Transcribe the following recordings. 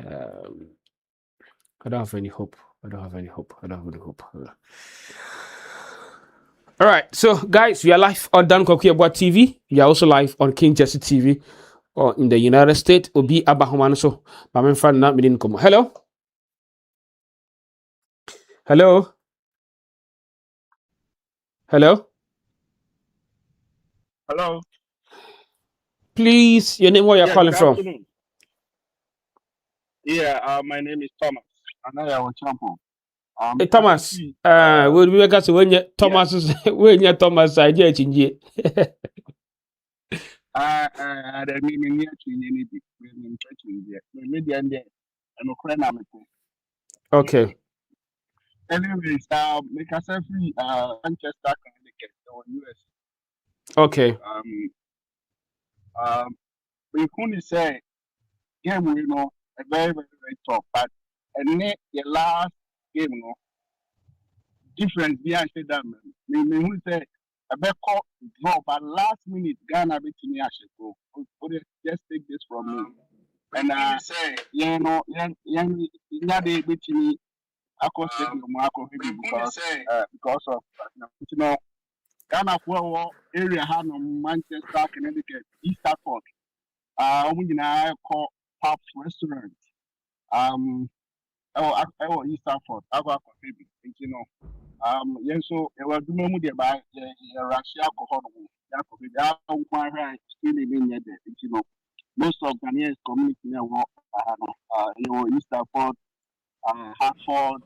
I don't have any hope. I don't have any hope. All right, so guys, we are live on Dan Kwakuabwa TV. We are also live on King Jesse TV or in the United States. Obi Abahomano so. Mamen fan na midin komo. Hello. Hello. Hello. Hello. Please, your name, where you're calling from? Yeah, my name is Thomas. And I am Champo. Hey, Thomas, we'll be back to when you Thomas is when you Thomas I did change. The meaning near to any media and Okay. Anyways, make us a free Manchester Connecticut or US. Okay. We couldn't say, yeah, we know a very, very, very tough, but and the last game, no difference behind that man. Me who say a back draw, but last minute Ghana beat me actually go. Just take this from me. And say, you know, they beat me. I could say because of you know Ghana for area had no Manchester, Connecticut, East Stafford. We call Pubs Restaurant. East Stafford. I got baby, you know. Yes, so it was the moment by Russia alcohol. Still living there, you know. Most of Ghanaians community now, East Stafford, Hartford,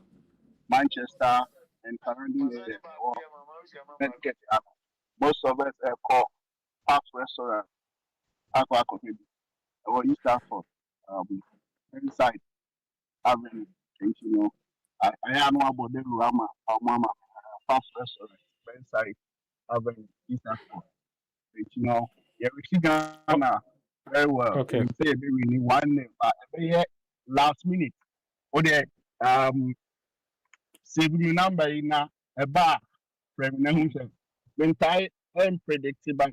Manchester, and surrounding area. Most of us call Pubs Restaurant. Aqua Coffee or East Stafford, inside Avenue, you know. I am about the Rama or Mama Fast Restaurant, inside Avenue, East Stafford. You know, yeah, we see Ghana very well. Okay. We say we need one name, but last minute, or the save me number in a bar from Nahunsen. When tie unpredictable,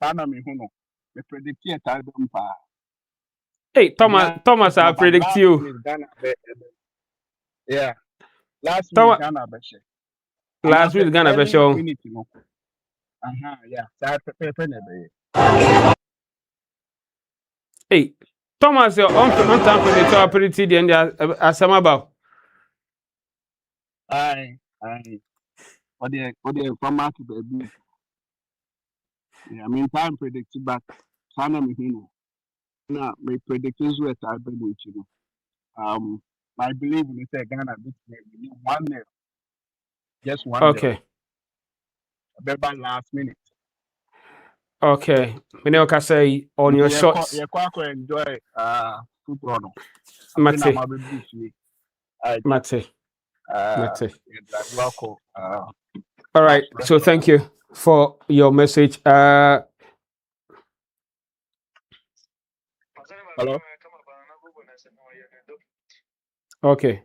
Sana me who know, the predicted time. Hey, Thomas, I predict you. Yeah. Last week, Ghana Beshe. Last week, Ghana Beshe. Yeah. Hey, Thomas, you're on time for the top pretty and Asamaba. Aye. What the format baby. Yeah, I mean, time predicted, but Sana Mihino. Now, my predictions were I believe, you know. I believe in the Ghana beat me 1-0. Just 1-0. Okay. About last minute. Okay. Mineo say on your shots. You quite enjoy football. Mate. All right. So thank you for your message. Hello. Okay.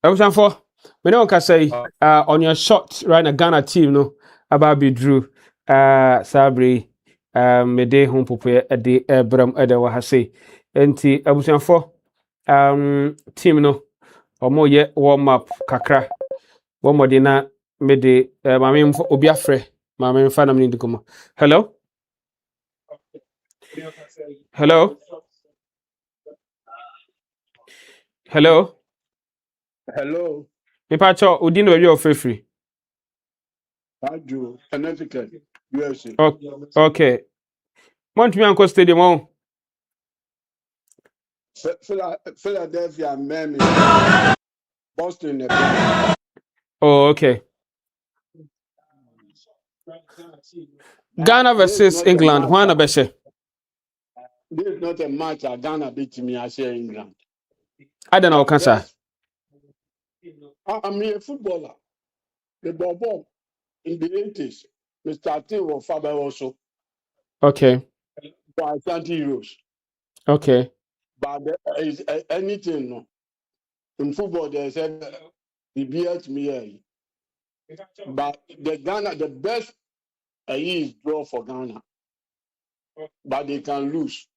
Everyone for Mineo say on your shot right now Ghana team no about be Drew Sabri mede hon popo de bram ede wa ha say enti abusan for team no omo ye warm up kakra one more na mede mame obi afre mame mfa na mni komo. Hello. Hello. Hello. Hello. Me pacho odi no we free. Ajo, Connecticut, USA. Okay. Montreal Uncle Stadium on. Philadelphia, Miami, Boston. Oh, okay. Ghana versus England. One Beshe. This is not a match that Ghana beat me. I say England. I don't know, cancer. I'm a footballer. The ball in the 80s. Mr. T or Faber also. Okay. For 20 euros. Okay. But there is anything no. In football, they said the beat me. But the Ghana, the best is draw for Ghana. But they can lose.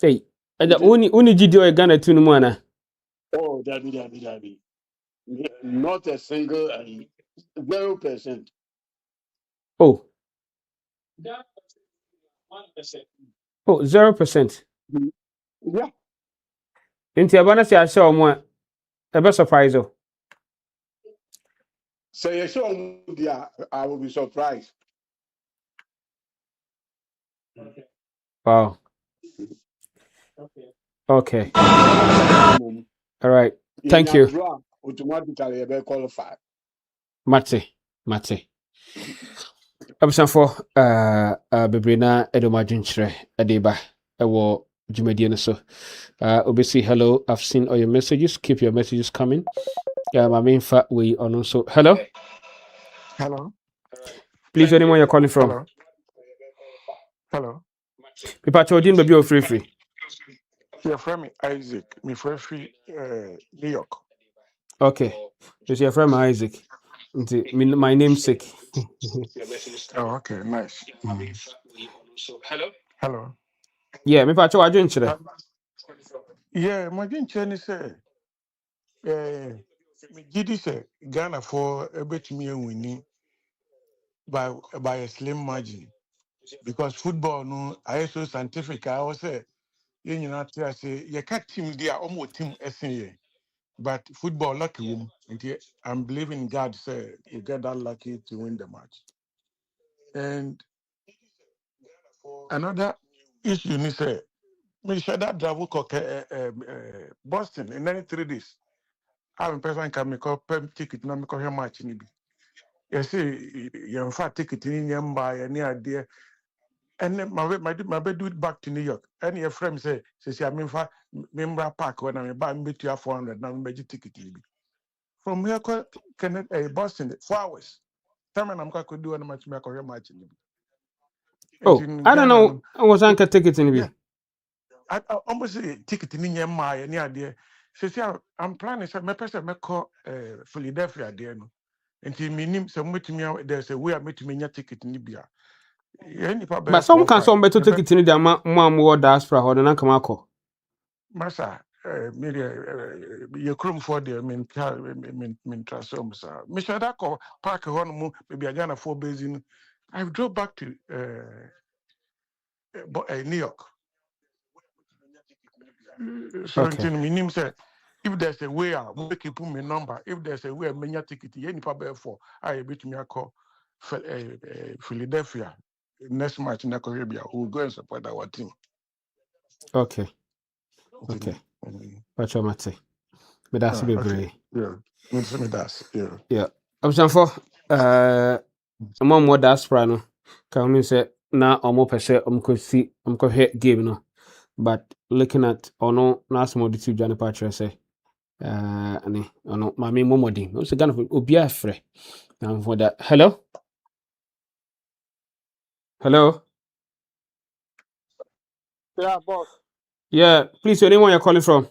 Hey, and the only GDO Ghana to Numana. Oh, Dabi. Not a single 0%. Oh, 0%. Yeah. Into Abana say I saw more a best surprise. Oh, Say you show yeah, I will be surprised. wow. Okay. All right. In Thank your you, draw, automatically you be qualified. Mate. Abusan for bebre na edoma dwenkyerɛ ɛde ba ɛwɔ dwumadie no so. Obesi hello. I've seen all your messages. Keep your messages coming. My main fat way on also. Hello. Hello. Please, anyone you're calling from? Hello. People charging baby or free. Your friend Isaac, my friend free New York. Okay. Just your friend Isaac. My namesake. Oh, okay, nice. Hello. Yeah, me pacho adwenkyerɛ. Yeah, my Jenny say, me gidi say Ghana for a bit me winning by a slim margin because football no I so scientific. I was say you know I say you can't team there almost team SNA. But football lucky win. And I'm believing God say you get that lucky to win the match. And another issue you say, me share that travel Boston in 93 days. I'm person can make up ticket na make here match ni bi. You see, you fact ticket in your buy any idea. And then my bed do it back to New York. And your friend say I'm in fact member park when I'm buy me to 400 now me ticket ni bi. From here, can Boston 4 hours. Time and I'm going to do a match. Me a match in Oh, I don't Ghana. know. I was anchor ticket in Yeah, the I almost say ticket in your my any idea. So I'm planning. So my person me call Philadelphia there no. Until me nim some to me there's a way I met me ticket in Libya. Any But probably some 4 can 5. some better ticket in the mom word diaspora or the Nankamako. Masa, maybe your crew for the min transform, sir. Mr. Dako, park on maybe I Ghana 4 basin. I drove back to New York. So, Okay. until me say, if there's a way, we keep put my number. If there's a way, many ticket, any probably for I bet me a call Philadelphia. Next match in the Caribbean, we'll go and support our team. Okay. Pacho mate. But that's be Okay. brave. Yeah. Me that's yeah. Yeah. I'm for mom word diaspora no. Can mean say na omo pese could see could hit game no. But looking at no na small the two Johnny Patrick say ani ono mami momodi. No say Ghana obi afre. Now for that. Hello? Yeah, boss. Yeah, please anyone you're calling from?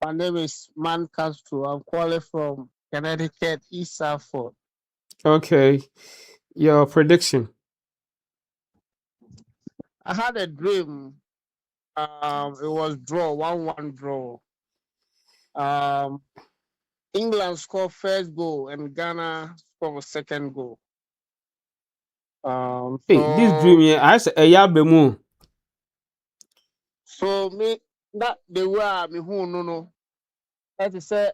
My name is Man Castro. I'm calling from Connecticut, East Southford. Okay. Your prediction. I had a dream. It was draw, 1-1 draw. England scored first goal and Ghana scored second goal. Hey, this dream here, I say a bemu. So me that the way me who no. As I say,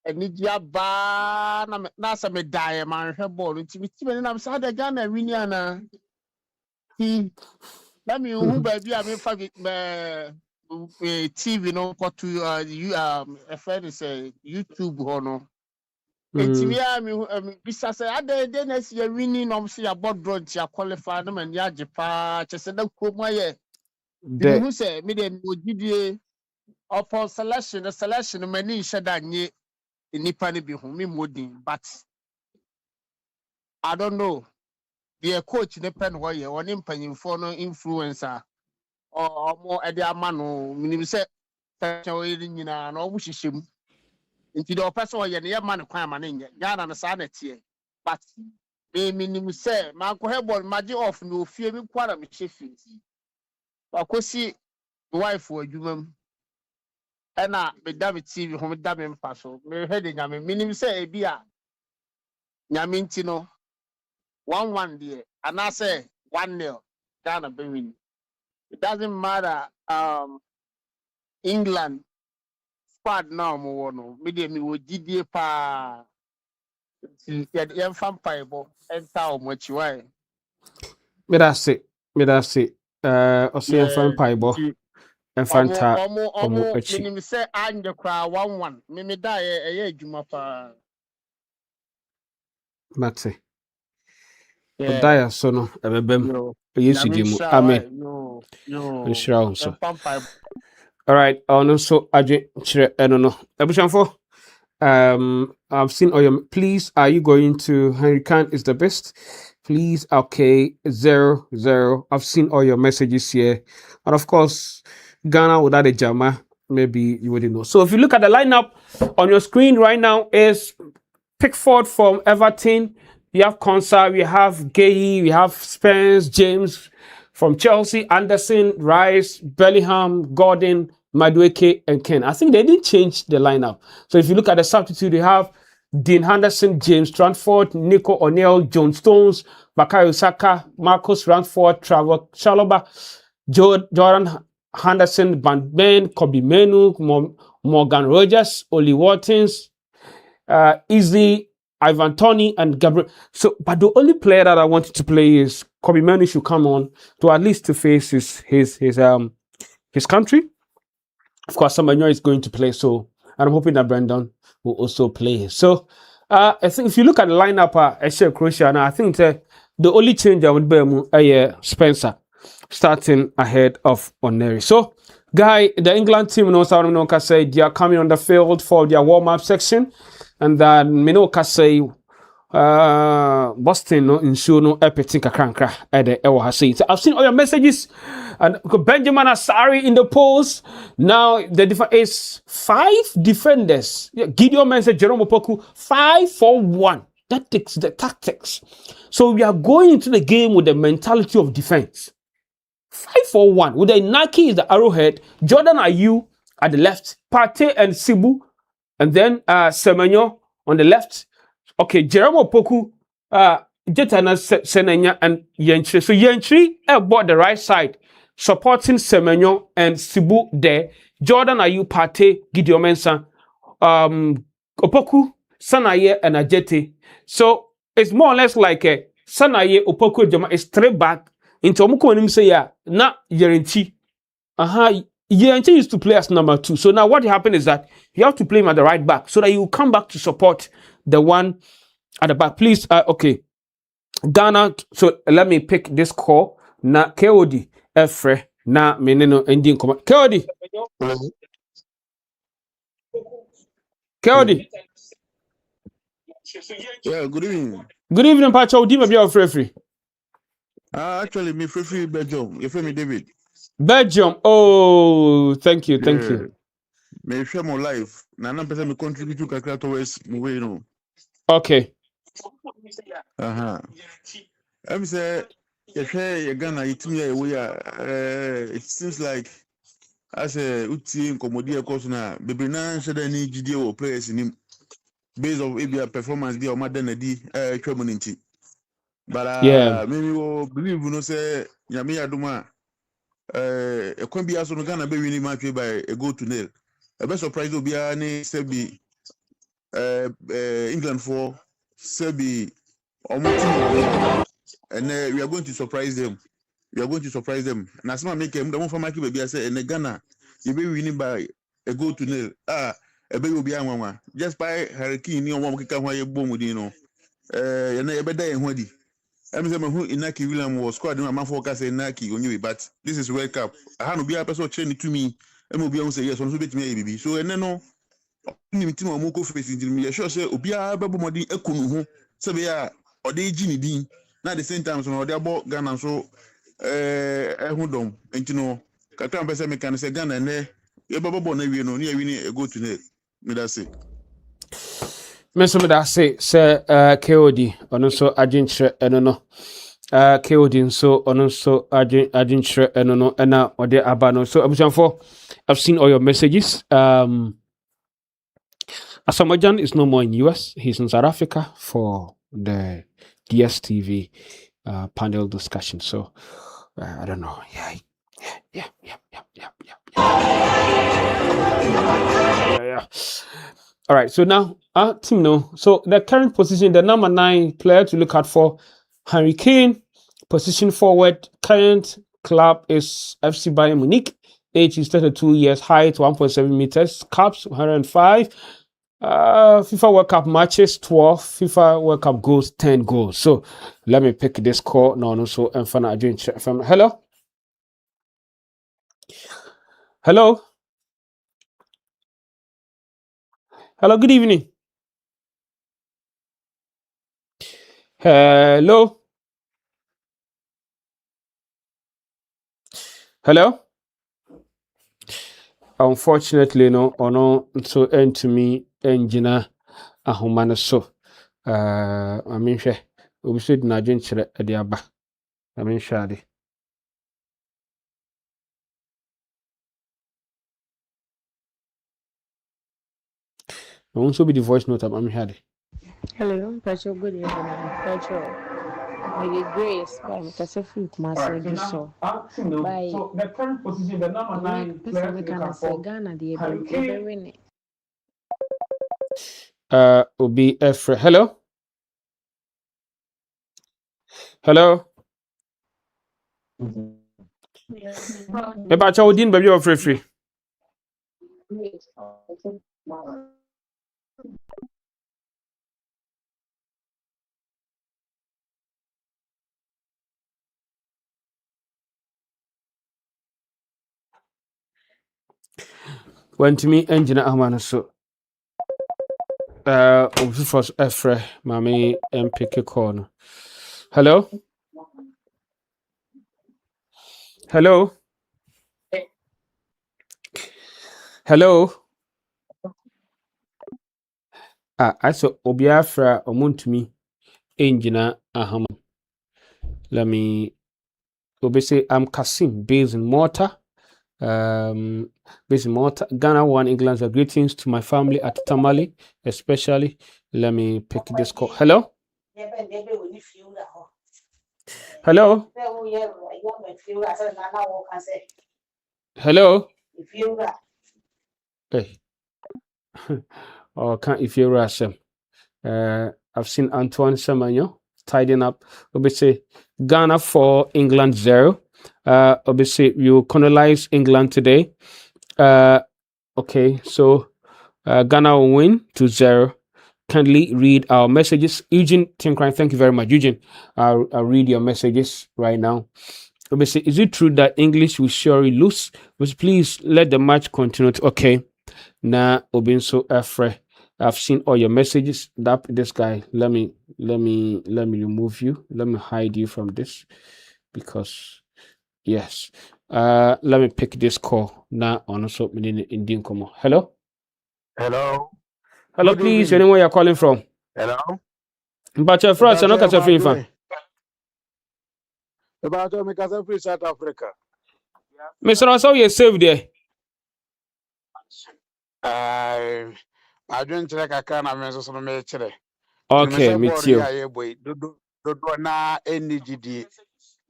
Nidia ba na sa me die man hwe ball nti me ti na say the Ghana win ana. Let me who baby I mean TV no for to you a friend say YouTube hono. Etimia me bisa say ade next year winning no say about draw to qualify no man ya jepa chese da koma ye. Me who say me dem ogidie upon selection the selection mani sheda nye nipa ni bi hu me modin but I don't know the coach ne pen ho ye oni mpanyimfo no influencer or more ede ama no minim se selection we nyina na obu hyehyem nti the person ye ne ye ma ne kwan ma ne nye Ghana na sa na tie but me minim se man ko heball magi off no ofie mi kwara me chefi Wakosi wife wa adwuma mu. Ɛna meda me TV ho meda me mpa so. Me hwɛ de nyame minim sɛ ebi a nyame nti no 1-1 there and I say 1-0 Ghana be win. It doesn't matter England squad now mo no me dey me wo gidie pa yɛn fa mpaebɔ enta o mo akyi why Me da se ɔsɛ yɛmfa mpaebɔ ɛmfa nta ɔmo akyi. minim sɛ anye kra 1-1 me da ɛyɛ adwuma pa. Mate ɔda so no ɛbɛbɛm Yesu di mu amen. Nhyira wo nso. All right, ɔno nso adwe kyerɛ ɛno no abusuafo. I've seen all your. Please, are you going to Henry Khan is the best? Please, okay, 0-0. I've seen all your messages here, and of course, Ghana without a jammer, maybe you wouldn't know. So if you look at the lineup on your screen right now, is Pickford from Everton. We have Konsa, we have Gay, we have Spence, James from Chelsea, Anderson, Rice, Bellingham, Gordon, Madueke, and Ken. I think they didn't change the lineup. So if you look at the substitute, you have Dean Henderson, James Tranford, Nico O'Neill, John Stones, Bakayo Saka, Marcus Rashford, Trevor Chalobah, Jordan Henderson, Van Ben, Kobe Menu, Morgan Rogers, Oli Watkins, Izzy, Ivan Toney, and Gabriel. So, but the only player that I wanted to play is Kobe Menu should come on to at least to face his country. Of course, Samanyo is going to play, so I'm hoping that Brandon will also play. So, I think if you look at the lineup, I say Croatia now. I think the only change I would be Spencer starting ahead of Oneri. So, guy, the England team knows how to say they are coming on the field for their warm-up section, and then Minoka say Boston no ensure no epiting kakranka at the Ewa say. So I've seen all your messages and Benjamin Asari in the polls. Now the difference is 5 defenders. Gideon message Jerome Opoku 5-4-1. That takes the tactics. So we are going into the game with the mentality of defense. 5-4-1 with the Nike is the arrowhead, Jordan Ayew at the left, Partey and Sibu, and then Semenyo on the left. Okay, Jerome Opoku, Jetana Senenya and Yentri. So Yentri bought the right side, supporting Semenyo and Sibu there. Jordan Ayew, Partey, Gideon Mensah, Opoku, Sanaye and Ajete. So it's more or less like a Sanaye, Opoku, Jama is straight back into Omuko and him say, yeah, na Yentri. Yentri used to play as number 2. So now what happened is that you have to play him at the right back so that you come back to support the one at the back. Please, okay. Ghana, so let me pick this call. Na KOD, Efre, na meneno ending command. KOD. KOD. Yeah, good evening. Good evening, Pacho. Di maybe you're free. Actually, me free Belgium. You feel me, David? Belgium. Oh, thank you, thank you. Me share my life. Na person me contribute to kakra towards my way, you know. Okay. I'm say you share your Ghana. It me we are. It seems like as a uti incommodity course na baby na share any GDO players in him based of maybe a performance be or more than a D community. But yeah, maybe we believe you know say Yami Aduma. A can be as on Ghana be winning match by a goal to nil. A best surprise will be any Sebi England for Sebi or more, and we are going to surprise them. We are going to surprise them. And as I make them, the one for my baby, I say, and Ghana, you be winning by a goal to nil. A baby will be a mama. Just by Hurricane, you know, one can why you boom with you know. And a better and ready. I'm saying who Inaki William was squad my focus in Naki on you, but this is World Cup. I have to be a person training to me. And will be on say yes, on so bit me baby. So and then no team or moko facing me. Sure say Obia Babu Modi Ekunu, Sabia or they Gini Dean. Not the same time, so they're about Ghana so Hudom, and you know, Katan Pesa can say Ghana and there. You're Baba Bonavino, near winning a go to net. Me that's it. Mr. Medase, Sir KOD, and also Agent, and no. KOD so ono so adin shre eno no ena ode aba no. So abusanfo, I've seen all your messages. Asamoah is no more in US. He's in South Africa for the DSTV panel discussion. So I don't know. Yeah. All right. So now our team no. So the current position, the number 9 player to look out for, Harry Kane, position forward. Current club is FC Bayern Munich. Age is 32 years. Height 1.7 meters. Caps 105. FIFA World Cup matches 12, FIFA World Cup goals 10 goals. So let me pick this call now. So I'm fana from hello. Hello, good evening. Hello. Unfortunately, no, or no, so end to me, engineer, a human so. I mean, we should not drink at the abba. I mean, shady. I won't so be the voice note. I'm shady. Hello, Pacho, good evening. Pacho, my grace, because a fruit master do so. By the current position, the number 9 person we can say Ghana, the winning. Obi Efre. Hello. Eba cha odin baby of free. Went to me engineer Amana so. Obi first Efre, mami MPK corner. Hello. I saw Obi Afra omuntumi engineer Ahama. Let me Obi say I'm Kasim based in Malta. Based in Malta, Ghana won England's greetings to my family at Tamale, especially. Let me pick this call. Hello. Hey. Or can't if you're Russian. I've seen Antoine Semenyo tidying up. Obviously, Ghana 4, England 0. Obviously, you colonize England today. Okay, so Ghana will win 2-0. Kindly read our messages. Eugene Tinkran, thank you very much. Eugene, I'll read your messages right now. Obviously, is it true that English will surely lose? But please let the match continue. Okay. Now, Obinso Efre, I've seen all your messages. This guy, let me remove you. Let me hide you from this because yes. Let me pick this call now. Also, in come on. Hello, Good please. evening. Anyone you're calling from? Hello. But your friends are not catching free fan. About me, because free South Africa. Mr. Rosso, you're saved there. I don't like a can of men's on me today. Okay, me too. Do na any GD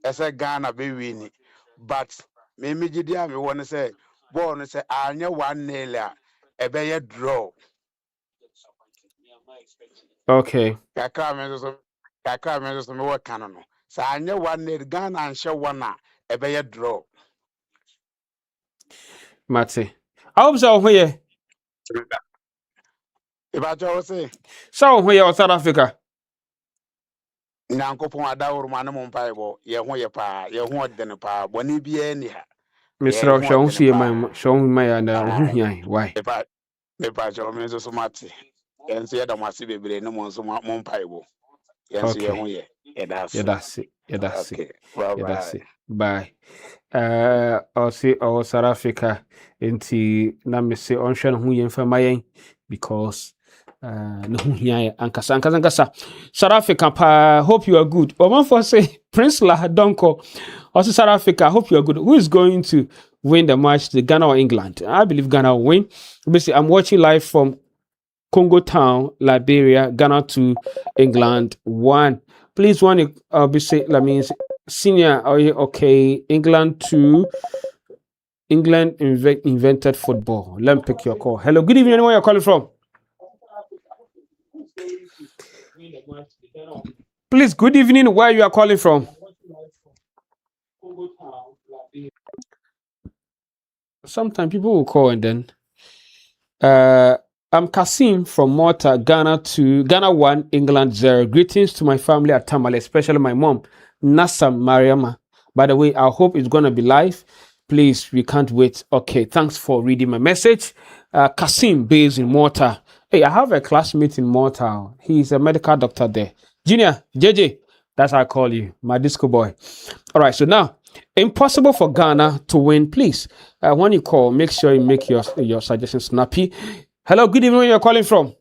as a Ghana be winning. But me GD, I want to say, born say, I know 1-0 a bear draw. Okay. Kakra men's on me what canon. So I know 1-0 Ghana and show one a bear draw. Mate. I hope so. Here. If I just say, So here, South Africa. Nyankopon adaworo ma ne mo mpae bo ye ho ye pa ye ho de ne pa boni bia ni ha Mr. Rosso, see my show my and why? Me pa jo me so mate yen so ye da mase bebre ne mo so mo mpae bo yen so ye ho ye That's it. Okay, bye. Bye. I'll see our South Africa into na me say on share who yen for my because no ho hia ankasa South Africa pa, hope you are good. Oman for say Prince La Donko, also South Africa, hope you are good. Who is going to win the match, the Ghana or England? I believe Ghana will win. Basically, I'm watching live from Congo Town, Liberia, Ghana 2, England 1. Please, one, that means senior, okay, England 2. England invented football. Let me pick your call. Hello, good evening. Where you're calling from? Please, good evening. Where you are calling from? Sometimes people will call and then I'm Kasim from Malta, Ghana 2, Ghana 1, England 0. Greetings to my family at Tamale, especially my mom, Nasa Mariama. By the way, I hope it's gonna be live. Please, we can't wait. Okay, thanks for reading my message. Kasim, based in Malta. Hey, I have a classmate in Malta. He's a medical doctor there. Junior, JJ, that's how I call you, my disco boy. All right, so now, impossible for Ghana to win. Please, when you call, make sure you make your suggestion snappy. Hello, good evening. Where you're calling from?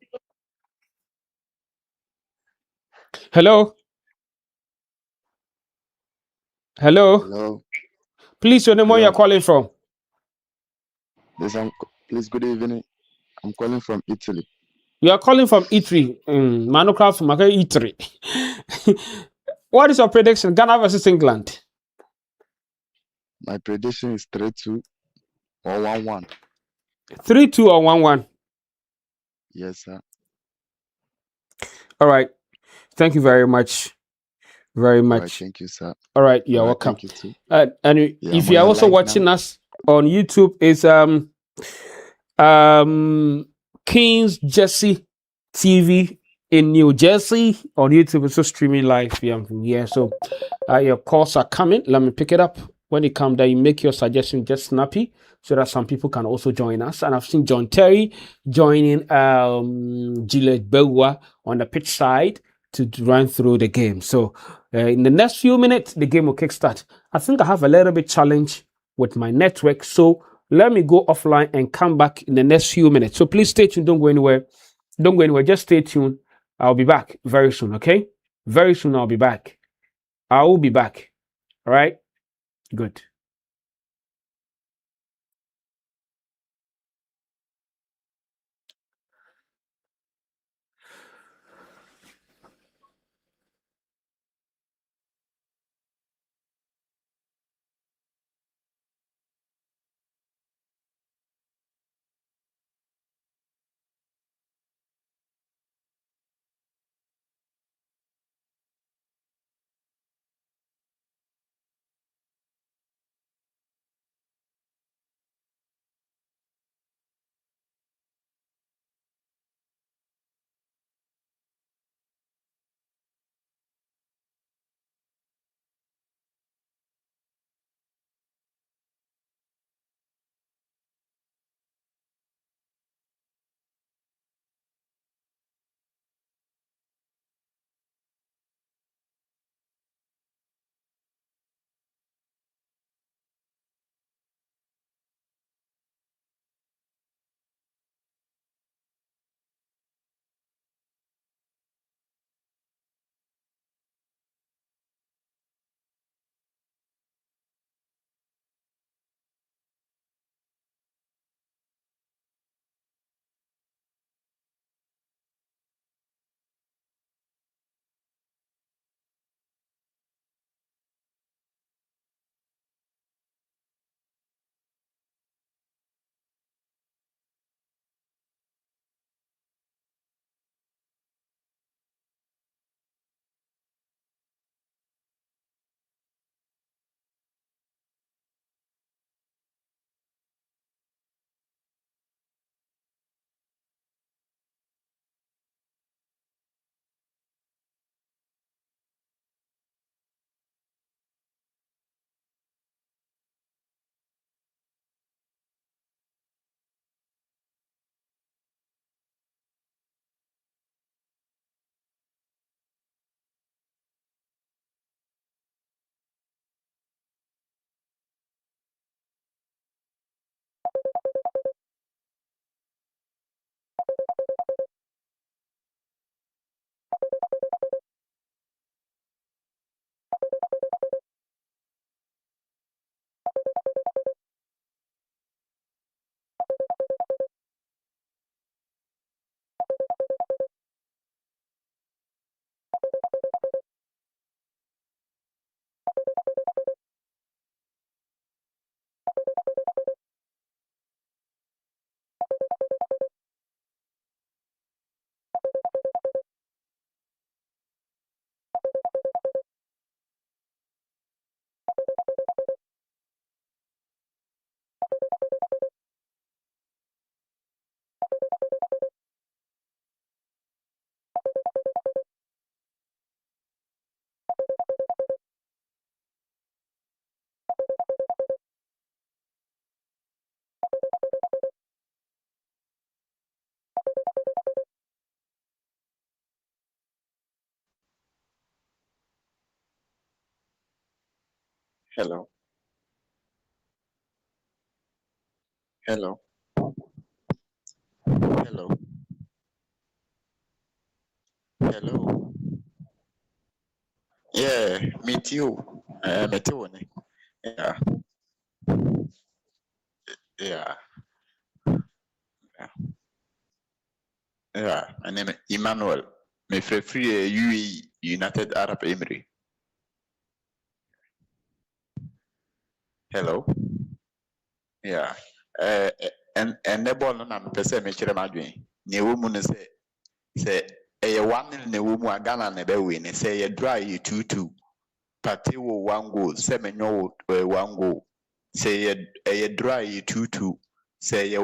Hello, hello. Hello, Please, your name. Where you're hello. calling from? Please, good evening. I'm calling from Italy. You are calling from E3. Manocraft from E3. What is your prediction? Ghana versus England. My prediction is 3-2 or 1-1. 3-2 or 1-1. Yes, sir. All right. Thank you very much. Very All right, much. thank you, sir. All right. You're All right, welcome. thank you too. And Yeah, if I'm you on are your also live watching now. us on YouTube, it's Kings Jesse TV in New Jersey on YouTube. It's also streaming live from here. So your calls are coming. Let me pick it up. When it comes there, you make your suggestion just snappy so that some people can also join us. And I've seen John Terry joining Gillette Bewa on the pitch side to run through the game. So in the next few minutes, the game will kickstart. I think I have a little bit challenge with my network. So let me go offline and come back in the next few minutes. So please stay tuned. Don't go anywhere. Don't go anywhere. Just stay tuned. I'll be back very soon. Okay. Very soon I'll be back. I will be back. All right. Good. Hello. Hello. Hello. Hello. Yeah, meet you. Meet you. Yeah. Yeah. Yeah. My name is Emmanuel. Me free UAE, United Arab Emirates. Hello. Yeah. And the ball no na pese me chere madwen. Ne wo mu no say a 1-0 ne wo mu Ghana ne be win. Say ye draw you 2-2. Party wo 1 goal. Say me no 1 goal. Say a draw you 2-2. Say ye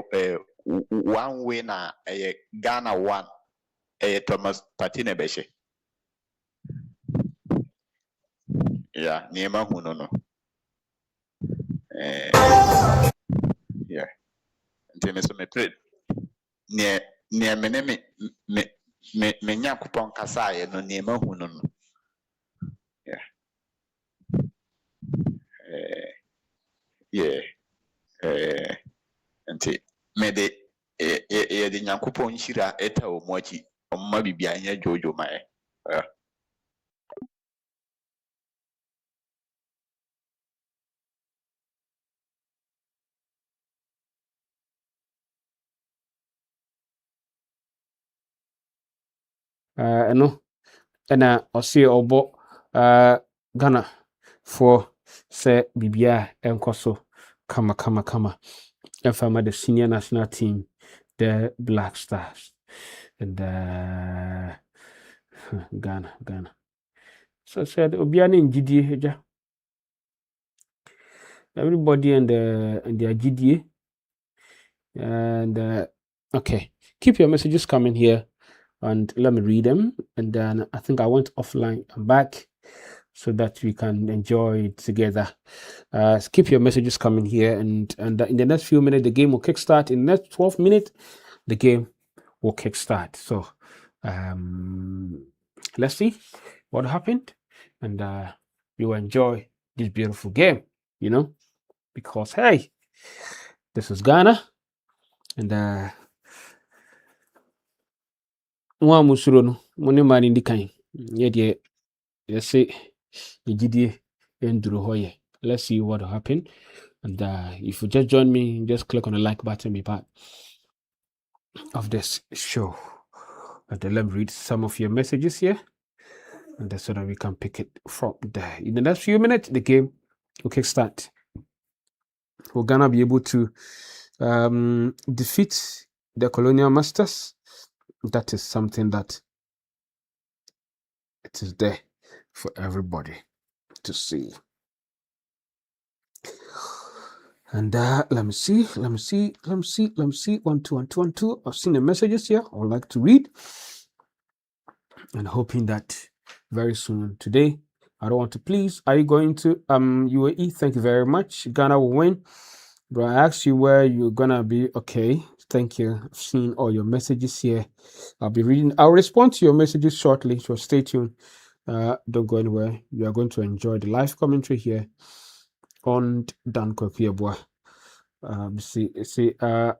1 winner a Ghana 1. A Thomas Party ne beshe. Yeah, niema hu no. Yeah. Nti me so me pray. Ne me ne me Nyankopon kasa ye no niema hu no. Yeah. Yeah. Nti me de de Nyankopon hira eta o mochi. Omma bibia anya jojo mae. Yeah. ɛno ɛna ɔse ɔbɔ Ghana for sɛ bibia ɛnkɔ so kama ɛmfa the senior national team, the Black Stars, and Ghana. So said obia ne ngidie agya. Everybody and their GDA. And okay, keep your messages coming here and let me read them. And then I think I went offline and back so that we can enjoy it together. Keep your messages coming here, and in the next few minutes the game will kickstart. In the next 12 minutes the game will kickstart. So let's see what happened, and you will enjoy this beautiful game, because hey, this is Ghana, and one musuro no money man in the kind. Yeah, let's say the GDA enduro hoye. Let's see what will happen. And if you just join me, just click on the like button, be part of this show. And then let me read some of your messages here, and then so that we can pick it from there. In the next few minutes, the game will kickstart. We're gonna be able to defeat the Colonial Masters. That is something that it is there for everybody to see. And let me see. 1, 2, 1, 2. I've seen the messages here I would like to read, and hoping that very soon today. I don't want to please. Are you going to UAE? Thank you very much. Ghana will win. But I asked you where you're gonna be. Okay, thank you. I've seen all your messages here. I'll be reading. I'll respond to your messages shortly, so stay tuned. Don't go anywhere. You are going to enjoy the live commentary here on Dan Kokiabwa.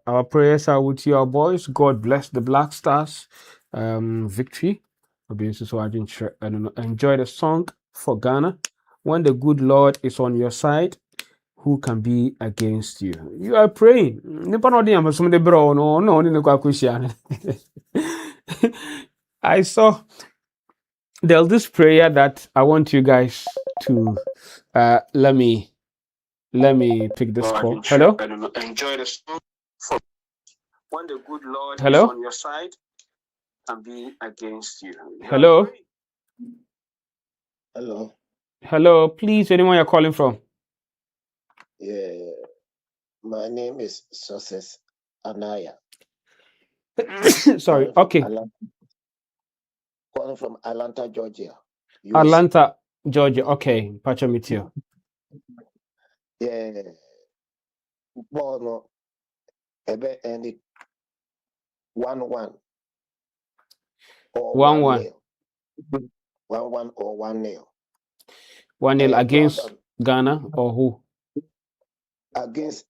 Our prayers are with you, our boys. God bless the Black Stars. Victory. So I didn't enjoy the song for Ghana. When the good Lord is on your side, who can be against you? You are praying. I saw there's this prayer that I want you guys to let me pick this call. Hello? Enjoy the song for when the good Lord Hello? is on your side and be against you. Hello? Hello. Hello, please, anyone you're calling from? Yeah, my name is Success Anaya. Sorry, okay. Calling from Atlanta, Georgia. USA. Atlanta, Georgia. Okay, Pacha meet you. Yeah. Ball no. Ebe ended 1-1 or 1-1. 1-0. 1-1 or 1-0. 1-0 against Ghana or who? against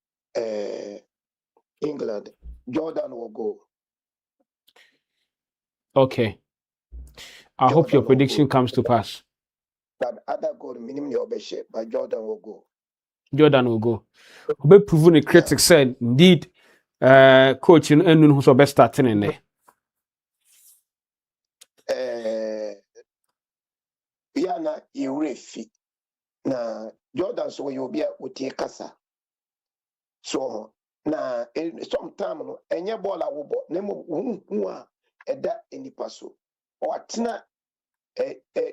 England. Jordan will go. Okay. I hope your prediction comes to pass. But other goal minimum your best, but Jordan will go. Jordan will go. We proven the critics said indeed coach and who's best starting in there. Yana Irefi. Na Jordan so you be a kasa. So na sometime no enye ball a wo bo na mo hu a eda enipa so. Or tina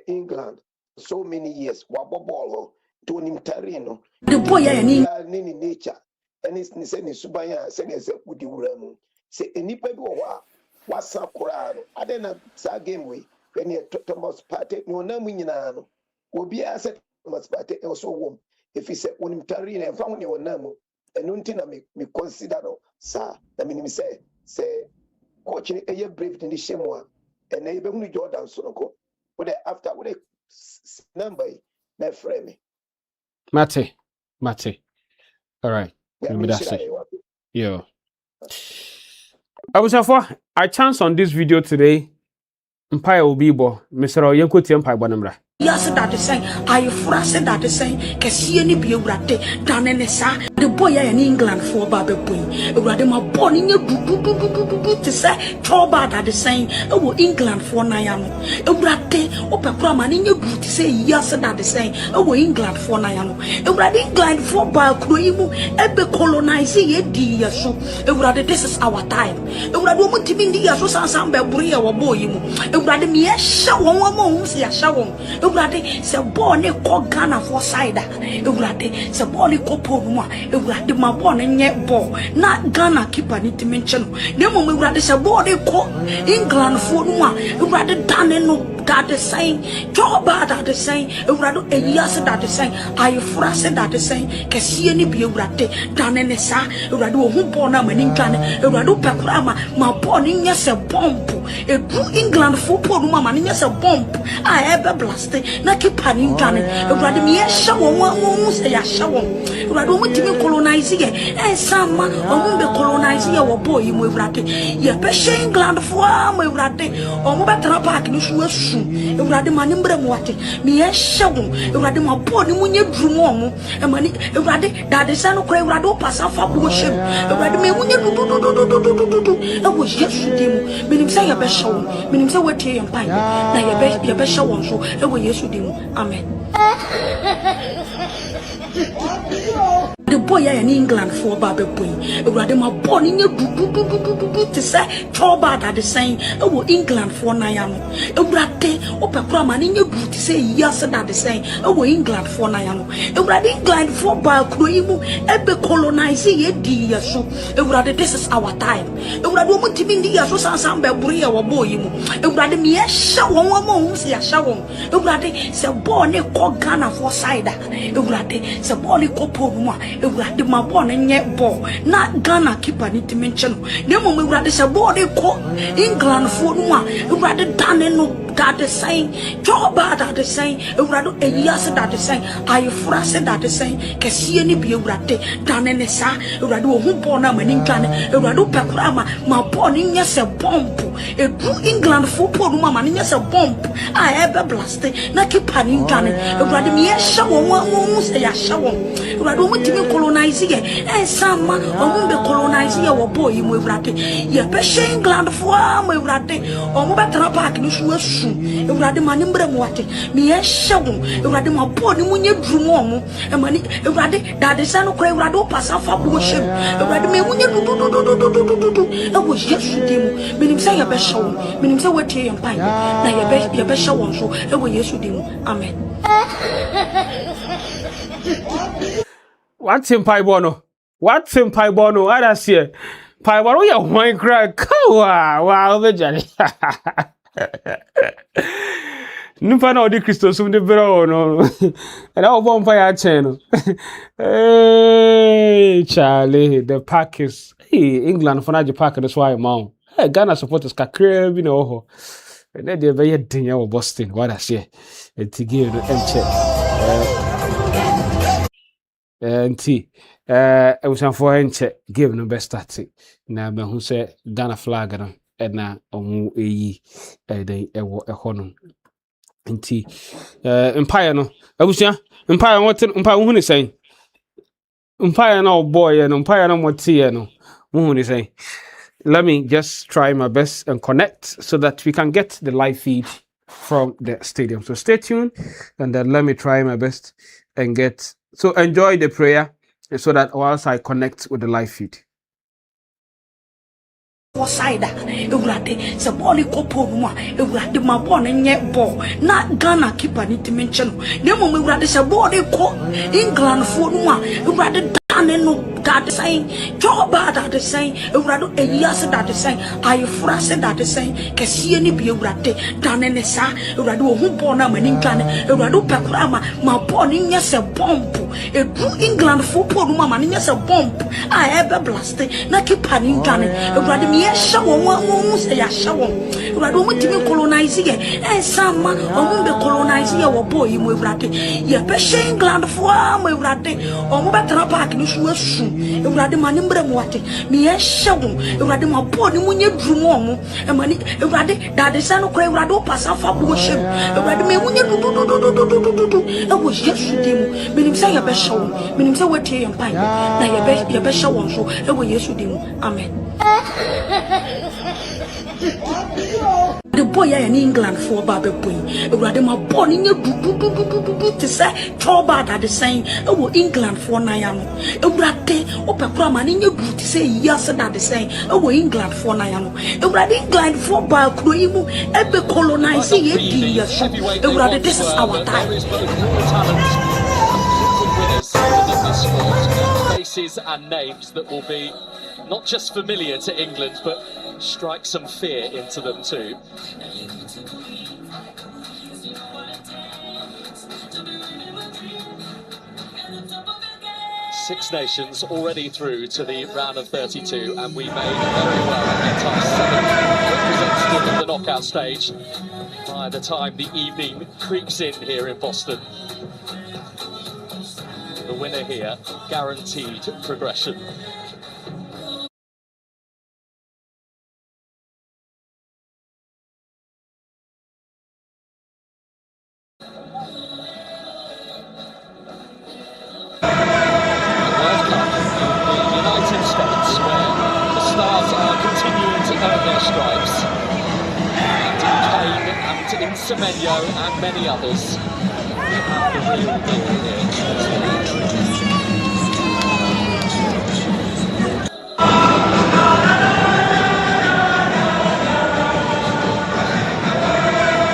England so many years wa ball to nim terreno. The boy ni nature. And it's ni say ni subanya say udi wura mu. Say enipa bi wo a wasa kura no. Ade na sa game we when you Thomas Partey no na mu nyina no. Obi a say Thomas Partey also wom. If he say unim terreno en fa wo ne wona mu. Enu nti na me consider no sa na me say coach ni eye brave ni shemwa. And then you Jordan so go. But after what number my friend. Mate. All right. Yeah. I was I chance on this video today. Empire will be bo. Mr. Oyenko Empire Bonamra. Yes, that is saying, I phrase that is saying, Cassiani be brate, done in the boy in England for Baby Boy. Rather, my born in your to say, Toba that is saying, oh, England for Nayano. A brate, open Praman in your to say, yes, that is saying, oh, England for Nayano. A rather England for Balcruimu, ever colonizing a dear so. A rather, this is our time. A rather, woman to be the Association Bria or Boyimu. A rather, me a shower, one see a shower. Ewurade se born e ko Ghana for side Ewurade se born e ko ponuma Ewurade ma born nye ball na Ghana keeper ni timenche no na mom Ewurade se born e ko England for numa Ewurade dane no that the saying job that the saying Ewurade eyase that the saying ayefrase that the saying kese ni bi Ewurade dane ne sa Ewurade ohun born na mani Ghana Ewurade pekura ma born nye se bomb e do England for ponuma ma nye se bomb a ebe blast na keeper ni Ghana Ewurade me ehya won say ya hya won Ewurade wo timi colonize ye sama omo be colonize ye wo boy mu Ewurade ye be England for am Ewurade omo be tra park ni so asu Ewurade ma ni mbra mu wate me ehya won Ewurade ma bo ni munye drum omo e ma ni Ewurade da de sa no kora Ewurade o pasa fa bo hye Ewurade me munye du e wo Yesu dim me nim say ye be hya won me nim say watie ye mpan na ye be hya won so e wo Yesu dim amen. The boy in England for Baby Boy. Ewurade ma born in your to say Toba that the saying oh England for Nayano. Ewurade opekura man in your to say yes that the saying oh England for Nayano. Ewurade England for Balcruimu ebe colonize ye di so. Ewurade this is our time. Ewurade wo mutimi ndi so sansan be buri ya wo boy mu. Ewurade me ehya won mo se ahya won. Ewurade se born e ko Ghana for side. Ewurade se born e ko ponuma. Ewurade ma born nye ball na Ghana keeper ni timenche no na mom Ewurade se born e ko England for no a Ewurade dane no that the saying job that the saying Ewurade eyase that the saying ayefrase that the saying kese ni bi Ewurade dane ne sa Ewurade ohun ball na mani Ghana Ewurade pekura ma ball ni nye se bomb e do England football no ma ni nye se bomb a ebe blast na keeper ni Ghana Ewurade me ehya won say ya hya won Ewurade wo timi colonize ye sama omo be colonize ye wo boy mu Ewurade ye be England for am Ewurade omo be tra park ni so asu Ewurade ma ni mbra mu wate me ehya won Ewurade ma bo ni munye drum omo e ma ni Ewurade da de sa no kora Ewurade o pasa fa bo hye Ewurade me munye du e wo Yesu dim me nim say ye be hye won me nim say watie ye mpan na ye be hye won so e wo Yesu dim amen. What's in Paibono? What's in Paibono? What I see? Paibono, you wine crack. Wow, the Johnny. Nupano di Christos from the Verono. And our vampire channel. Hey, Charlie, the pack is. Hey, England for Naja Park, that's why, mom. Hey, Ghana supporters can crave, you know. And then they're very dinner of Boston. What I say? And to give the check. nti ebusanfo enche game no best start na me hu se Ghana flag no na omu eyi den ewo eho no nti empire no abusia empire what empire hu ni sen empire no boy no empire no motie no hu ni sen. Let me just try my best and connect so that we can get the live feed from the stadium. So stay tuned and then let me try my best and get, so enjoy the prayer so that whilst I connect with the live feed. Side ewurade se bɔɔl kɔpɔ no mu a ewurade ma bɔɔl no nyɛ bɔɔl na Ghana keeper ne ti menkyɛ no na mmom ewurade se bɔɔl kɔ England foɔ no mu a ewurade dane no dade sɛn twɔba dade sɛn ewurade eyiase dade sɛn ayefra se dade sɛn kɛseɛ ne bi ewurade dane ne saa ewurade wɔ ho bɔɔl na ma ne dwane ewurade pɛ kora ma bɔɔl ne nyɛ sɛ bɔmpo edu England foɔ pɔ no mu ma ne nyɛ sɛ bɔmpo a ɛbɛ blaste na keeper ne dwane ewurade me yɛhyɛ wɔn sɛ yɛahyɛ wɔn ewurade wɔn tumi colonize yɛ ɛnsa ma wɔn bɛ colonize yɛ wɔ bɔɔl yi mu ewurade yɛbɛhyɛ England foɔ ama ewurade wɔn bɛtena park no so asu ewurade ma ne mbrɛ mu wate me yɛhyɛ wɔn ewurade ma bɔɔl ne mu nyɛ duru mu wɔn ɛma ne ewurade dadesa no kora ewurade wo pasa fa bɔɔl hyɛ mu ewurade ma emu nyɛ dudududududududu ɛwɔ Yesu dim mu menim sɛ yɛbɛhyɛ wɔn menim sɛ wɔatie yɛn mpae na yɛbɛhyɛ wɔn so ɛwɔ Yesu dim mu amen. The boy in England for Baby Boy. Ewurade ma born in your do to say trouble that the same. England for Nayano. Ewurade opekura man in your do to say yes that the same. England for Nayano. Ewurade England for ba kuimu ebe colonize ye di yes. Ewurade this is our time. Faces and names that will be not just familiar to England, but strike some fear into them too. Six nations already through to the round of 32, and we may very well get our seventh representative of the knockout stage by the time the evening creeps in here in Boston. The winner here, guaranteed progression. Semenyo and many others. The real deal here.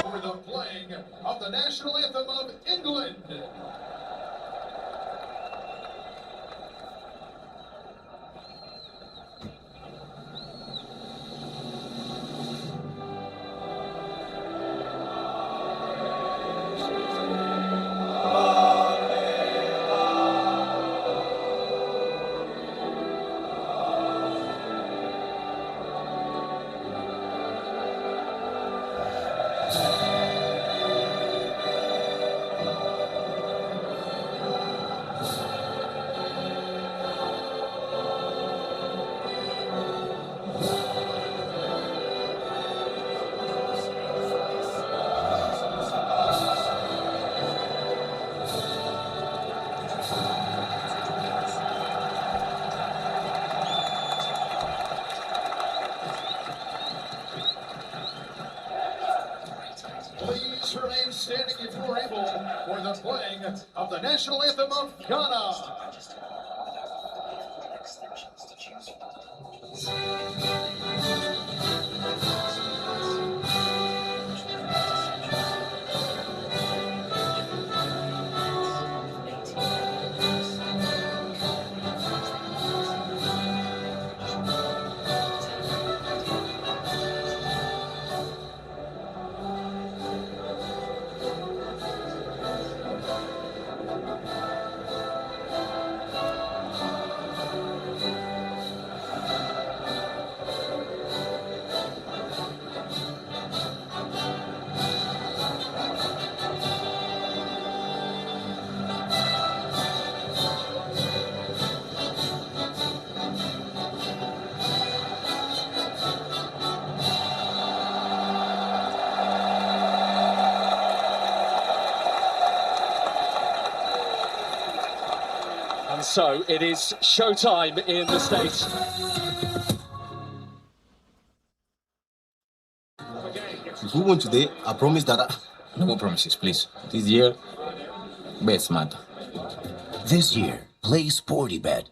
For the playing of the national anthem of England. Please remain standing if you are able for the playing of the national anthem of Ghana. so it is showtime in the States. If we win today, I promise that no more promises, please. This year, bet smart. This year, play Sporty Bet.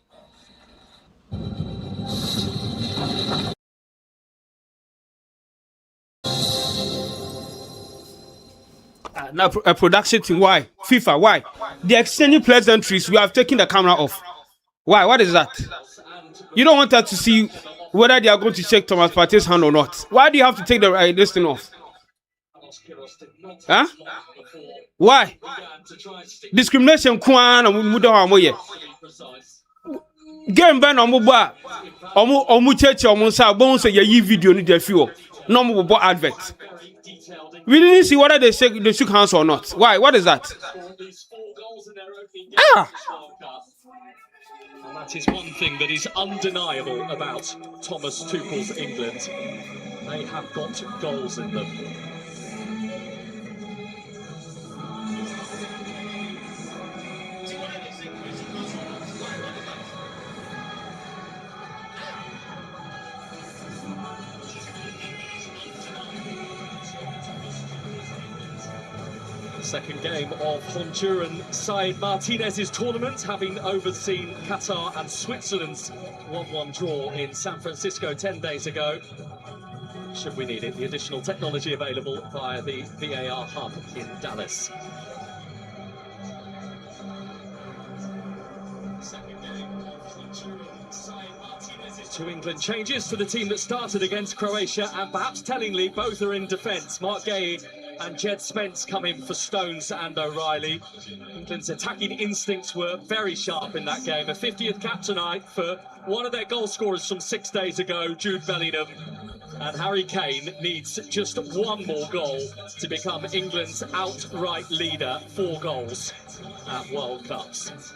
Now, a production team. Why? FIFA. Why? The exchanging pleasantries. We have taken the camera off. Why? What is that? You don't want us to see whether they are going to shake Thomas Partey's hand or not. Why do you have to take this thing off? Huh? Why? Discrimination. Game ban on mobile. Omu church or Monsa Bones say video need the fuel. No mobile advert. We didn't see whether they shook hands or not. Why? What is that? Ah! And that is one thing that is undeniable about Thomas Tuchel's England. They have got goals in them. Second game of Honduran side Martinez's tournament, having overseen Qatar and Switzerland's 1-1 draw in San Francisco 10 days ago. Should we need it, the additional technology available via the VAR hub in Dallas. Two England changes to the team that started against Croatia, and perhaps tellingly, both are in defence. Mark Gay and Jed Spence come in for Stones and O'Reilly. England's attacking instincts were very sharp in that game. A 50th cap tonight for one of their goal scorers from 6 days ago, Jude Bellingham. And Harry Kane needs just one more goal to become England's outright leader. 4 goals at World Cups.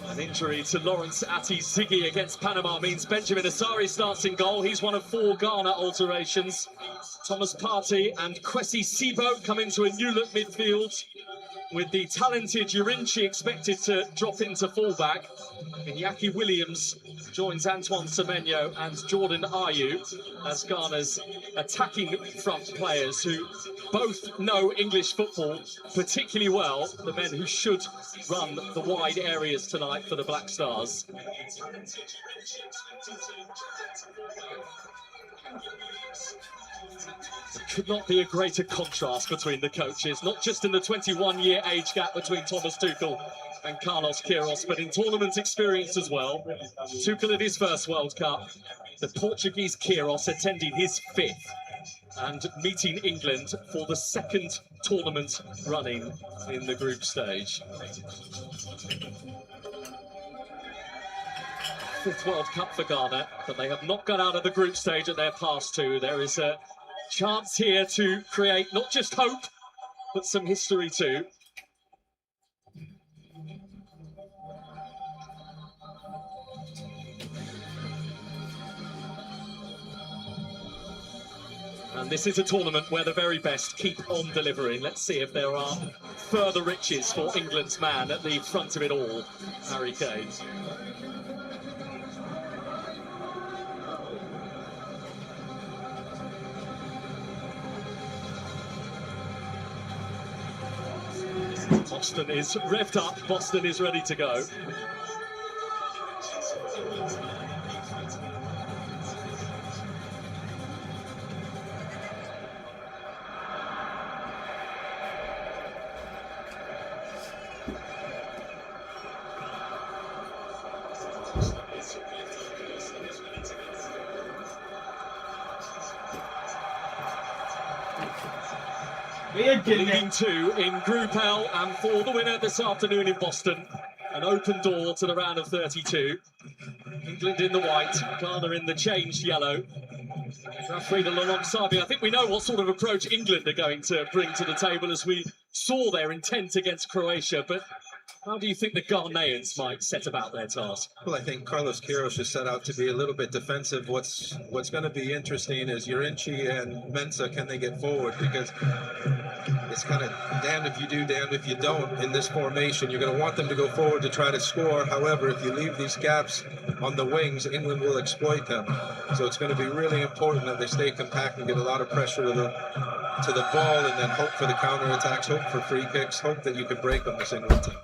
An injury to Lawrence Ati-Ziggy against Panama means Benjamin Asari starts in goal. He's one of 4 Ghana alterations. Thomas Partey and Kwesi Sibo come into a new-look midfield, with the talented Urinchi expected to drop into fullback. Iñaki Williams joins Antoine Semenyo and Jordan Ayew as Ghana's attacking front players, who both know English football particularly well, the men who should run the wide areas tonight for the Black Stars. There could not be a greater contrast between the coaches, not just in the 21-year age gap between Thomas Tuchel and Carlos Queiroz, but in tournament experience as well. Tuchel at his first World Cup, the Portuguese Queiroz attending his 5th, and meeting England for the 2nd tournament running in the group stage. 5th World Cup for Ghana, but they have not got out of the group stage at their past 2. There is a chance here to create not just hope, but some history too. And this is a tournament where the very best keep on delivering. Let's see if there are further riches for England's man at the front of it all, Harry Kane. Boston is revved up, Boston is ready to go. Leading 2 in Group L, and for the winner this afternoon in Boston, an open door to the round of 32. England in the white, Ghana in the changed yellow. Friedel alongside me. I think we know what sort of approach England are going to bring to the table, as we saw their intent against Croatia, but How do you think the Ghanaians might set about their task? Well, I think Carlos Queiroz should set out to be a little bit defensive. What's going to be interesting is Urinchi and Mensah, can they get forward? Because it's kind of damned if you do, damned if you don't in this formation. You're going to want them to go forward to try to score. However, if you leave these gaps on the wings, England will exploit them. So it's going to be really important that they stay compact and get a lot of pressure to the ball, and then hope for the counterattacks, hope for free kicks, hope that you can break them, this England team.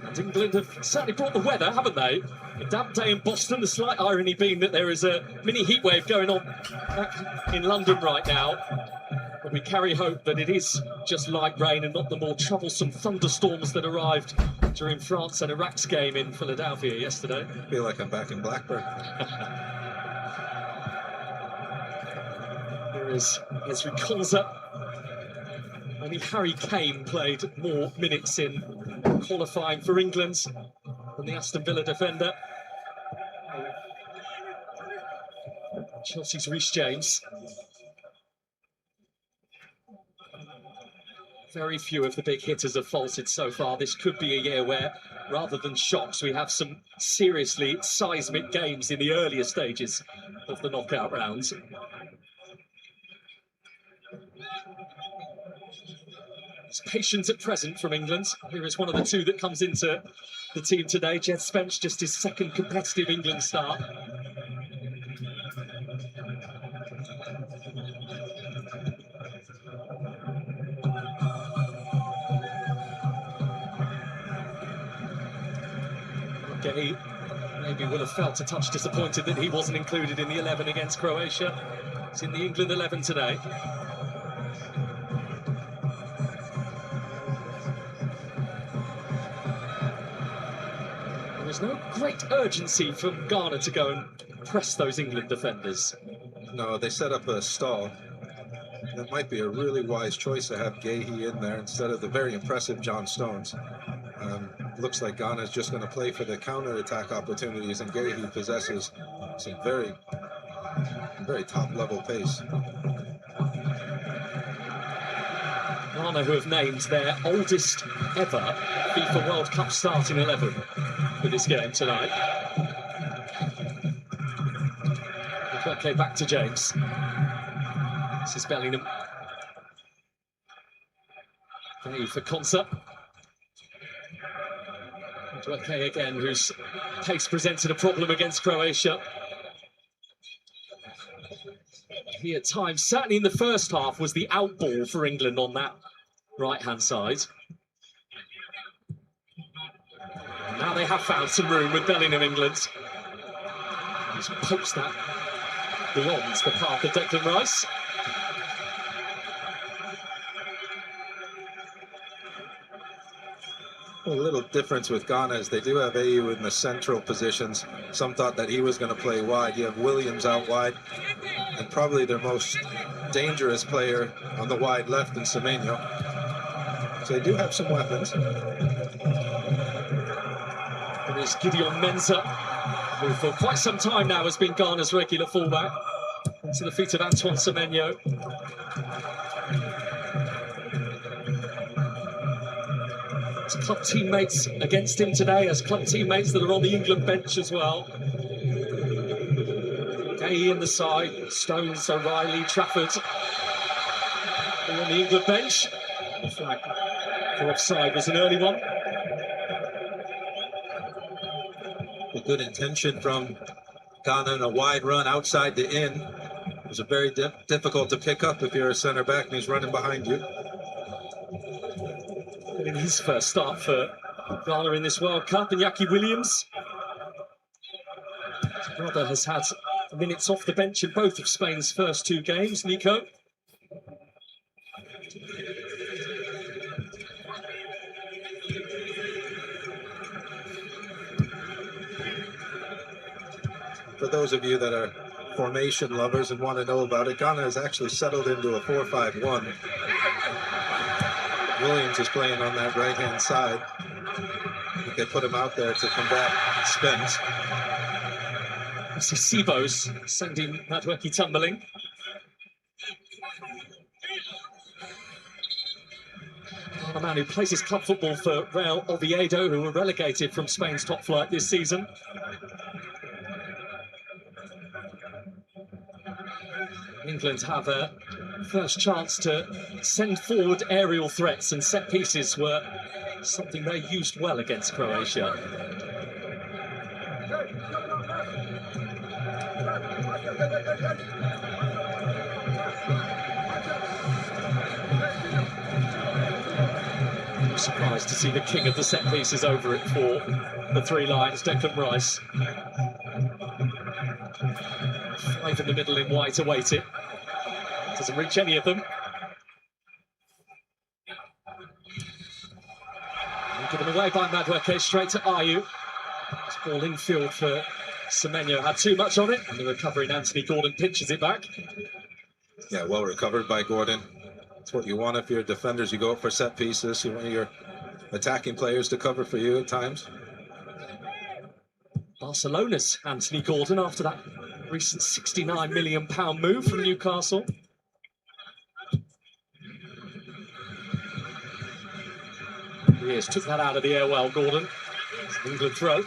And England have certainly brought the weather, haven't they? A damp day in Boston, the slight irony being that there is a mini heatwave going on back in London right now. But we carry hope that it is just light rain and not the more troublesome thunderstorms that arrived during France and Iraq's game in Philadelphia yesterday. I feel like I'm back in Blackburn. Here is Ezri Konsa. Only Harry Kane played more minutes in qualifying for England than the Aston Villa defender. Chelsea's Reece James. Very few of the big hitters have faltered so far. This could be a year where, rather than shocks, we have some seriously seismic games in the earlier stages of the knockout rounds. It's patience at present from England. Here is one of the two that comes into the team today. Jed Spence, just his second competitive England start. Gay maybe would have felt a touch disappointed that he wasn't included in the 11 against Croatia. It's in the England 11 today. There's no great urgency from Ghana to go and press those England defenders. No, they set up a stall. That might be a really wise choice to have Gahey in there instead of the very impressive John Stones. Looks like Ghana is just going to play for the counter-attack opportunities, and Gahey possesses some very, very top-level pace. Ghana, who have named their oldest ever FIFA World Cup starting 11 for this game tonight. Okay, back to James. This is Bellingham. Hey, for Konsa. Okay, again, whose pace presented a problem against Croatia. He at times, certainly in the first half, was the out ball for England on that right-hand side. And now they have found some room with Bellingham, England. He's poked that beyond the path of Declan Rice. A little difference with Ghana is they do have AU in the central positions. Some thought that he was going to play wide. You have Williams out wide, and probably their most dangerous player on the wide left in Semenyo. So they do have some weapons. It is Gideon Mensah, who for quite some time now has been Ghana's regular fullback. To the feet of Antoine Semenyo. Club teammates against him today, as club teammates that are on the England bench as well. Gay in the side, Stones, O'Reilly, Trafford all on the England bench. The flag for offside was an early one. A good intention from Ghana and a wide run outside the in. It was a very difficult to pick up if you're a centre back and he's running behind you. In his first start for Ghana in this World Cup, and Iñaki Williams. His brother has had minutes off the bench in both of Spain's first two games, Nico. For those of you that are formation lovers and want to know about it, Ghana has actually settled into a 4-5-1. Williams is playing on that right-hand side. I think they put him out there to combat Spence. Sibos sending Madweki tumbling. a man who plays his club football for Real Oviedo, who were relegated from Spain's top flight this season. England have a first chance to send forward aerial threats, and set pieces were something they used well against Croatia. I'm surprised to see the king of the set pieces over it for the three lions, Declan Rice. 5 in the middle in white await it. Doesn't reach any of them. Given away by Madueke, straight to Ayew. It's ball infield for Semenyo, had too much on it, and the recovery in Anthony Gordon pinches it back. Yeah, well recovered by Gordon. That's what you want if you're defenders. You go up for set pieces. You want your attacking players to cover for you at times. Barcelona's Anthony Gordon after that recent £69 million move from Newcastle. He is, took that out of the air well, Gordon. England throw.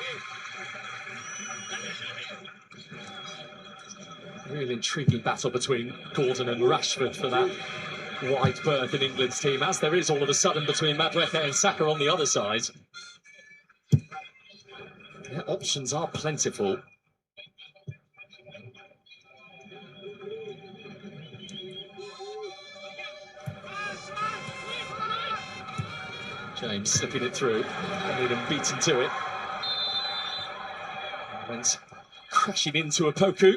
Real intriguing battle between Gordon and Rashford for that wide berth in England's team, as there is all of a sudden between Madueke and Saka on the other side. Their options are plentiful. James slipping it through, Bellingham beaten to it. Went crashing into Opoku.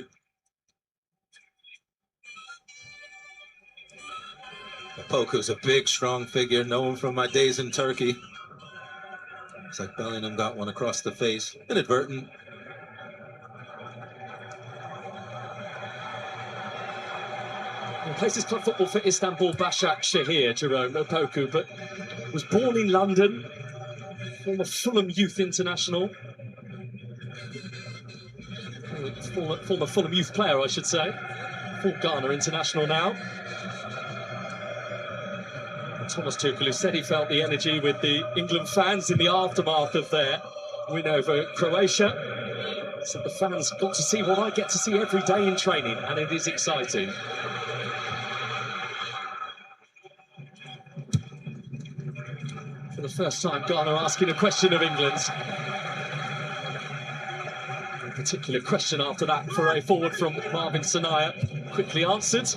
Opoku's a big, strong figure, known from my days in Turkey. Looks like Bellingham got one across the face, inadvertent. He plays his club football for Istanbul Başakşehir, Jerome Opoku, but was born in London, former Fulham youth international. Former Fulham youth player, I should say. Full Ghana international now. Thomas Tuchel, who said he felt the energy with the England fans in the aftermath of their win over Croatia. So the fans got to see what I get to see every day in training, and it is exciting. For the first time, Ghana asking a question of England. A particular question after that for a forward from Marvin Sanaya, quickly answered.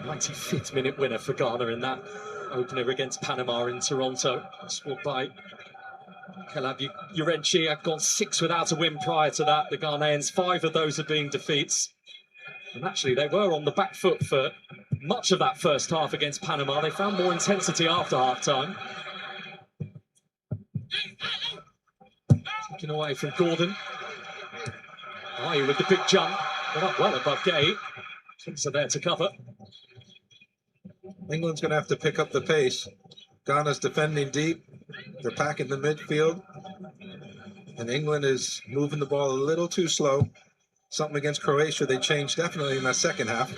'95th minute winner for Ghana in that opener against Panama in Toronto, scored by Caleb Urenchi. Had gone 6 without a win prior to that. The Ghanaians, 5 of those had been defeats. And actually, they were on the back foot for much of that first half against Panama. They found more intensity after half-time. Taken away from Gordon. Ayew with the big jump. Got up well above Gay. Things are there to cover. England's going to have to pick up the pace. Ghana's defending deep. They're packing the midfield. And England is moving the ball a little too slow. Something against Croatia they changed definitely in that second half.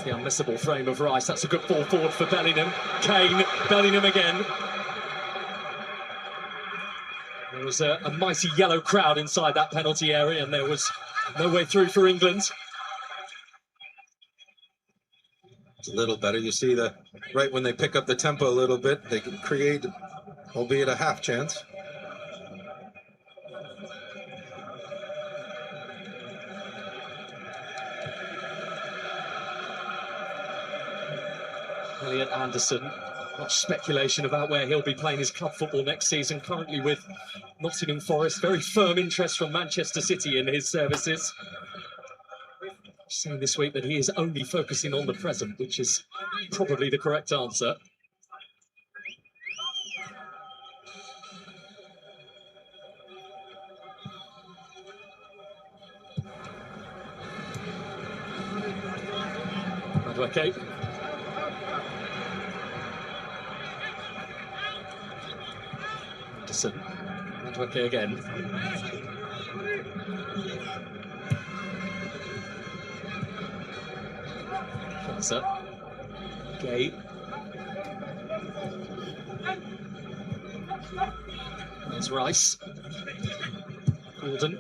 The unmissable frame of Rice. That's a good ball forward for Bellingham. Kane, Bellingham again. There was a mighty yellow crowd inside that penalty area, and there was no way through for England. It's a little better. You see that right when they pick up the tempo a little bit, they can create, albeit a half chance. Elliot Anderson, much speculation about where he'll be playing his club football next season, currently with Nottingham Forest. Very firm interest from Manchester City in his services. Saying this week that he is only focusing on the present, which is probably the correct answer. Madueke. Anderson. Madueke again. Fraser. Gay. There's Rice. Gordon.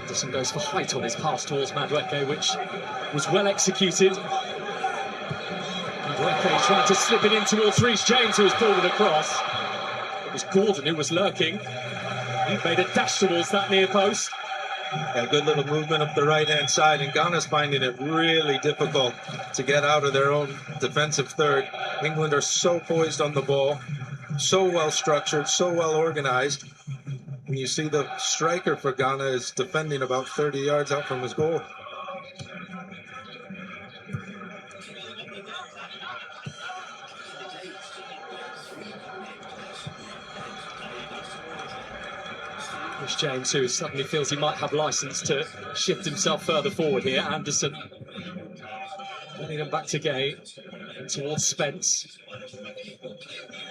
Anderson goes for height on his pass towards Madueke, which was well executed. Madueke trying to slip it in towards Reece James, who was pulled it across. It was Gordon who was lurking. He made a dash towards that near post. A good little movement up the right-hand side, and Ghana's finding it really difficult to get out of their own defensive third. England are so poised on the ball, so well structured, so well organized. And you see the striker for Ghana is defending about 30 yards out from his goal. Reece James, who suddenly feels he might have license to shift himself further forward here. Anderson getting him back to Gay and towards Spence.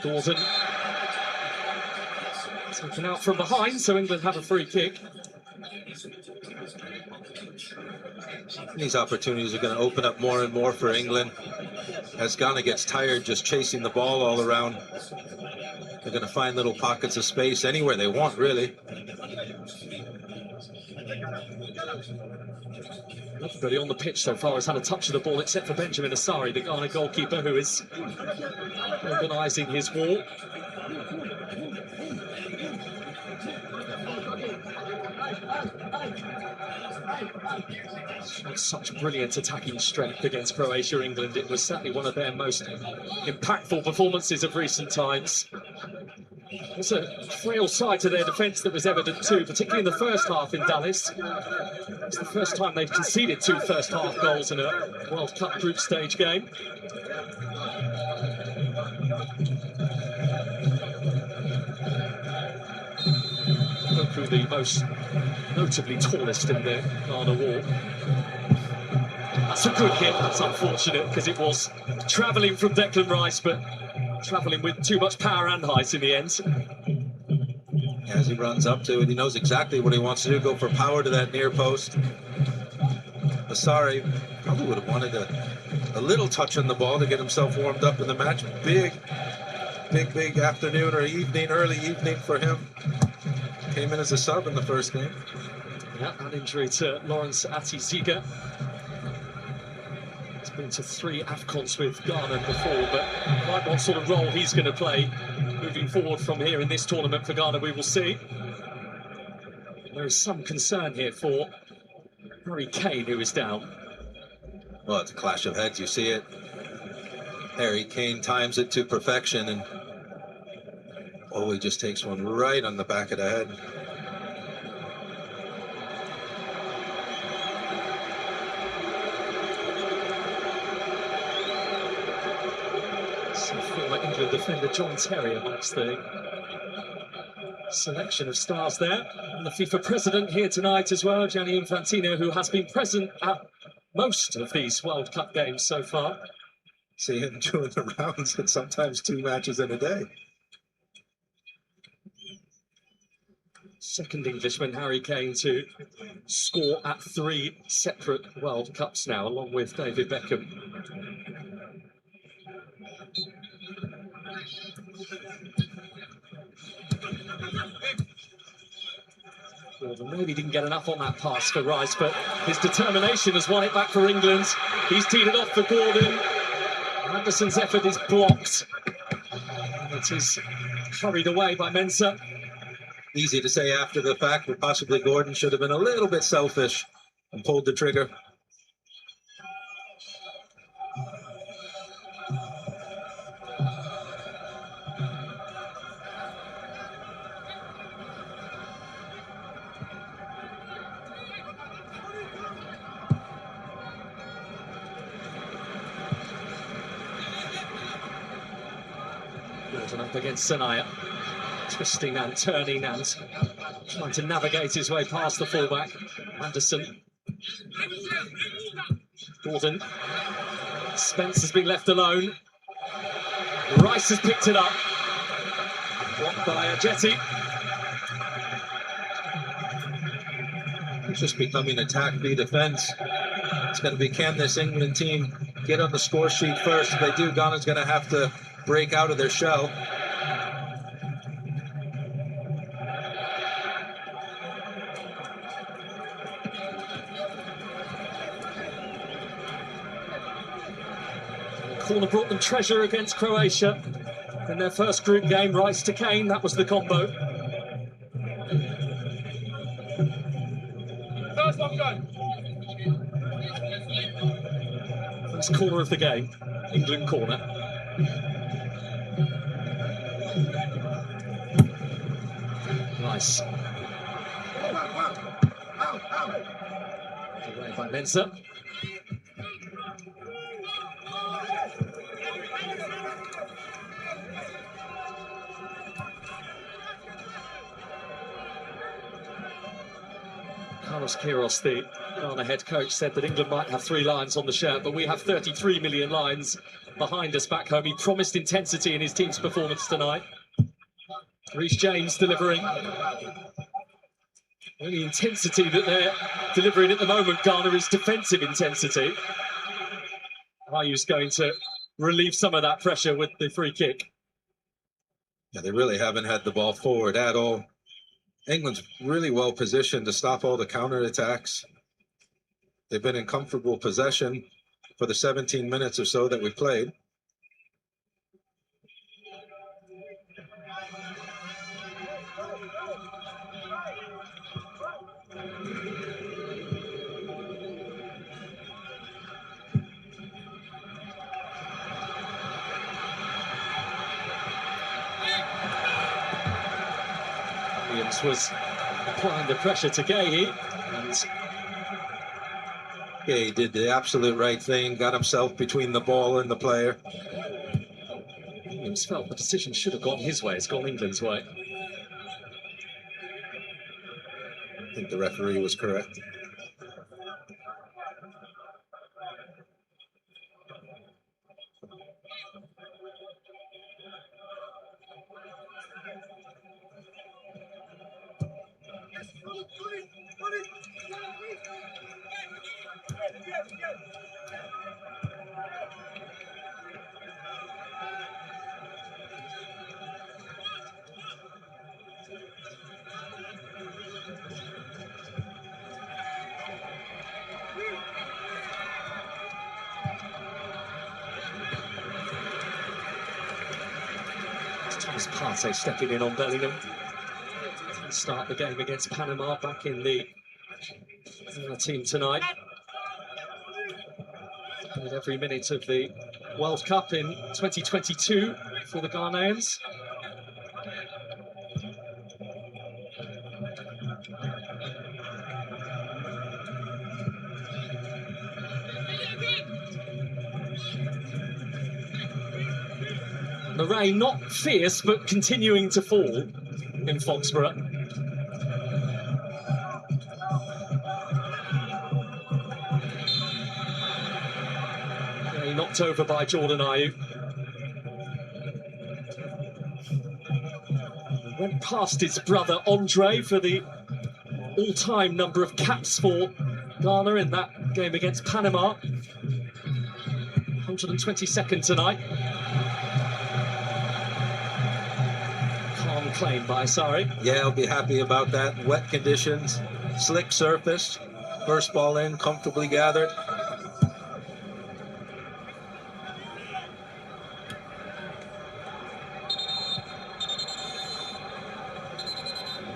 Gordon taken out from behind, so England have a free kick. These opportunities are going to open up more and more for England as Ghana gets tired just chasing the ball all around. They're going to find little pockets of space anywhere they want, really. Everybody on the pitch so far has had a touch of the ball, except for Benjamin Asari, the Ghana goalkeeper, who is organising his walk. Such brilliant attacking strength against Croatia, England. It was certainly one of their most impactful performances of recent times. It's a frail side to their defence that was evident too, particularly in the first half in Dallas. It's the first time they've conceded 2 first-half goals in a World Cup group stage game. Goku, the most notably tallest in the Ghana wall. That's a good hit. That's unfortunate because it was travelling from Declan Rice, but travelling with too much power and height in the end. As he runs up to it, he knows exactly what he wants to do, go for power to that near post. Asari probably would have wanted a little touch on the ball to get himself warmed up in the match. Big afternoon or evening, early evening for him. Came in as a sub in the first game. Yeah, an injury to Lawrence Ati-Ziga. He's been to 3 AFCONs with Ghana before, but quite what sort of role he's going to play moving forward from here in this tournament for Ghana, we will see. There is some concern here for Harry Kane, who is down. Well, it's a clash of heads, you see it. Harry Kane times it to perfection, and he just takes one right on the back of the head. So former England defender John Terry amongst the selection of stars there. And the FIFA president here tonight as well, Gianni Infantino, who has been present at most of these World Cup games so far. See him doing the rounds and sometimes 2 matches in a day. Second Englishman, Harry Kane, to score at 3 separate World Cups now, along with David Beckham. Gordon maybe didn't get enough on that pass for Rice, but his determination has won it back for England. He's teed it off for Gordon. Anderson's effort is blocked. And it is hurried away by Mensah. Easy to say after the fact, but possibly Gordon should have been a little bit selfish and pulled the trigger. Jordan up against Sanaya. Twisting and turning and trying to navigate his way past the fullback. Anderson. Gordon. Spence has been left alone. Rice has picked it up. Blocked by Jetty. It's just becoming attack v defense. It's going to be, can this England team get on the score sheet first? If they do, Ghana's going to have to break out of their shell. Corner brought them treasure against Croatia in their first group game. Rice to Kane, that was the combo. First one go. First corner of the game, England corner. Rice. Away by Mensah. Carlos Queiroz, the Ghana head coach, said that England might have 3 lines on the shirt, but we have 33 million lines behind us back home. He promised intensity in his team's performance tonight. Reece James delivering. The only intensity that they're delivering at the moment, Ghana, is defensive intensity. Ayu's going to relieve some of that pressure with the free kick. Yeah, they really haven't had the ball forward at all. England's really well positioned to stop all the counterattacks. They've been in comfortable possession for the 17 minutes or so that we played. Williams was applying the pressure to Gay, and He did the absolute right thing, got himself between the ball and the player. Williams felt the decision should have gone his way. It's gone England's way. I think the referee was correct. Thomas Partey stepping in on Bellingham. Start the game against Panama back in the team tonight. Played every minute of the World Cup in 2022 for the Ghanaians. The rain not fierce, but continuing to fall in Foxborough. He knocked over by Jordan Ayew. Went past his brother Andre for the all-time number of caps for Ghana in that game against Panama. 122nd tonight. Calm claim by Sari. Yeah, I'll be happy about that. Wet conditions, slick surface, first ball in, comfortably gathered.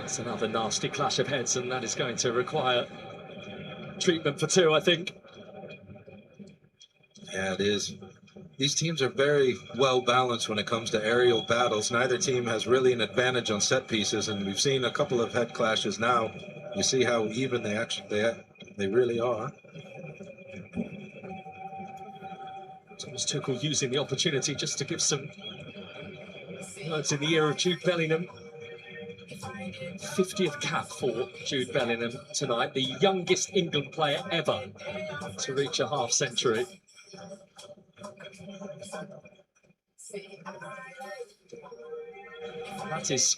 It's another nasty clash of heads, and that is going to require treatment for 2, I think. Yeah, it is. These teams are very well balanced when it comes to aerial battles. Neither team has really an advantage on set pieces, and we've seen a couple of head clashes now. You see how even they really are. Thomas Tuchel using the opportunity just to give some Words in the ear of Jude Bellingham. 50th cap for Jude Bellingham tonight, the youngest England player ever to reach a half century. That is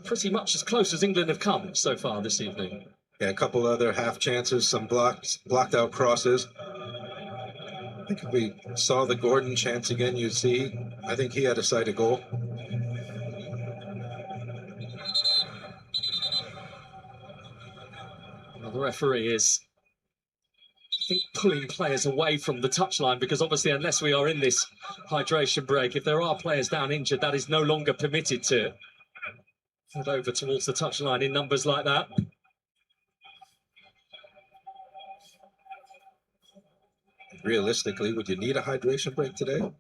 pretty much as close as England have come so far this evening. Yeah, a couple other half chances, some blocked out crosses. I think if we saw the Gordon chance again, you'd see, I think he had a sight of goal. Well, the referee is, I think, pulling players away from the touchline, because obviously unless we are in this hydration break, if there are players down injured, that is no longer permitted to head over towards the touchline in numbers like that. Realistically, would you need a hydration break today?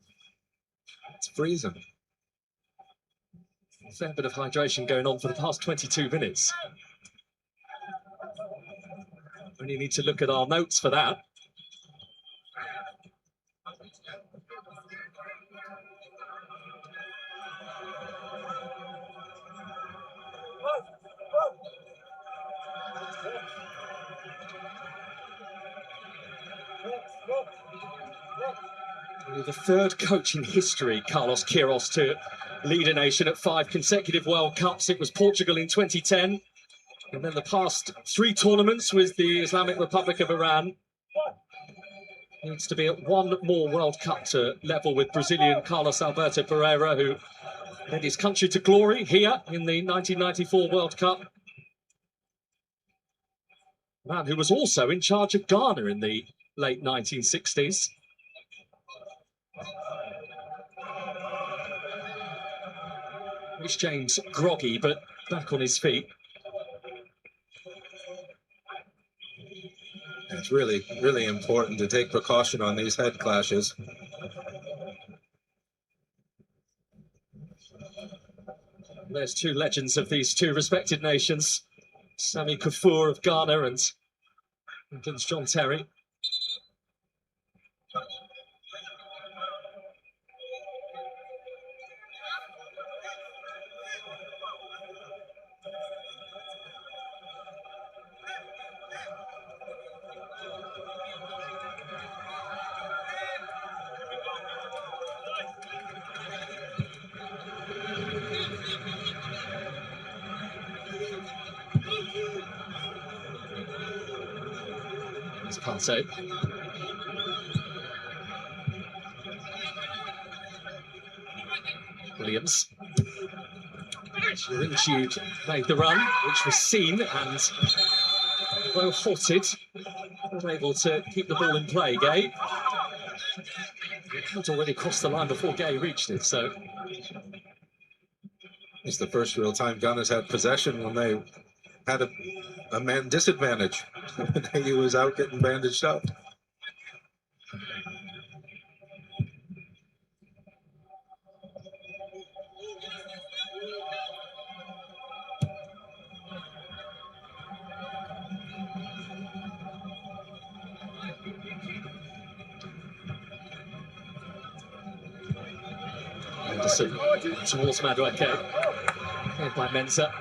It's freezing. A fair bit of hydration going on for the past 22 minutes. Only need to look at our notes for that. Only the third coach in history, Carlos Queiroz, to lead a nation at 5 consecutive World Cups. It was Portugal in 2010. And then the past 3 tournaments with the Islamic Republic of Iran. Needs to be at 1 more World Cup to level with Brazilian Carlos Alberto Pereira, who led his country to glory here in the 1994 World Cup. Man who was also in charge of Ghana in the late 1960s. Rhys James groggy, but back on his feet. It's really, really important to take precaution on these head clashes. There's 2 legends of these 2 respected nations. Sami Kuffour of Ghana and England's John Terry. It's Panto. Williams. Jude made the run, which was seen, and though halted, was able to keep the ball in play. Gay had already crossed the line before Gay reached it, so it's the first real time Ghana's had possession when they had a man disadvantage. He was out getting bandaged up. Anderson towards Madueke, played by Mensah.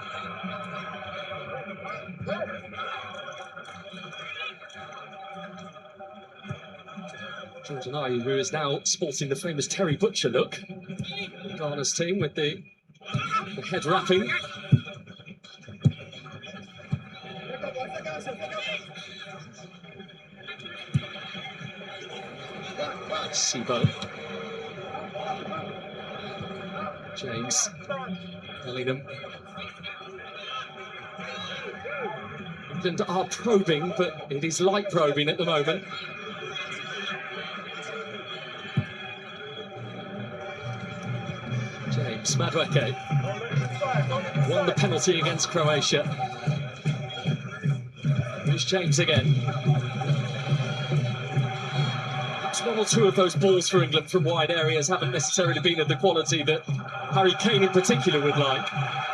Jordan Ayew, who is now sporting the famous Terry Butcher look. Ghana's team with the head wrapping. Sibo. James. Bellingham. England are probing, but it is light probing at the moment. James Madueke won the penalty against Croatia. Here's James again. Perhaps 1 or 2 of those balls for England from wide areas haven't necessarily been of the quality that Harry Kane in particular would like.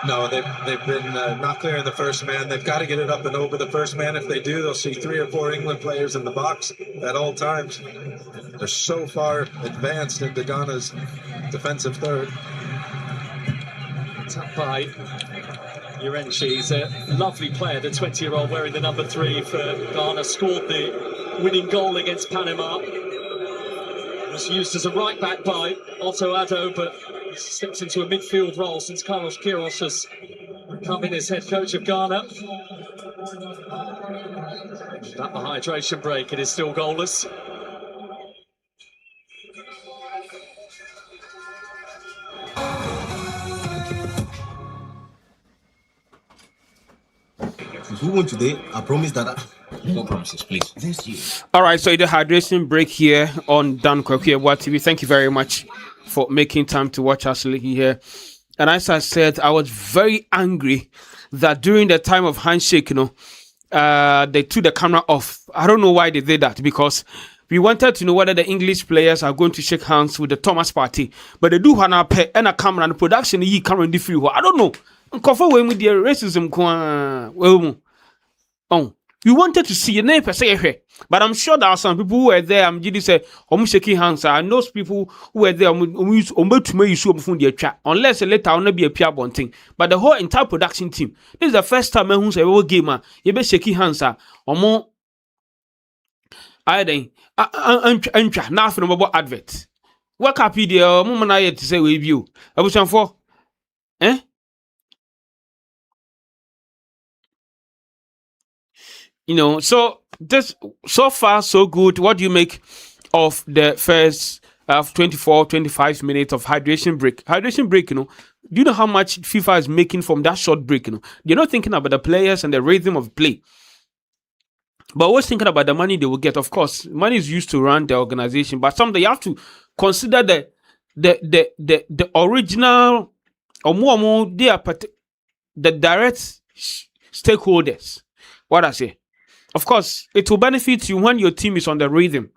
No, they've been not clearing the first man. They've got to get it up and over the first man. If they do, they'll see 3 or 4 England players in the box at all times. They're so far advanced into Ghana's defensive third. Tapped by Urenchi. He's a lovely player, the 20-year-old wearing the number 3 for Ghana. Scored the winning goal against Panama. Was used as a right back by Otto Addo, but steps into a midfield role since Carlos Queiroz has come in as head coach of Ghana. At the hydration break, it is still goalless. If we win today, I promise that. No promises, please. This year. All right, so the hydration break here on Dan Kwakuyewa TV. Thank you very much for making time to watch us here. And as I said, I was very angry that during the time of handshake, they took the camera off. I don't know why they did that, because we wanted to know whether the English players are going to shake hands with the Thomas party, but they do have a camera and production. Camera in the free. I don't know. With the racism. Oh, we wanted to see your name per se, but I'm sure there are some people who were there. I'm just say, shaking hands. And those people who were there, unless later on be a PR bunting. But the whole entire production team, this is the first time who's ever gamer. You be shaking hands, or more. I think, nothing about advert. What happy dear, moment I had to say with you. I was on for, eh? So this so far so good. What do you make of the first 24-25 minutes of hydration break? Hydration break, do you know how much FIFA is making from that short break? They're not thinking about the players and the rhythm of play, but always thinking about the money they will get. Of course, money is used to run the organization, but something you have to consider the original or more they are the direct stakeholders. What I say. Of course, it will benefit you when your team is on the rhythm.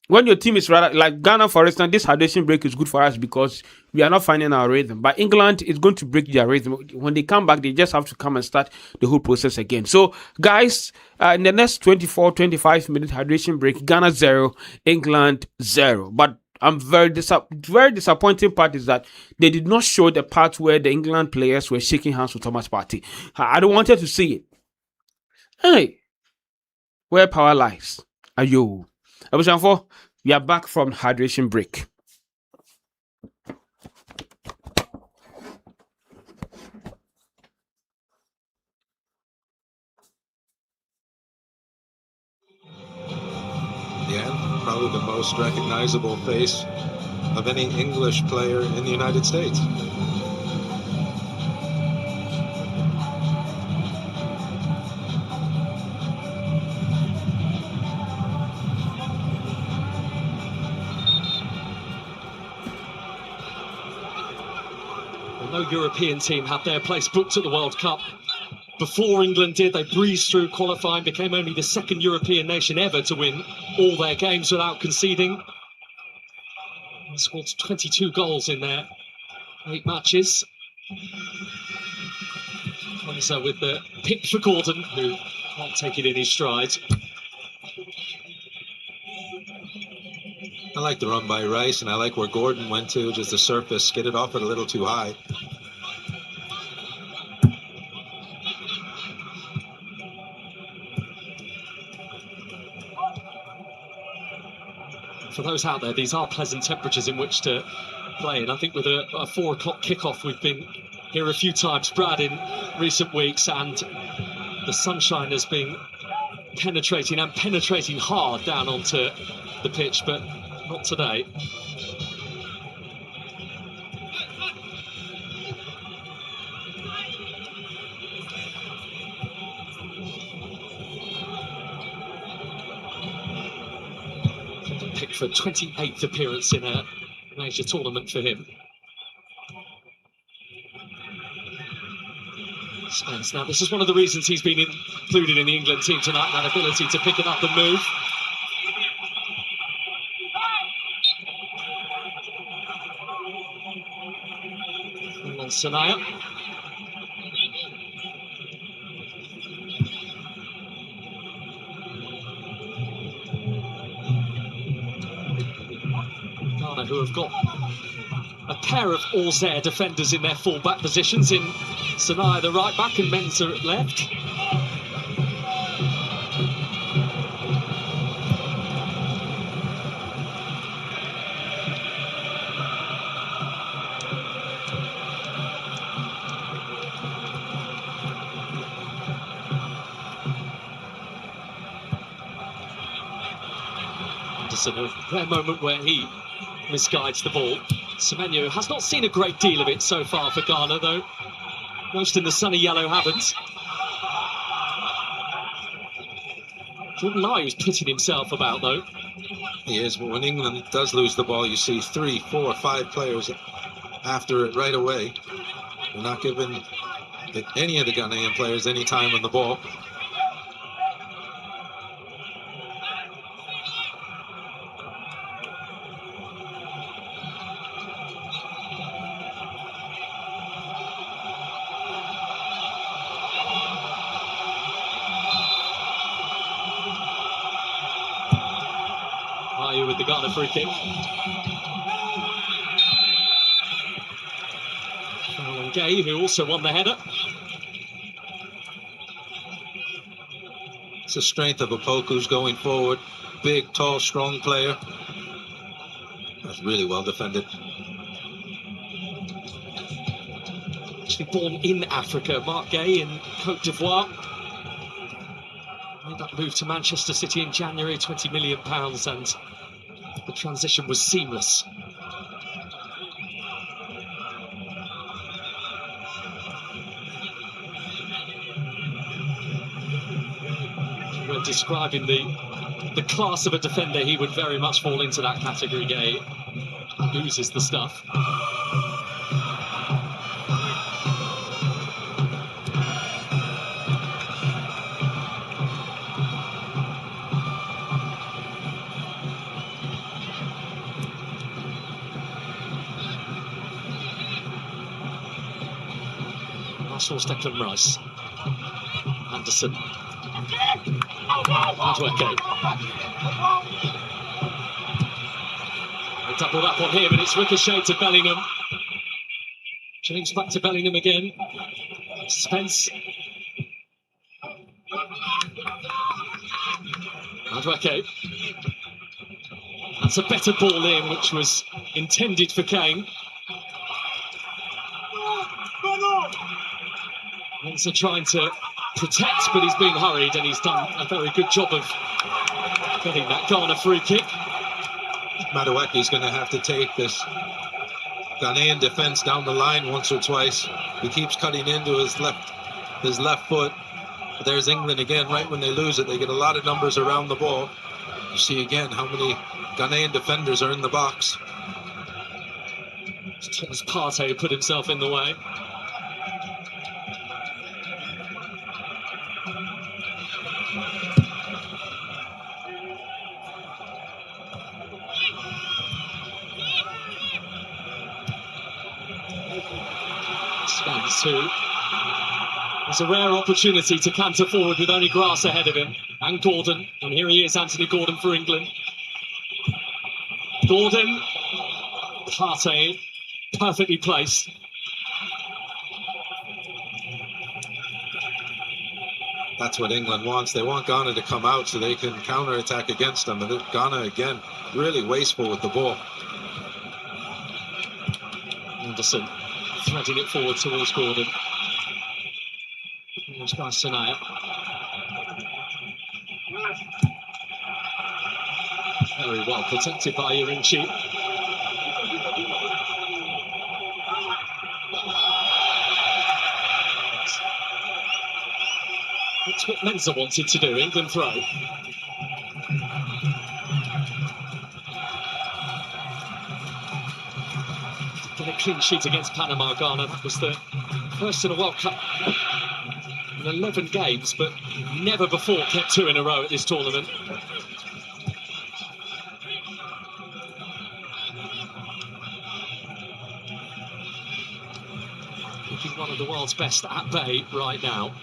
When your team is rather like Ghana, for instance, this hydration break is good for us because we are not finding our rhythm. But England is going to break their rhythm. When they come back, they just have to come and start the whole process again. So, guys, in the next 24-25 minute hydration break, Ghana 0, England 0. But I'm very disappointing part is that they did not show the part where the England players were shaking hands with Thomas Partey. I don't wanted to see it. Hey, where power lies. Ayo. We are back from hydration break. Yeah, probably the most recognizable face of any English player in the United States. No European team had their place booked at the World Cup. Before England did, they breezed through qualifying, became only the second European nation ever to win all their games without conceding. They scored 22 goals in their 8 matches. So with the pick for Gordon, who can't take it in his stride. I like the run by Rice, and I like where Gordon went to, just the surface, get it off it a little too high. For those out there, these are pleasant temperatures in which to play, and I think with a 4 o'clock kickoff, we've been here a few times, Brad, in recent weeks, and the sunshine has been penetrating hard down onto the pitch, but not today. Pickford, 28th appearance in a major tournament for him. Spence. Now, this is one of the reasons he's been included in the England team tonight, that ability to pick it up and move. On Sanaya. Ghana, who have got a pair of Auxerre defenders in their full-back positions in Sanaya the right-back and Mensah at left. Anderson, a rare moment where he misguides the ball. Semenyo has not seen a great deal of it so far for Ghana, though most in the sunny yellow haven't. Jordan Lyons putting himself about, though. He is, but when England does lose the ball, you see 3, 4, 5 players after it right away. They're not giving any of the Ghanaian players any time on the ball. Are you with the Ghana free kick? Alan Gay, who also won the header. It's the strength of Opoku's going forward. Big, tall, strong player. That's really well defended. Actually born in Africa, Mark Gay in Cote d'Ivoire. Made that move to Manchester City in January, £20 million, and the transition was seamless. When describing the class of a defender, he would very much fall into that category, Gay. Oozes the stuff. Arsenal's Declan Rice. Anderson. Hardwork. They doubled up on him, and it's ricocheted to Bellingham. James back to Bellingham again. Spence. Hardwork. That's a better ball in, which was intended for Kane. Mensah trying to protect, but he's being hurried, and he's done a very good job of getting that Ghana free kick. Madueke's going to have to take this Ghanaian defense down the line once or twice. He keeps cutting into his left foot. But there's England again, right when they lose it. They get a lot of numbers around the ball. You see again how many Ghanaian defenders are in the box. Thomas Partey put himself in the way. Spence, who has a rare opportunity to canter forward with only grass ahead of him, and Gordon, and here he is, Anthony Gordon for England. Gordon, Partey, perfectly placed. That's what England wants. They want Ghana to come out so they can counter-attack against them. And Ghana, again, really wasteful with the ball. Anderson threading it forward towards Gordon. Here's by Sanaya. Very well protected by Irinchi. That's what Mensah wanted to do. England throw. Get a clean sheet against Panama. Ghana. That was the first in a World Cup in 11 games, but never before kept 2 in a row at this tournament. Looking one of the world's best at bay right now.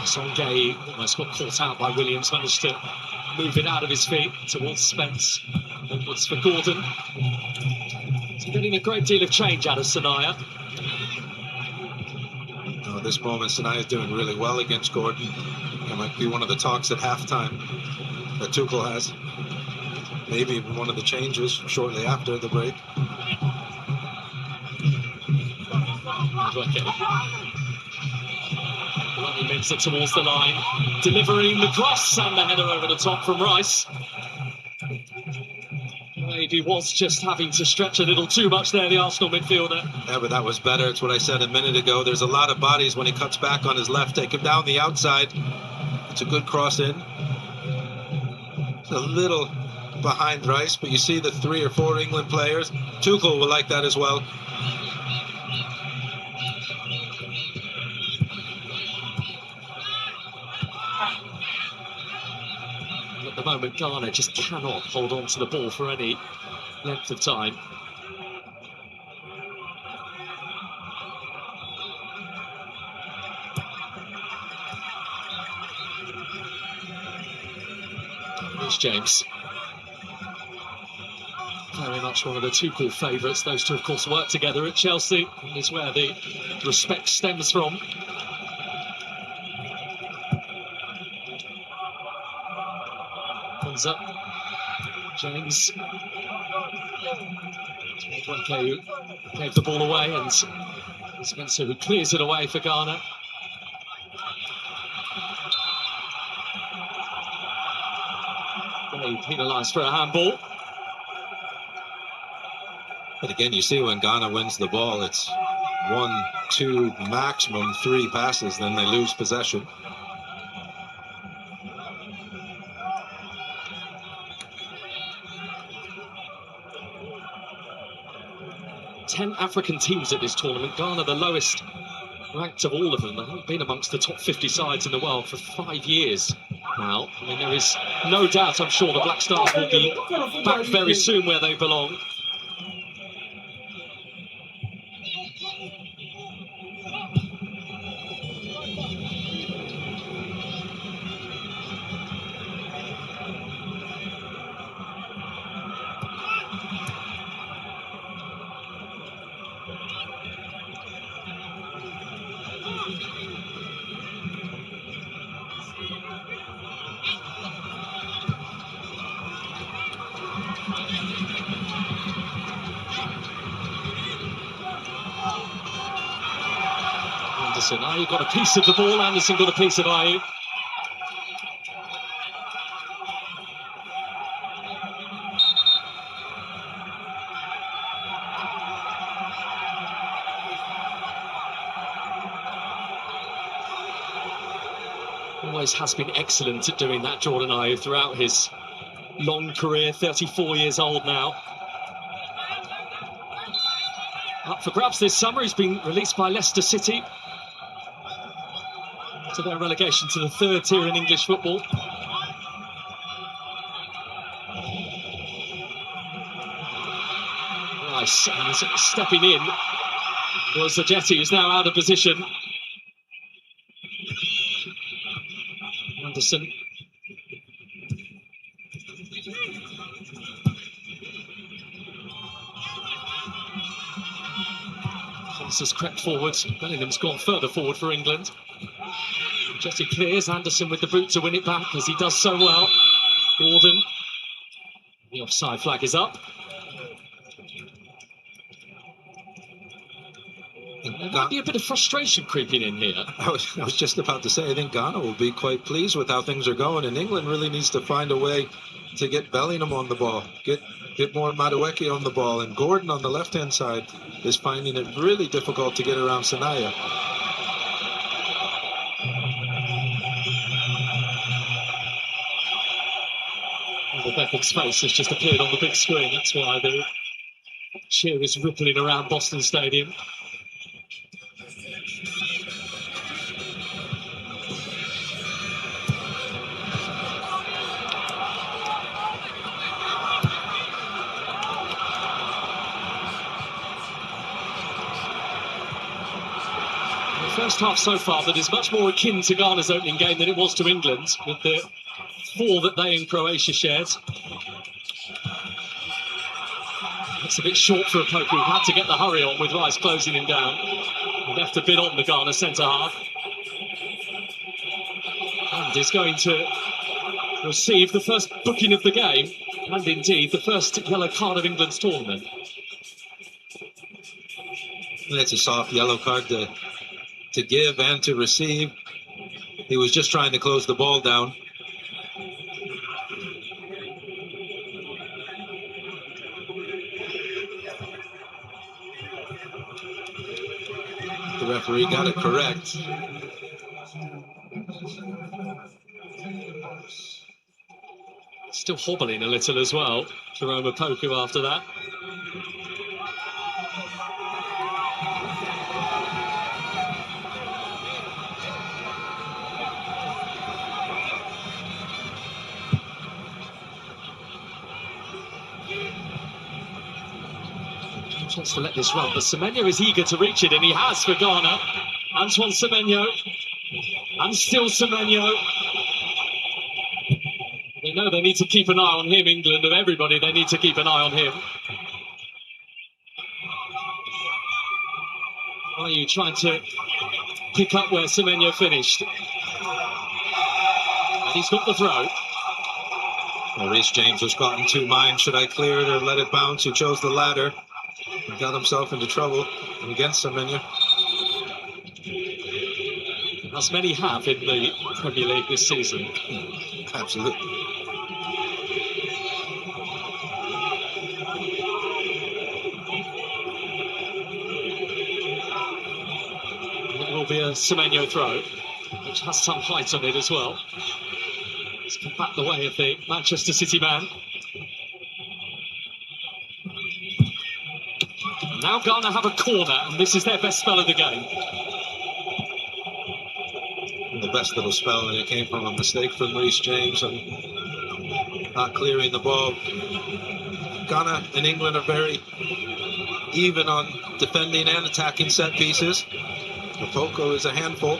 Songgay almost got caught out by Williams, managed to move it out of his feet towards Spence. Onwards for Gordon. He's getting a great deal of change out of Sanaya. Oh, this moment, Sanaya's doing really well against Gordon. It might be one of the talks at halftime that Tuchel has. Maybe even one of the changes shortly after the break. He moves it towards the line, delivering the cross and the header over the top from Rice. Maybe was just having to stretch a little too much there, the Arsenal midfielder. Yeah, but that was better. It's what I said a minute ago. There's a lot of bodies when he cuts back on his left. Take him down the outside. It's a good cross in. It's a little behind Rice, but you see the 3 or 4 England players. Tuchel will like that as well. At the moment, Ghana just cannot hold on to the ball for any length of time. Here's James. Very much one of the Tuchel favourites. Those two, of course, work together at Chelsea. Is where the respect stems from. Comes up. James. Who gave the ball away, and Spencer who clears it away for Ghana. They penalised for a handball. But again, you see when Ghana wins the ball, it's 1, 2, maximum 3 passes, then they lose possession. Ten African teams at this tournament. Ghana, the lowest ranked of all of them. They haven't been amongst the top 50 sides in the world for 5 years now. I mean, there is no doubt, I'm sure, the Black Stars will be back very soon where they belong. Anderson, Ayew got a piece of the ball, Anderson got a piece of Ayew. Always has been excellent at doing that, Jordan Ayew, throughout his long career, 34 years old now. Up for grabs this summer, he's been released by Leicester City to their relegation to the 3rd tier in English football. Nice, and stepping in was Zajetti, who's now out of position. Anderson. Hans has crept forward. Bellingham's gone further forward for England. Jesse clears, Anderson with the boot to win it back, as he does so well. Gordon. The offside flag is up. There might be a bit of frustration creeping in here. I was just about to say, I think Ghana will be quite pleased with how things are going, and England really needs to find a way to get Bellingham on the ball, get more Madueke on the ball, and Gordon on the left-hand side is finding it really difficult to get around Sanaya. Beckham's face has just appeared on the big screen. That's why the cheer is rippling around Boston Stadium. first half so far that is much more akin to Ghana's opening game than it was to England, with the 4 that they and Croatia shared. It's a bit short for Opoku, who had to get the hurry on with Rice closing him down. He left a bit on the Ghana centre-half. And is going to receive the first booking of the game, and indeed the first yellow card of England's tournament. It's a soft yellow card to give and to receive. He was just trying to close the ball down. The referee got it correct. Still hobbling a little as well, Jerome Opoku after that. Wants to let this run, but Semenyo is eager to reach it, and he has for Ghana. Antoine Semenyo, and still Semenyo. They know they need to keep an eye on him, England, of everybody, they need to keep an eye on him. Are you trying to pick up where Semenyo finished? And he's got the throw. Well, Reece James was caught in 2 minds. Should I clear it or let it bounce? He chose the latter. He got himself into trouble against Semenyo. As many have in the Premier League this season. Absolutely. It will be a Semenyo throw, which has some height on it as well. It's come back the way of the Manchester City man. Now Ghana have a corner, and this is their best spell of the game. The best little spell, and it came from a mistake from Reece James and not clearing the ball. Ghana and England are very even on defending and attacking set pieces. Opoku is a handful.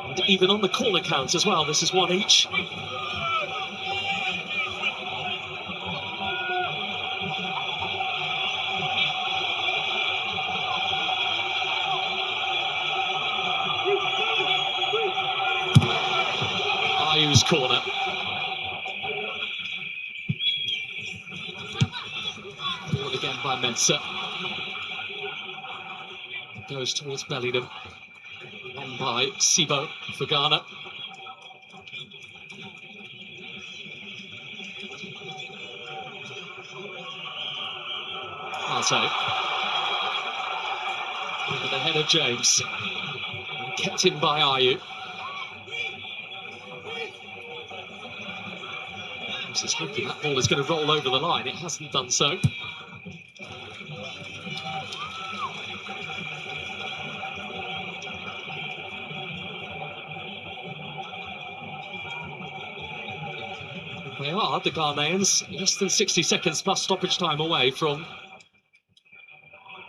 And even on the corner counts as well, this is 1 each. Ayu's corner. Forward again by Mensah. Goes towards Bellingham. On by Sibo for Ghana. Arte. Over the head of James. And kept in by Ayew. This is hoping that ball is going to roll over the line. It hasn't done so. They are, the Ghanaians, less than 60 seconds plus stoppage time away from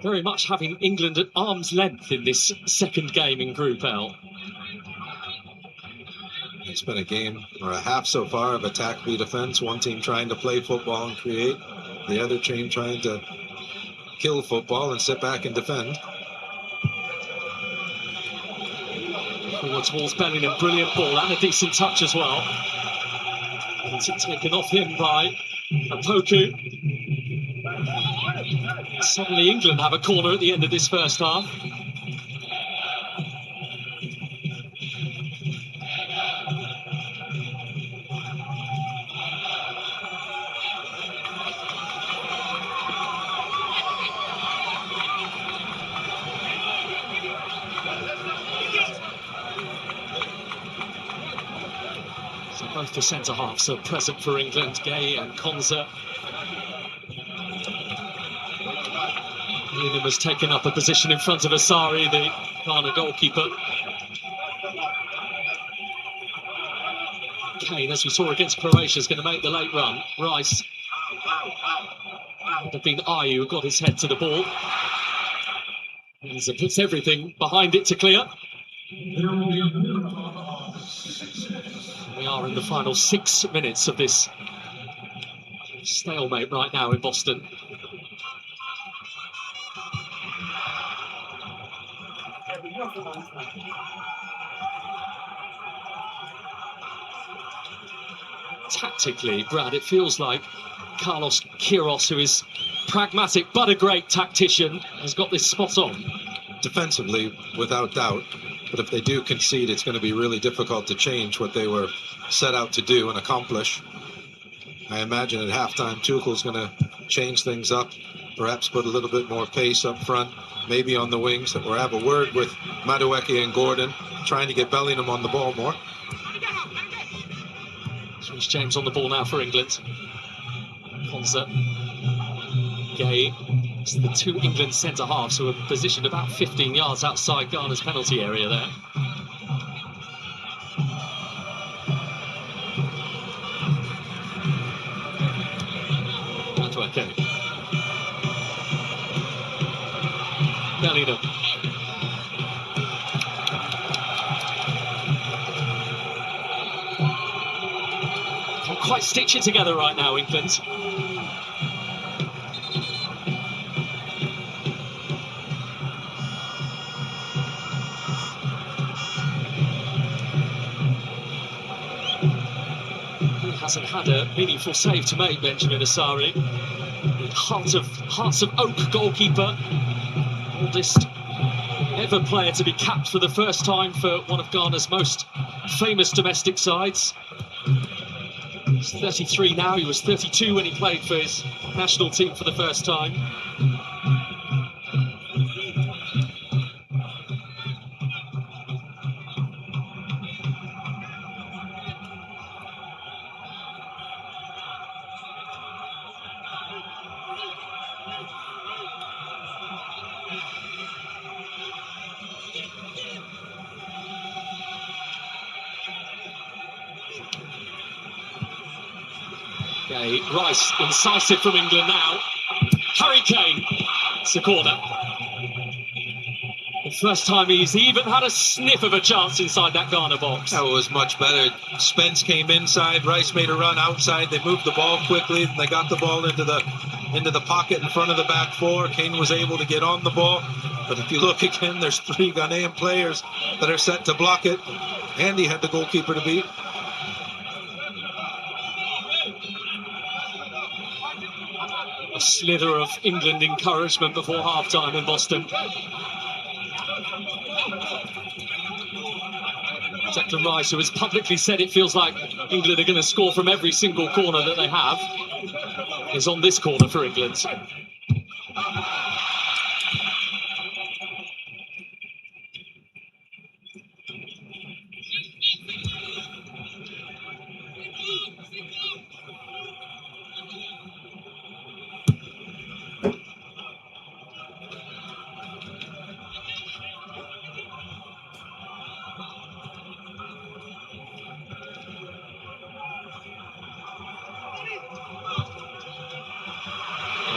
very much having England at arm's length in this second game in Group L. It's been a game or a half so far of attack v defense. One team trying to play football and create, the other team trying to kill football and sit back and defend. Forward towards Bellingham, brilliant ball and a decent touch as well. And it's taken off him by Opoku. Suddenly England have a corner at the end of this first half. So both the centre-halves are present for England, Gay and Konza. Bellingham has taken up a position in front of Asari, the Ghana goalkeeper. Kane, as we saw against Croatia, is going to make the late run. Rice. Would have been Ayew who got his head to the ball. Windsor puts everything behind it to clear. We are in the final 6 minutes of this stalemate right now in Boston. Tactically, Brad, it feels like Carlos Queiroz, who is pragmatic but a great tactician, has got this spot on. Defensively, without doubt, but if they do concede, it's going to be really difficult to change what they were set out to do and accomplish. I imagine at halftime, Tuchel's going to change things up, perhaps put a little bit more pace up front, maybe on the wings, or have a word with Madueke and Gordon, trying to get Bellingham on the ball more. Rhys James on the ball now for England. Konza, Gay. It's the two England centre-halves who are positioned about 15 yards outside Ghana's penalty area there. Madueke. Bellingham. Can't quite stitch it together right now, England. Hasn't had a meaningful save to make, Benjamin Asari. Hearts of oak goalkeeper, oldest ever player to be capped for the first time for one of Ghana's most famous domestic sides. He's 33 now. He was 32 when he played for his national team for the first time. Okay, Rice incisive from England now. Harry Kane. It's a corner. The first time he's even had a sniff of a chance inside that Ghana box. That was much better. Spence came inside, Rice made a run outside, they moved the ball quickly, and they got the ball into the pocket in front of the back four. Kane was able to get on the ball, but if you look again, there's 3 Ghanaian players that are set to block it. Andy had the goalkeeper to beat. A slither of England encouragement before half-time in Boston. Declan Rice, who has publicly said it feels like England are going to score from every single corner that they have, is on this corner for England.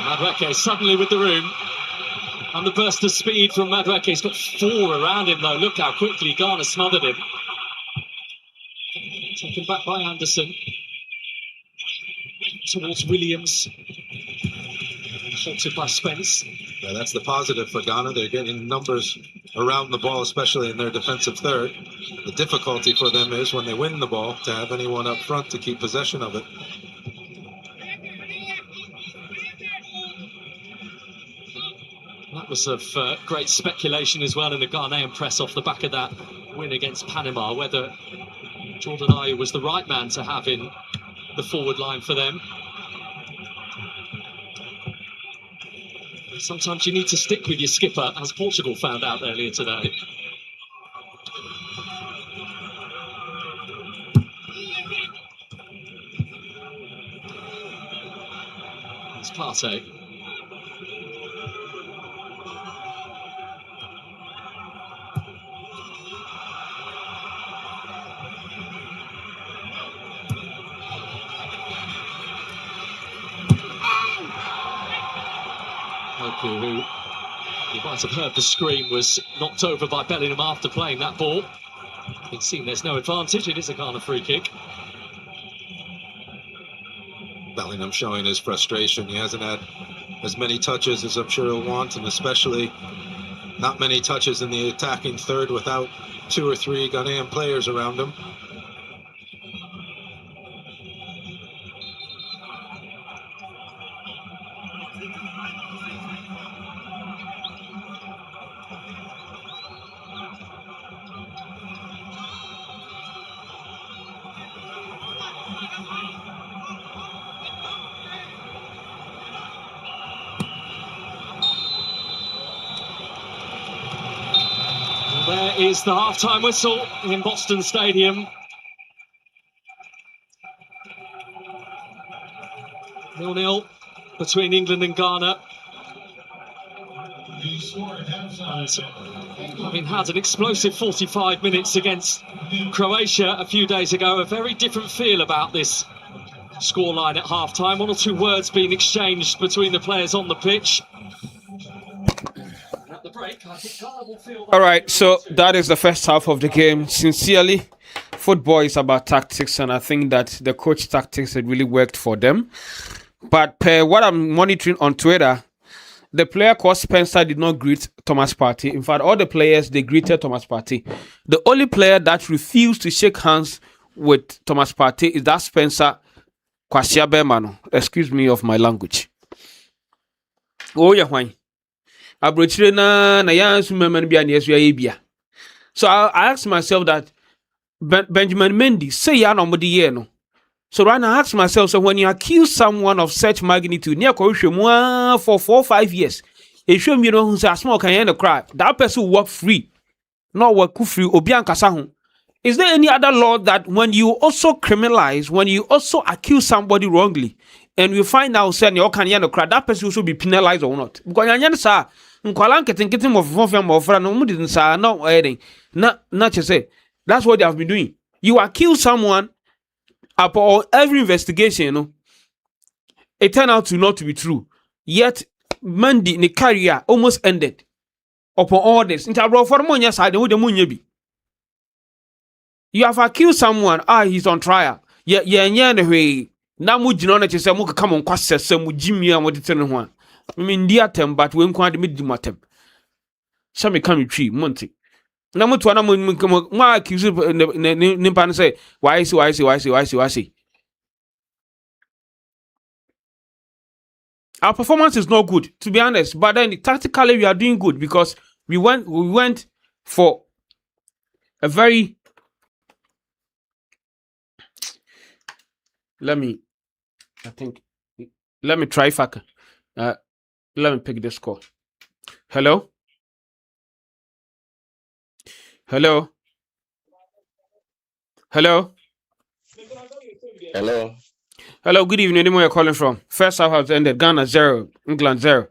Madueke suddenly with the room, and the burst of speed from Madueke. He's got 4 around him though. Look how quickly Ghana smothered him. Taken back by Anderson. Towards Williams. Halted by Spence. Yeah, that's the positive for Ghana. They're getting numbers around the ball, especially in their defensive third. The difficulty for them is when they win the ball to have anyone up front to keep possession of it. That was of great speculation as well in the Ghanaian press off the back of that win against Panama, whether Jordan Ayew was the right man to have in the forward line for them. Sometimes you need to stick with your skipper, as Portugal found out earlier today. It's Partey. Who You might have heard the scream was knocked over by Bellingham after playing that ball. It seems there's no advantage. It is a kind of free kick. Bellingham showing his frustration. He hasn't had as many touches as I'm sure he'll want, and especially not many touches in the attacking third without 2 or 3 Ghanaian players around him. There is the half-time whistle in Boston Stadium. 0-0 between England and Ghana. And having had an explosive 45 minutes against Croatia a few days ago, a very different feel about this scoreline at half-time. 1 or 2 words being exchanged between the players on the pitch. At the break, I think Ghana will feel... All right, so that is the first half of the game. Sincerely, football is about tactics, and I think that the coach tactics had really worked for them. But per what I'm monitoring on Twitter, the player called Spencer did not greet Thomas Partey. In fact, all the players, they greeted Thomas Partey. The only player that refused to shake hands with Thomas Partey is that Spencer Kwasiabemano. Excuse me of my language. Oh, yeah, why? So I asked myself that Benjamin Mendy say ya no no. So right now I ask myself, so when you accuse someone of such magnitude, near for 4 or 5 years, it show me you know who's a small can the cry. That person will work free, not work free. Obian Is there any other law that when you also criminalize, when you also accuse somebody wrongly, and you find out saying you can the cry, that person should be penalized or not? Because you say, not just say that's what they have been doing. You accuse someone. Upon every investigation, you know, it turned out to not to be true. Yet, Mandy, the career almost ended. Upon all this, you have accused someone. He's on trial. Now, come on, Jimmy, and what it's in one. I mean, dear tem, but we can't meet the some come tree, Monty. Number 2, I'm accused Nimpan say, why see. Our performance is not good, to be honest. But then tactically we are doing good because we went for a very let me try if I can. Let me pick this call. Hello? Hello? Hello. Hello, good evening. Where you're calling from? First half has ended. Ghana 0, England 0.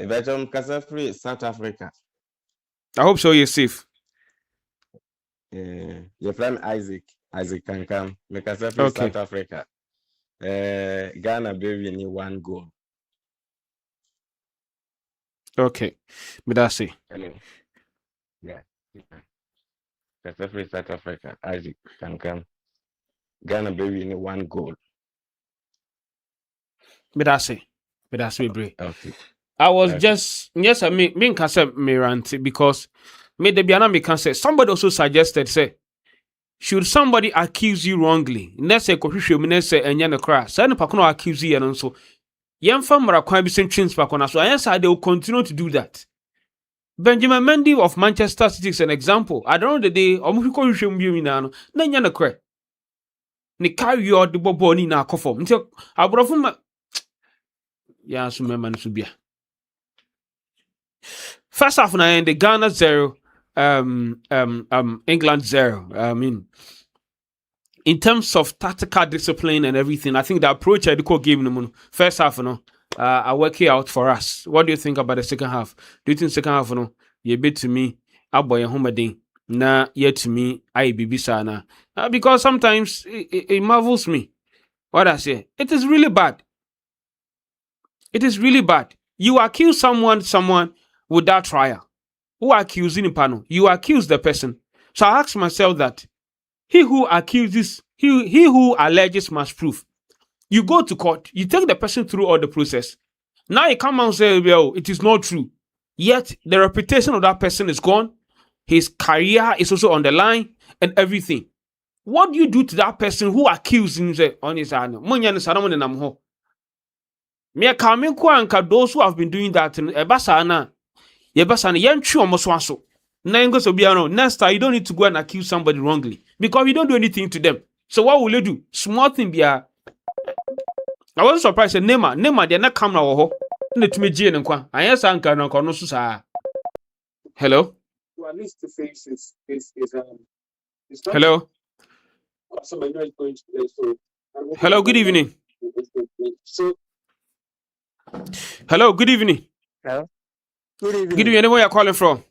Belgium Casa Free, South Africa. I hope so. You're safe. Your friend Isaac can come. Casa Free, Okay. South Africa. Ghana baby need 1 goal. Okay. But that's it. Hello. Yeah. Casa Free, South Africa. Isaac can come. Ghana baby need 1 goal. But that's it. Brave. Okay. I was just yes, I mean can say me rant because me the biana me can say somebody also suggested say should somebody accuse you wrongly let's say kohwehwe me na say enya ne kra say no pakono accuse you no so yemfa mra kwan bi sentwins pakona so I say they will continue to do that. Benjamin Mendy of Manchester City is an example. I don't know the day omuhwe kohwehwe mbi na no na enya ne kra ni carry your the bobo ni na akofo nti abrofo ma ya so mema no so bia. First half na end, the Ghana 0, England 0. I mean, in terms of tactical discipline and everything, I think the approach I gave them first half, I work it out for us. What do you think about the second half? Do you think second half, you bit to me, aboy homedy, na yet to me, I be bisana? Because sometimes it marvels me. What I say, it is really bad. It is really bad. You accuse someone without trial. Who accusing him, pano? You accuse the person. So I ask myself that he who accuses, he who alleges must prove. You go to court, you take the person through all the process. Now you come and say, well, it is not true. Yet the reputation of that person is gone. His career is also on the line and everything. What do you do to that person who accused him on his hand? Me coming anka those who have been doing that in Ebasana. Yebasana yen chu omoswaso. Next time you don't need to go and accuse somebody wrongly because you don't do anything to them. So what will you do? Small thing be I was surprised that Nema they're not come now. Let me Jane and Kwa. I yes anka no kono so sa. Hello? To at least to face is not Hello? somebody is going to play. So Hello, good evening. So Hello, good evening. Hello. Good evening. Good evening. Anywhere you're calling from?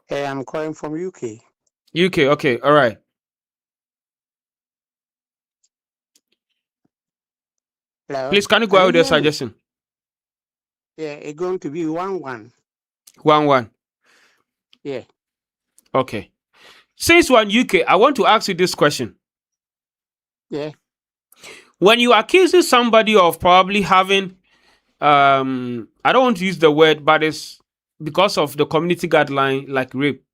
Hey, I'm calling from UK. UK, okay, all right. Hello. Please, can you go out with your suggestion? Yeah, it's going to be 1-1. 1-1. Yeah. Okay. Since we're in UK, I want to ask you this question. Yeah. When you accuse somebody of probably having, I don't want to use the word, but it's because of the community guideline, like rape.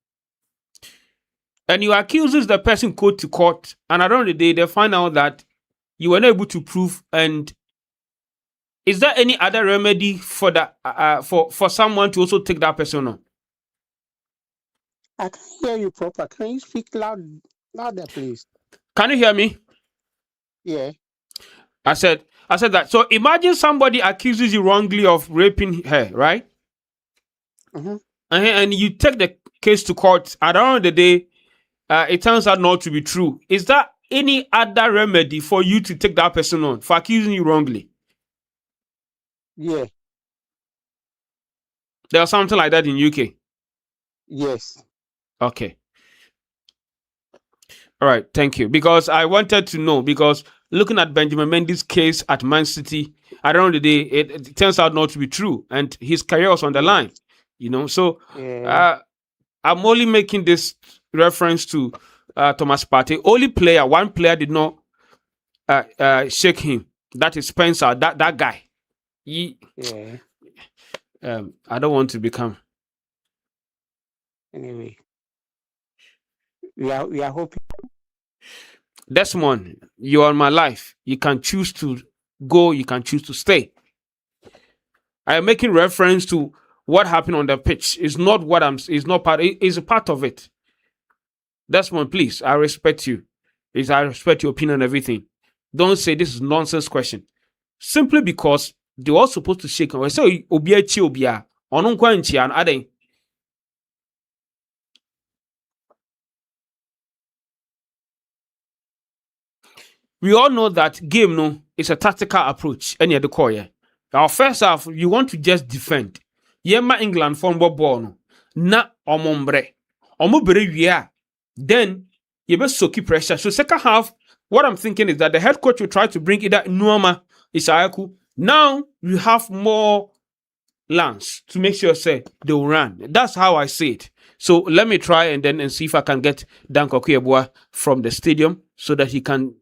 And you accuse the person go to court, and at the end of the day, they find out that you were not able to prove. And is there any other remedy for that, for someone to also take that person on? I can't hear you proper. Can you speak louder, please? Can you hear me? Yeah. I said that. So imagine somebody accuses you wrongly of raping her, right? Mm-hmm. And you take the case to court. At the end of the day, it turns out not to be true. Is there any other remedy for you to take that person on for accusing you wrongly? Yeah. There's something like that in UK? Yes. Okay. All right, thank you. Because I wanted to know, because looking at Benjamin Mendy's case at Man City, at the end of the day, it turns out not to be true. And his career was on the line, you know. So I'm only making this reference to Thomas Partey. One player did not shake him. That is Spencer, that guy. I don't want to become. Anyway, we are hoping. Desmond, you are in my life. You can choose to go, you can choose to stay. I am making reference to what happened on the pitch. It's not it's a part of it. Desmond, please, I respect you. I respect your opinion and everything. Don't say this is nonsense question. Simply because they were supposed to shake him. So obia. We all know that game is a tactical approach. Any other call, yeah. Our first half, you want to just defend. Yema England form ball no. Na omombre. Omobere wia. Then you be soaky pressure. So second half, what I'm thinking is that the head coach will try to bring either Nuama Isayaku. Now you have more lands to make sure say they will run. That's how I see it. So let me try and see if I can get Dan Kokuyebua from the stadium so that he can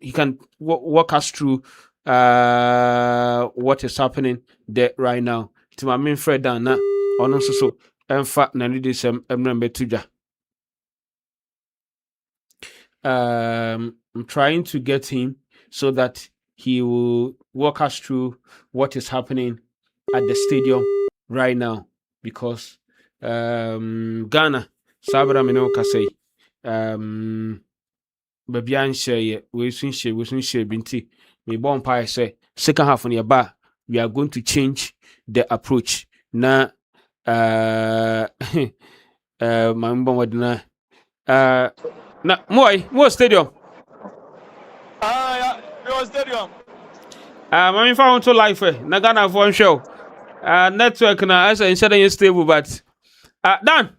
walk us through what is happening there right now. To my main friend Dan na ono so emfa na need some embetuja. I'm trying to get him so that he will walk us through what is happening at the stadium right now, because Ghana sabra me no kasei baby an share we soon share binti me bon pa say second half on your bar we are going to change the approach na my mbon na mo stadium your stadium mami fa to life na Ghana for show network na as instead stable, but Dan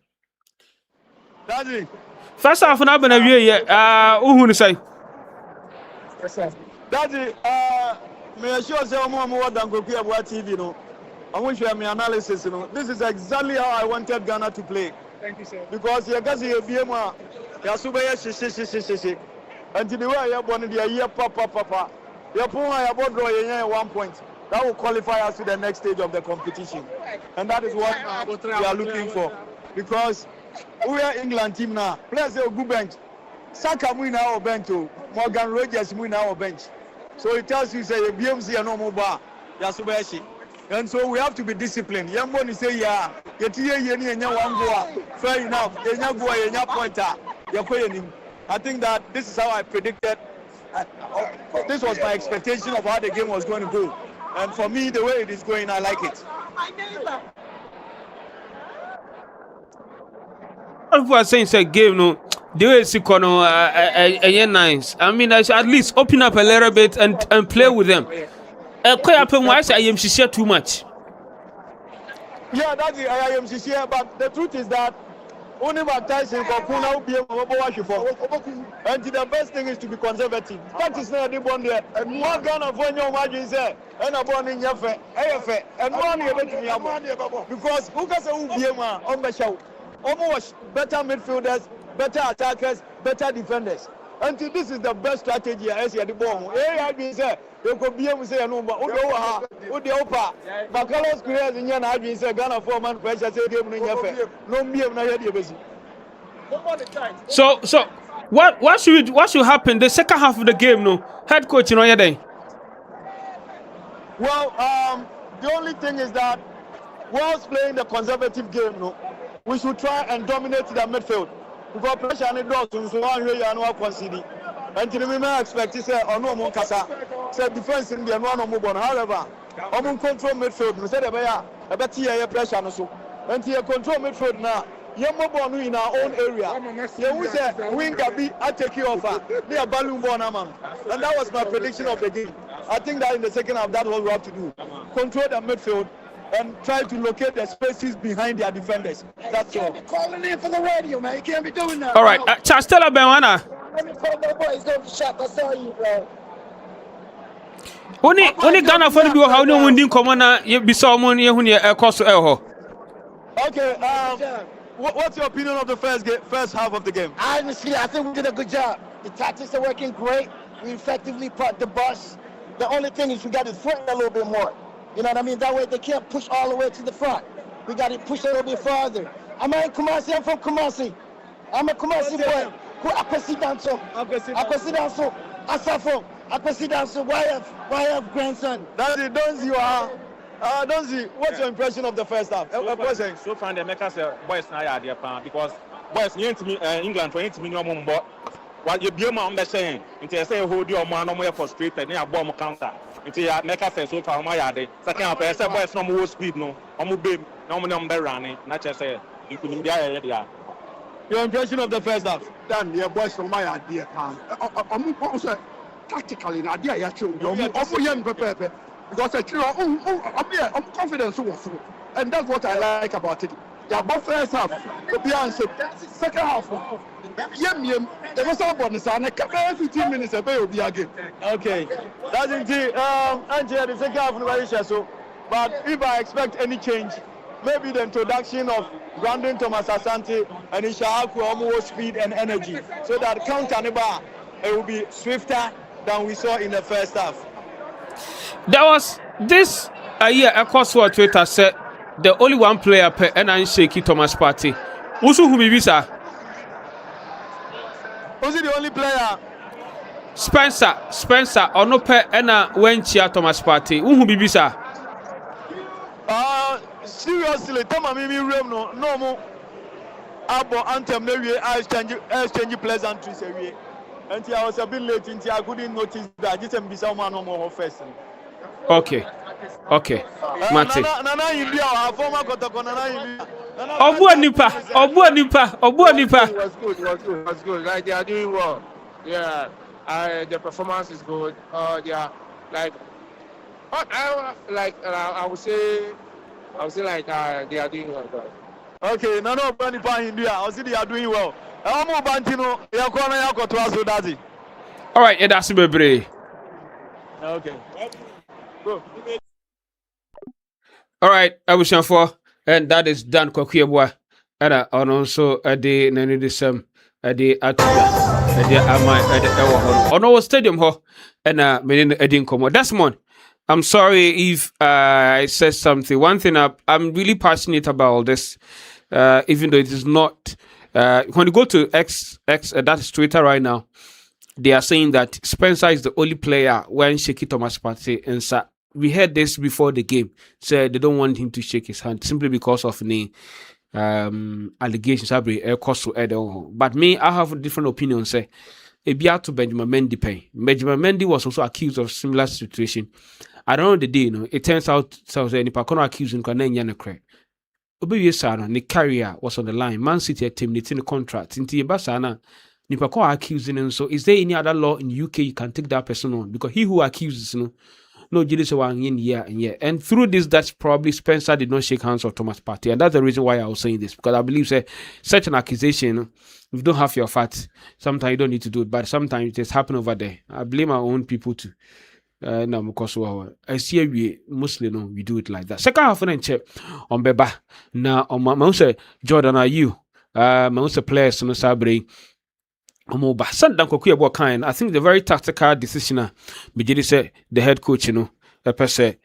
Daddy first half na bana wie ye uhunu say Daddy me sure say omo what Dan Kokuyebua TV no I want you to hear my analysis. You know, this is exactly how I wanted Ghana to play. Thank you, sir. Because you guys here be more. You super she. Until the way you born the year papa. You put my about draw you 1 point. That will qualify us to the next stage of the competition, and that is what we are looking for. Because we are England team now. Players say good bench. Saka mu na our bench. Morgan Rogers mu na our bench. So it tells you say BMC and no more bar. You super she. And so we have to be disciplined. Young boy say yeah, you one goal. Fair enough. You pointer. I think that this is how I predicted. This was my expectation of how the game was going to go. And for me, the way it is going, I like it. People are saying it's a game, no. The way it's nice. I mean, I should at least open up a little bit and play with them. Quite happen why I am share too much. Yeah, that's it. I am share, but the truth is that only baptizing Kokuna will be able to watch you for. And the best thing is to be conservative. That is not the bond there. And more Ghana for your margin there. And a born in your fair, and one year because who can say who be on the show? Almost better midfielders, better attackers, better defenders. Until this is the best strategy as you the ball. I been said, you could be able to say a number. Who the Opa? But Carlos Perez in your I've been said, Ghana 4 man pressure, say, no, me, I'm not here. So, what should happen the second half of the game? No, head coach, your day. Well, the only thing is that whilst playing the conservative game, no, we should try and dominate the midfield. Because pressure and it does, so one way you are not conceding. And to the may expect to say, oh no, Moncasa, say defense in the one move on. However, I'm control midfield, we said a better pressure so. And to control midfield now, you're more in our own area. You say, winger be, I take you over. They are balloon born, man. And that was my prediction of the game. I think that in the second half, that's what we have to do. Control the midfield and try to locate the spaces behind their defenders. That's all. Calling in for the radio, man. You can't be doing that. All right, Chastela Benwana. Let me call my boys. Don't be shot. I saw you, bro. Only Ghana for the how no winding commander, you be someone here across the Okay, what's your opinion of the first half of the game? Honestly, I think we did a good job. The tactics are working great. We effectively parked the bus. The only thing is we got to threaten a little bit more. You know what I mean? That way they can't push all the way to the front. We got to push a little bit farther. I'm in Kumasi. I'm from Kumasi. I'm a Kumasi boy. Akwesidanso. Asafo. Akwesidanso. Why have grandson? That's it. Don't see. What's your impression of the first half? So far, the makers boys now are because boys England for 80 million but what you be my saying until say hold your man no more frustrated near bomb counter until you make us so far my yard second half say boys no more speed no babe no more running not just say you could be already. Your impression of the first half? Dan, the boys from my idea I'm also tactically an idea you show young prepare because I'm confident and that's what I like about it. Yeah, but first half, to be honest, second half, there was someone who said, 15 minutes, will be again. Okay, that's indeed, Angela, the second half, very so. But if I expect any change, maybe the introduction of Brandon Thomas Asante and Ishaku more speed and energy, so that counter it will be swifter than we saw in the first half. There was this across what Twitter said. The only one player per and shaky Thomas Partey. Usu who be visa? Who's the only player? Spencer or no per and when chia Thomas Partey. Who be visa? Seriously, Thomas Mimi room no more. Abo anthem no we exchange pleasantries away. Until I was a bit late until I couldn't notice that I didn't be someone no more first. Okay. Mate. Nana India, our former Kotoko Nana India. Obu nipa. It was good. Like they are doing well. Yeah. The performance is good. They are like I would say like they are doing well. Okay, no, Nipa India. I see they are doing well. Omo Bantino, yakona yakotwa so daddy. All right, that's bebre. Okay. Go. All right, abusuafo, and that is done kwakuabua. Era ono nso ade nani de sam ade atuda ade ama ade ewo ho. Ono was stadium ho na meni ade nkomo. Desmond, I'm sorry if I said something. One thing I'm really passionate about all this, even though it is not. When you go to X, that is Twitter right now, they are saying that Spencer is the only player when Shaky Thomas Partey and we heard this before the game. Said they don't want him to shake his hand simply because of the allegations. But me, I have a different opinion. Say, Ebia to Benjamin Mendy pay. Benjamin Mendy was also accused of similar situation. I don't know the day, it turns out so any pakono accusing can then yana crack. Obi sana ne career was on the line. Man City terminating the contract. Inti Basana nipa ko accusing him. So is there any other law in UK you can take that person on? Because he who accuses no judice one in year and year. And through this, that's probably Spencer did not shake hands with Thomas Partey. And that's the reason why I was saying this. Because I believe such an accusation, if you don't have your facts, sometimes you don't need to do it. But sometimes it has happened over there. I blame our own people too. No, because I see we mostly no, we do it like that. Second half and check on Beba. Now on my say Jordan, are you? My players no sabre. Omoba Sandan Kokuya Bokan. I think the very tactical decision Bijidi say the head coach, the person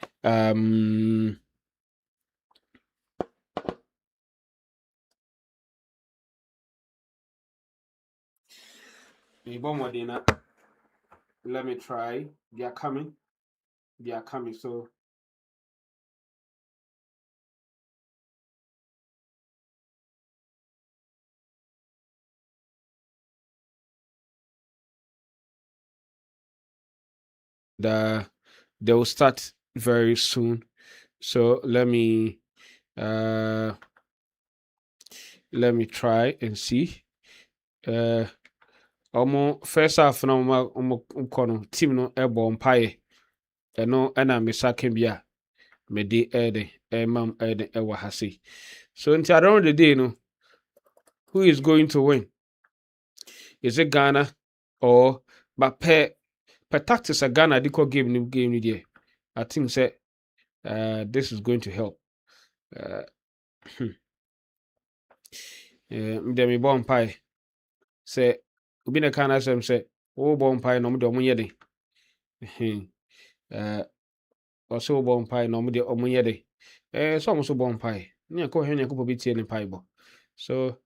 let me try. They are coming. So they will start very soon. So let me try and see. First half na omo team no ebo mpae eno na mesaka bia me de mam ewa hase. So until around the day who is going to win? Is it Ghana or but per tactics a Ghana diko game there? I think say this is going to help. Me bon pie say obi na kana sem say wo bon pie no mo de omo yede. Also bon pie no mo de omo yede. So almost bon pie. Nya ko henya ko bi tie ne pie bo. So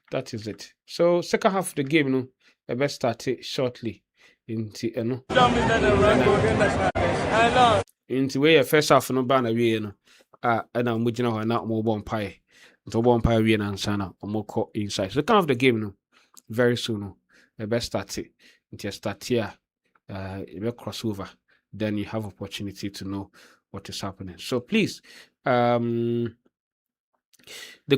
that is it. So second half of the game I best start it shortly into into where first half no ba na wie no na mo gina ho na mo bon pie. Nto bon pie wie na nsa na mo ko inside. So second half of the game very soon I best start it. Into start here you will cross over, then you have opportunity to know what is happening. So please the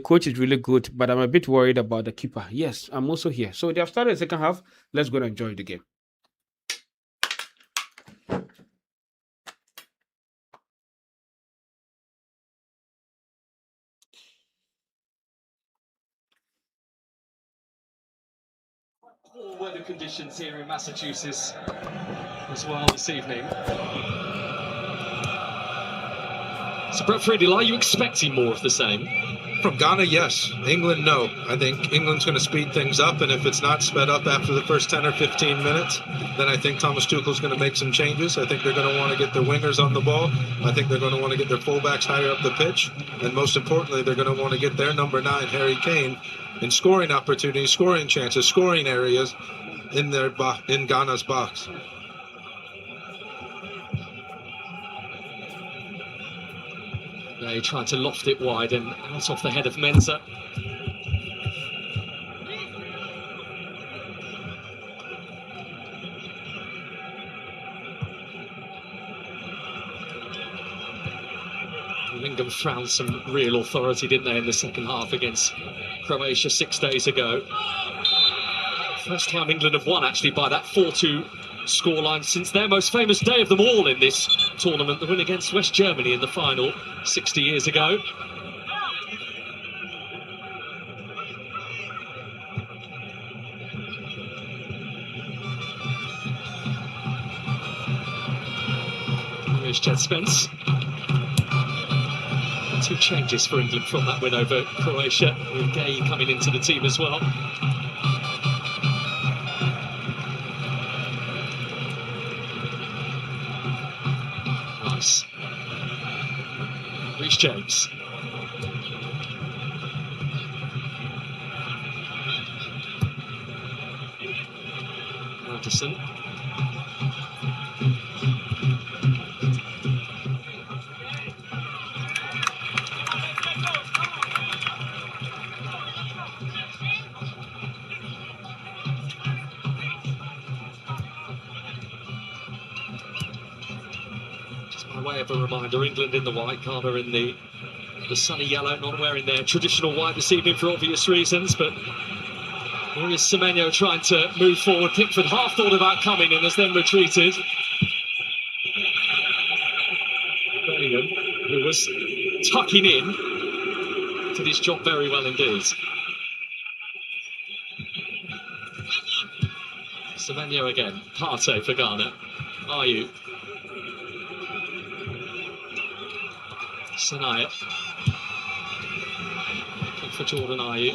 coach is really good, but I'm a bit worried about the keeper. Yes, I'm also here. So they have started the second half. Let's go and enjoy the game. Poor weather conditions here in Massachusetts as well this evening. So, Brett Friedel, are you expecting more of the same? From Ghana, yes. England, no. I think England's going to speed things up, and if it's not sped up after the first 10 or 15 minutes, then I think Thomas Tuchel's going to make some changes. I think they're going to want to get their wingers on the ball. I think they're going to want to get their fullbacks higher up the pitch. And most importantly, they're going to want to get their number 9, Harry Kane, in scoring opportunities, scoring chances, scoring areas in Ghana's box. They tried to loft it wide and out off the head of Mensah. Lingam found some real authority, didn't they, in the second half against Croatia 6 days ago. First time England have won, actually, by that 4-2 scoreline since their most famous day of them all in this tournament, the win against West Germany in the final 60 years ago. Here's Jed Spence. 2 changes for England from that win over Croatia, with Gay coming into the team as well. Nice. Reece James. Anderson. By way of a reminder, England in the white, Ghana in the sunny yellow, not wearing their traditional white this evening for obvious reasons, but here is Semenyo trying to move forward. Pickford half thought about coming and has then retreated. Bellingham, who was tucking in, did his job very well indeed. Semenyo again, Partey for Ghana. Ayew. Sinai. For Jordan Ayew.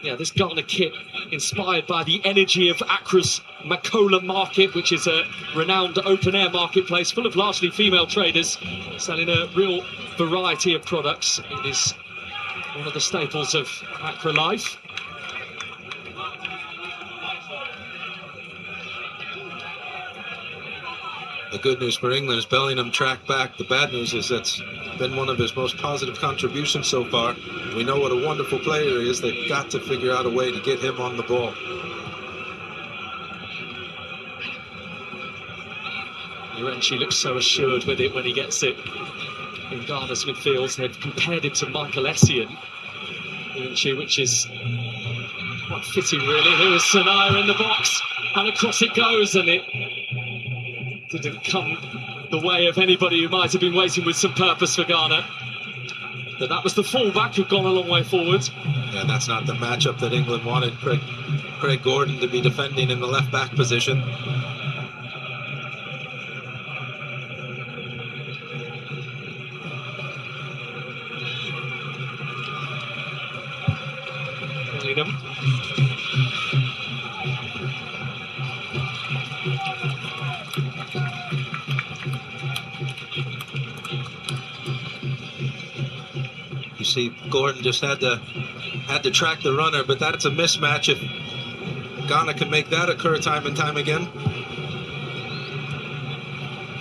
Yeah, this Ghana kit inspired by the energy of Accra's Makola Market, which is a renowned open-air marketplace full of largely female traders selling a real variety of products. It is one of the staples of Accra life. The good news for England is Bellingham tracked back. The bad news is that's been one of his most positive contributions so far. We know what a wonderful player he is. They've got to figure out a way to get him on the ball. Urenchi looks so assured with it when he gets it in Ghana's midfield. They've compared him to Michael Essien, Urenchi, which is quite fitting really. Here is Sanaya in the box, and across it goes, and it didn't come the way of anybody who might have been waiting with some purpose for Ghana. But that was the fullback who'd gone a long way forward. Yeah, that's not the matchup that England wanted. Craig Gordon to be defending in the left back position. Bellingham. You see, Gordon just had to track the runner, but that's a mismatch. If Ghana can make that occur time and time again.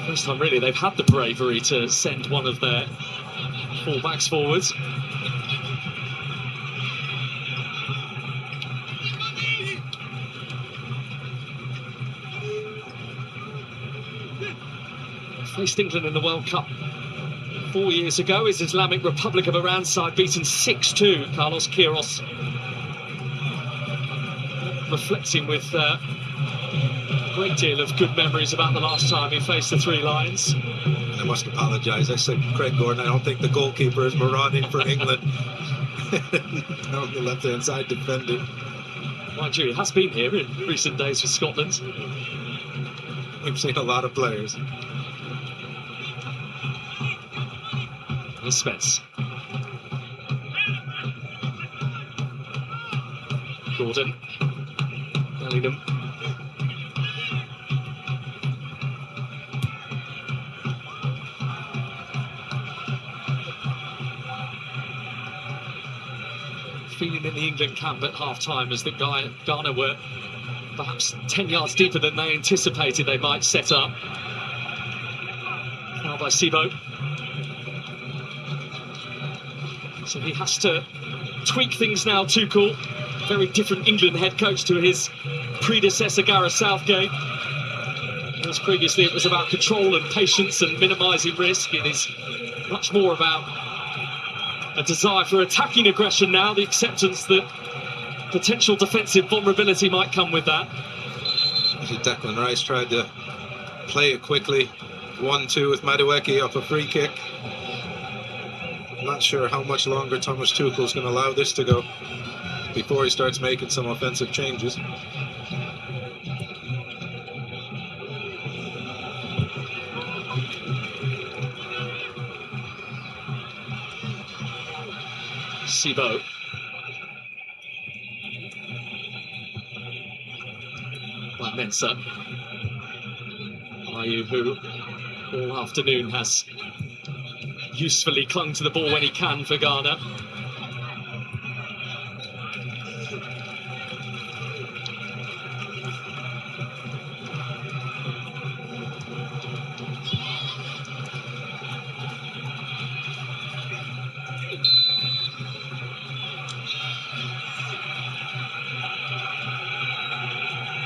First time really they've had the bravery to send one of their full-backs forwards. Faced England in the World Cup 4 years ago. His Islamic Republic of Iran side beaten 6-2. Carlos Queiroz reflecting with a great deal of good memories about the last time he faced the Three Lions. I must apologise. I said Craig Gordon. I don't think the goalkeeper is marauding for England. On the left-hand side defending. Mind you, he has been here in recent days for Scotland. We've seen a lot of players. Spence. Gordon. Bellingham. Feeling in the England camp at half-time as that Ghana were perhaps 10 yards deeper than they anticipated they might set up. Now by Sibo. So he has to tweak things now, Tuchel. Very different England head coach to his predecessor, Gareth Southgate. Whereas previously it was about control and patience and minimising risk. It is much more about a desire for attacking aggression now, the acceptance that potential defensive vulnerability might come with that. Declan Rice tried to play it quickly. 1-2 with Madueke off a free kick. Not sure how much longer Thomas Tuchel is going to allow this to go before he starts making some offensive changes. Sibo. Well, Mensah. Ayew, who all afternoon has usefully clung to the ball when he can for Ghana.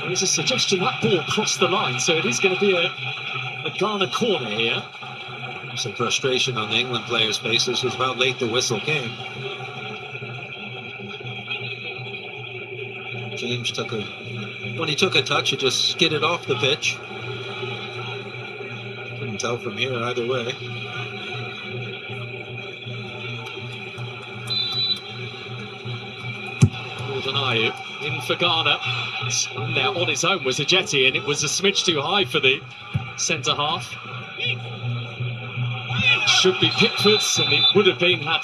There's a suggestion that ball crossed the line, so it is going to be a Ghana corner here. Some frustration on the England players' faces was how late the whistle came. James when he took a touch, it just skidded off the pitch. Couldn't tell from here either way. Gordon Ayew in for Ghana. Now on his own was a jetty, and it was a smidge too high for the centre half. It should be Pickford's, and it would have been had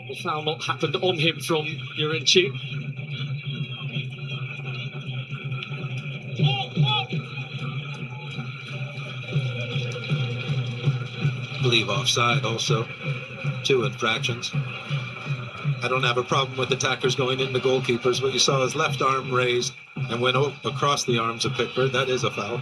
the foul not happened on him from Urenchi. I believe offside also. 2 infractions. I don't have a problem with attackers going into goalkeepers, but you saw his left arm raised and went across the arms of Pickford. That is a foul.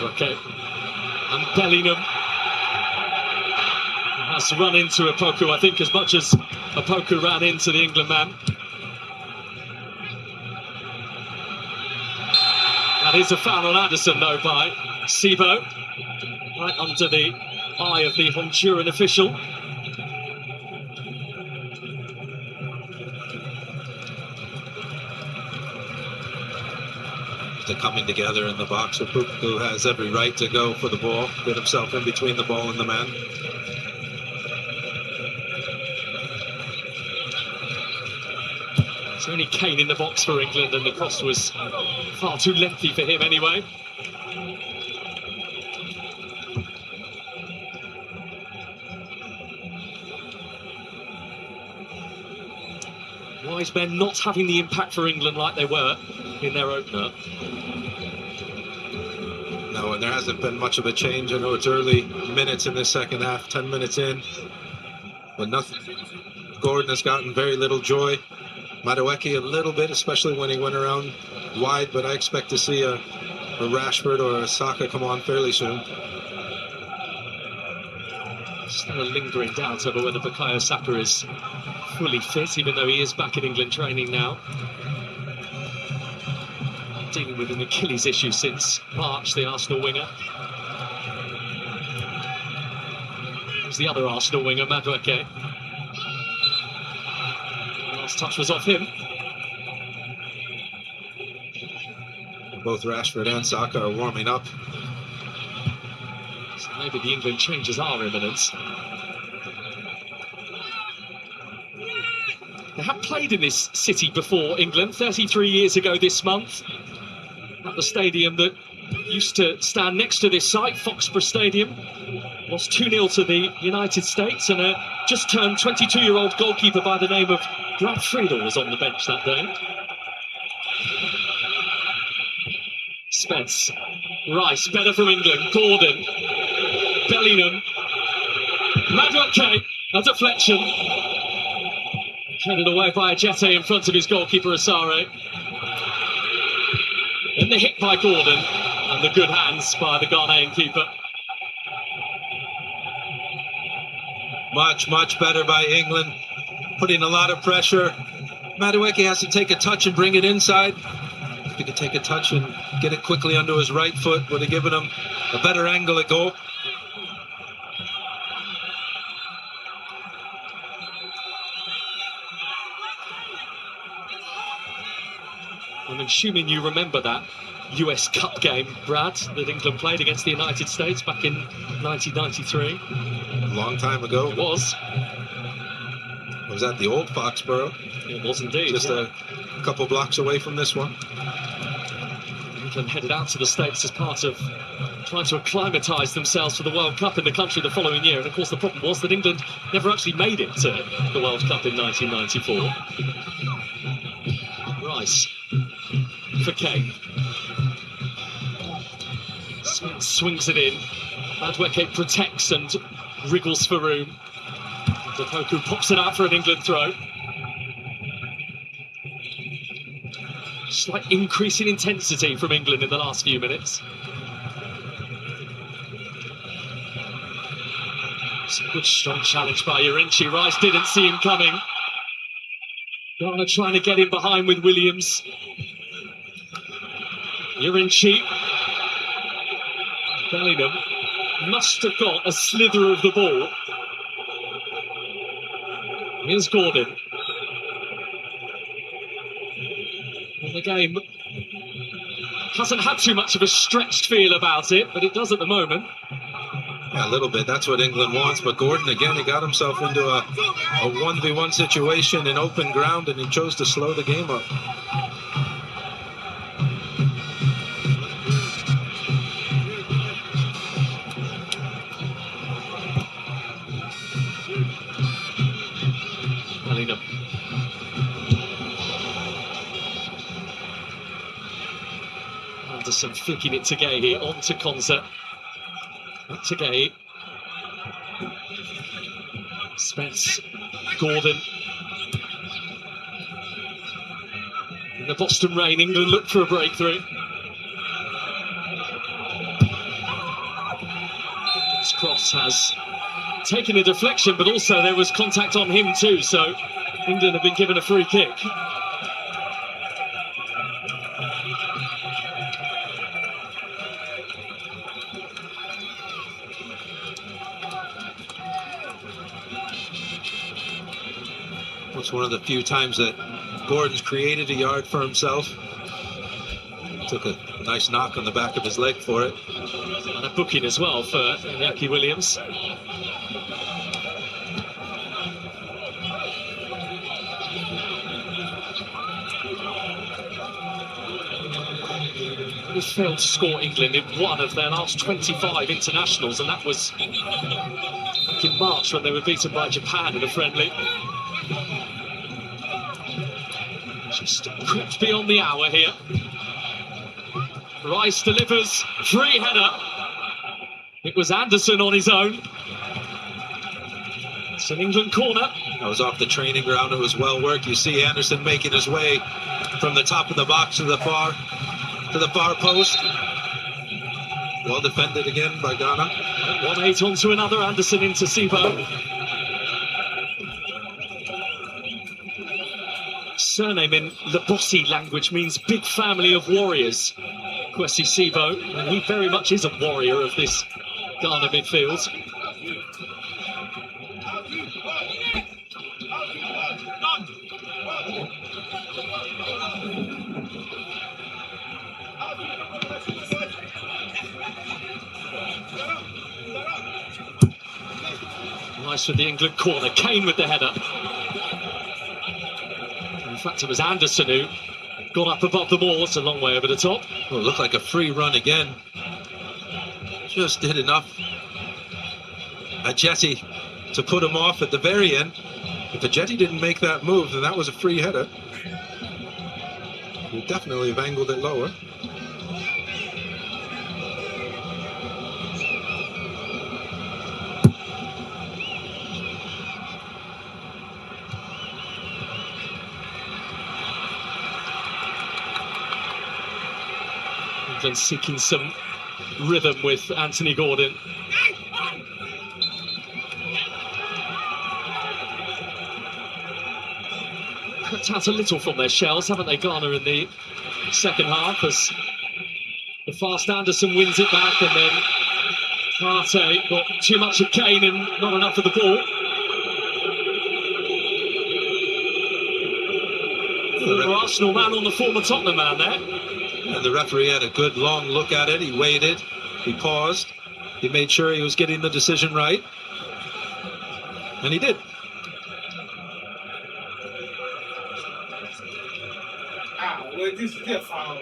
Okay, and Bellingham has run into Opoku, I think, as much as Opoku ran into the England man. That is a foul on Addison, though, by Sibo, right under the eye of the Honduran official. The coming together in the box. Opoku has every right to go for the ball, get himself in between the ball and the man. It's only Kane in the box for England, and the cross was far too lengthy for him anyway. Wise men not having the impact for England like they were in their opener. No, and there hasn't been much of a change. I know it's early minutes in the second half, 10 minutes in, but nothing. Gordon has gotten very little joy. Madueke a little bit, especially when he went around wide, but I expect to see a Rashford or a Saka come on fairly soon. Still a lingering doubt over whether Bukayo Saka is fully fit, even though he is back in England training now. Dealing with an Achilles issue since March, the Arsenal winger. There's the other Arsenal winger, Madueke. Last touch was off him. Both Rashford and Saka are warming up. So maybe the England changes are imminent. They have played in this city before, England, 33 years ago this month, at the stadium that used to stand next to this site, Foxborough Stadium. Lost 2-0 to the United States, and a just turned 22-year-old goalkeeper by the name of Brad Friedel was on the bench that day. Spence, Rice, better from England, Gordon, Bellingham, Madueke, a deflection. Headed away by Ajete in front of his goalkeeper, Asare. Then the hit by Gordon, and the good hands by the Ghanaian keeper. Much better by England, putting a lot of pressure. Madueke has to take a touch and bring it inside. If he could take a touch and get it quickly onto his right foot, would have given him a better angle at goal. I'm assuming you remember that US Cup game, Brad, that England played against the United States back in 1993. A long time ago. It was. Was that the old Foxborough? It was indeed. Just a couple blocks away from this one. England headed out to the States as part of trying to acclimatise themselves for the World Cup in the country the following year. And of course the problem was that England never actually made it to the World Cup in 1994. Rice for Kane. Smith swings it in. Madueke protects and wriggles for room. Depoku pops it out for an England throw. Slight increase in intensity from England in the last few minutes. It's a good strong challenge by Urinchi. Rice didn't see him coming. Ghana trying to get in behind with Williams. Urinchi. Bellingham must have got a slither of the ball. Here's Gordon. And the game hasn't had too much of a stretched feel about it, but it does at the moment. Yeah, a little bit. That's what England wants. But Gordon, again, he got himself into a 1v1 situation in open ground, and he chose to slow the game up. Bellingham. Anderson flicking it to Gay here, on to Konza. Back to Gay. Spence, Gordon. In the Boston rain, England look for a breakthrough. This cross has taken a deflection, but also there was contact on him too, so England have been given a free kick. It's one of the few times that Gordon's created a yard for himself. Took a nice knock on the back of his leg for it. And a booking as well for Iñaki Williams. They failed to score England in one of their last 25 internationals, and that was back in March when they were beaten by Japan in a friendly. Just crept beyond the hour here. Rice delivers, free header. It was Anderson on his own. It's an England corner. That was off the training ground. It was well worked. You see Anderson making his way from the top of the box to the far post. Well defended again by Ghana. 1-8 onto another. Anderson into Sibo. Surname in the Bossy language means big family of warriors. Kwesi Sibo, and he very much is a warrior of this Ghana midfield. Nice with the England corner. Kane with the header. In fact, it was Anderson who got up above the ball. It's a long way over the top. Well, it looked like a free run again. Just did enough. Ajeti to put him off at the very end. If Ajeti didn't make that move, then that was a free header. He would definitely have angled it lower. England seeking some rhythm with Anthony Gordon. Slipped out a little from their shells, haven't they, Ghana, in the second half, as the fast Anderson wins it back, and then Partey got too much of Kane and not enough of the ball. Former Arsenal man on the former Tottenham man there. And the referee had a good long look at it. He waited, he paused, he made sure he was getting the decision right, and he did. Well, this is their foul.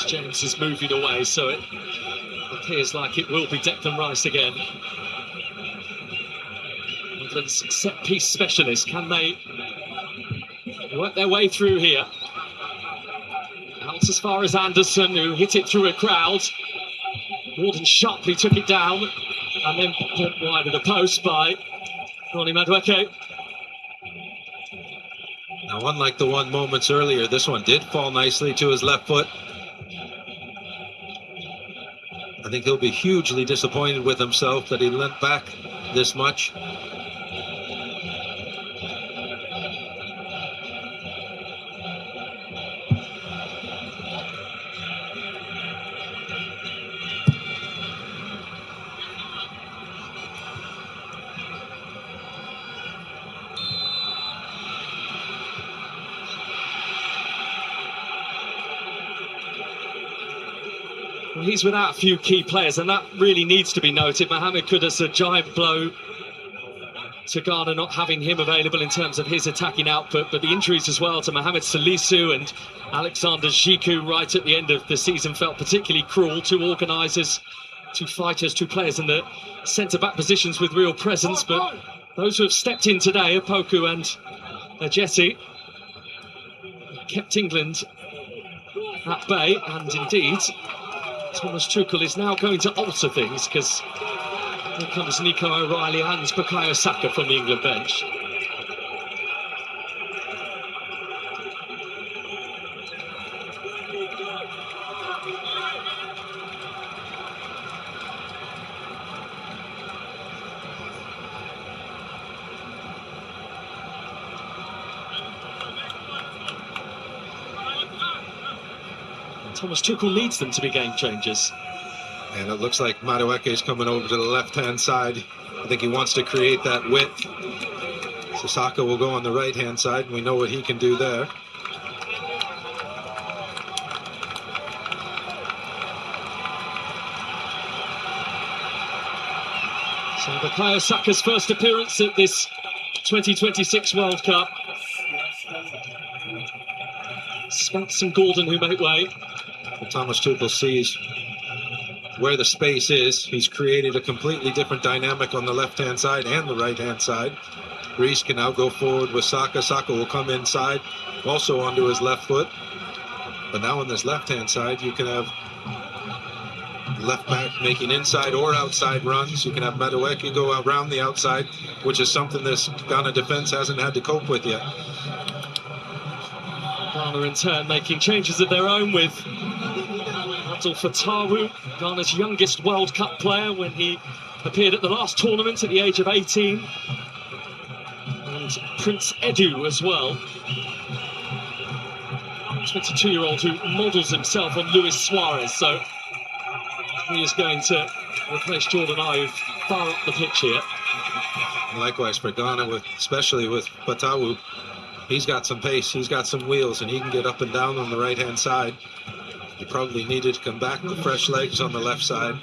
James is moving away, so it appears like it will be Declan Rice again. England's set-piece specialist. Can they work their way through here? Out as far as Anderson, who hit it through a crowd. Gordon sharply took it down, and then put wide of the post by Ronnie Madueke. Now, unlike the one moments earlier, this one did fall nicely to his left foot. I think he'll be hugely disappointed with himself that he lent back this much. Well, he's without a few key players, and that really needs to be noted. Mohamed Kudus, a giant blow to Ghana, not having him available in terms of his attacking output, but the injuries as well to Mohamed Salisu and Alexander Jiku right at the end of the season felt particularly cruel. Two organisers, two fighters, two players in the centre-back positions with real presence, but those who have stepped in today, Opoku and Jesse, kept England at bay, and indeed Thomas Tuchel is now going to alter things, because here comes Nico O'Reilly and Bukayo Saka from the England bench. Thomas Tuchel needs them to be game changers. And it looks like Madueke is coming over to the left-hand side. I think he wants to create that width. Saka will go on the right-hand side, and we know what he can do there. So Bukayo Saka's first appearance at this 2026 World Cup. Spence and Gordon who make way. Thomas Tuchel sees where the space is. He's created a completely different dynamic on the left-hand side and the right-hand side. Reece can now go forward with Saka. Saka will come inside, also onto his left foot. But now on this left-hand side, you can have left back making inside or outside runs. You can have Madueke go around the outside, which is something this Ghana defense hasn't had to cope with yet. Ghana in turn making changes of their own with Abdul Fatawu, Ghana's youngest World Cup player when he appeared at the last tournament at the age of 18. And Prince Edu as well. 22-year-old who models himself on Luis Suarez, so he is going to replace Jordan Ayew far up the pitch here. Likewise for Ghana, especially with Fatawu. He's got some pace, he's got some wheels, and he can get up and down on the right-hand side. He probably needed to come back with fresh legs on the left side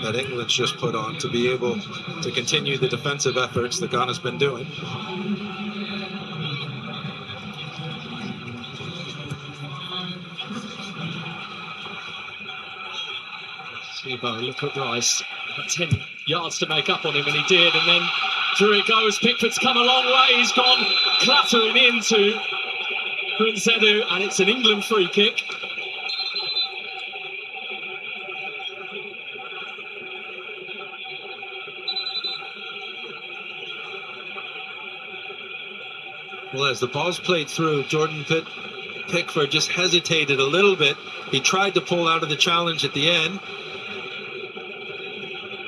that England's just put on to be able to continue the defensive efforts that Ghana's been doing. Sibo, look at Rice. Got 10 yards to make up on him, and he did, and then through it goes. Pickford's come a long way. He's gone clattering into Prince Edu, and it's an England free kick. Well, as the ball's played through, Jordan Pickford just hesitated a little bit. He tried to pull out of the challenge at the end.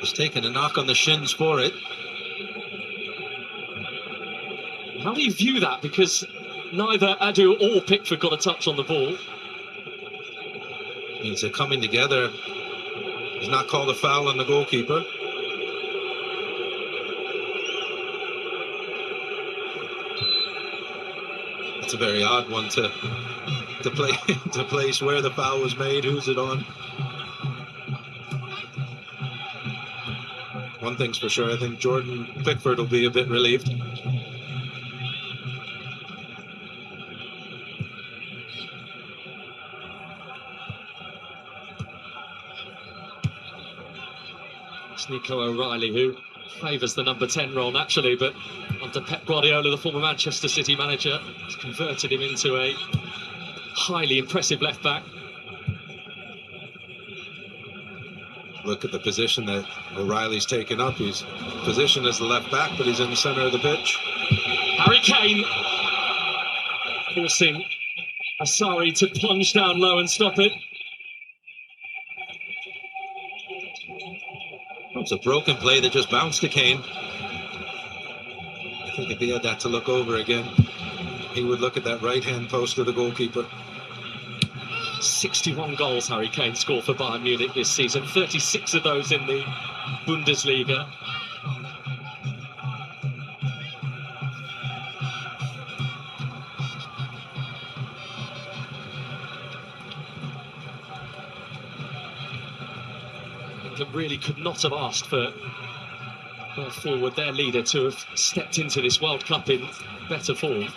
He's taken a knock on the shins for it. How do you view that? Because neither Adu or Pickford got a touch on the ball. Means they're coming together. He's not called a foul on the goalkeeper. It's a very odd one to place where the foul was made. Who's it on? One thing's for sure, I think Jordan Pickford will be a bit relieved. It's Nico O'Reilly who favours the number 10 role naturally, but under Pep Guardiola, the former Manchester City manager, has converted him into a highly impressive left back. Look at the position that O'Reilly's taken up. He's positioned as the left back, but he's in the centre of the pitch. Harry Kane forcing Asari to plunge down low and stop it. It's a broken play that just bounced to Kane. I think if he had that to look over again, he would look at that right-hand post of the goalkeeper. 61 goals Harry Kane scored for Bayern Munich this season, 36 of those in the Bundesliga. England really could not have asked for their forward, their leader, to have stepped into this World Cup in better form.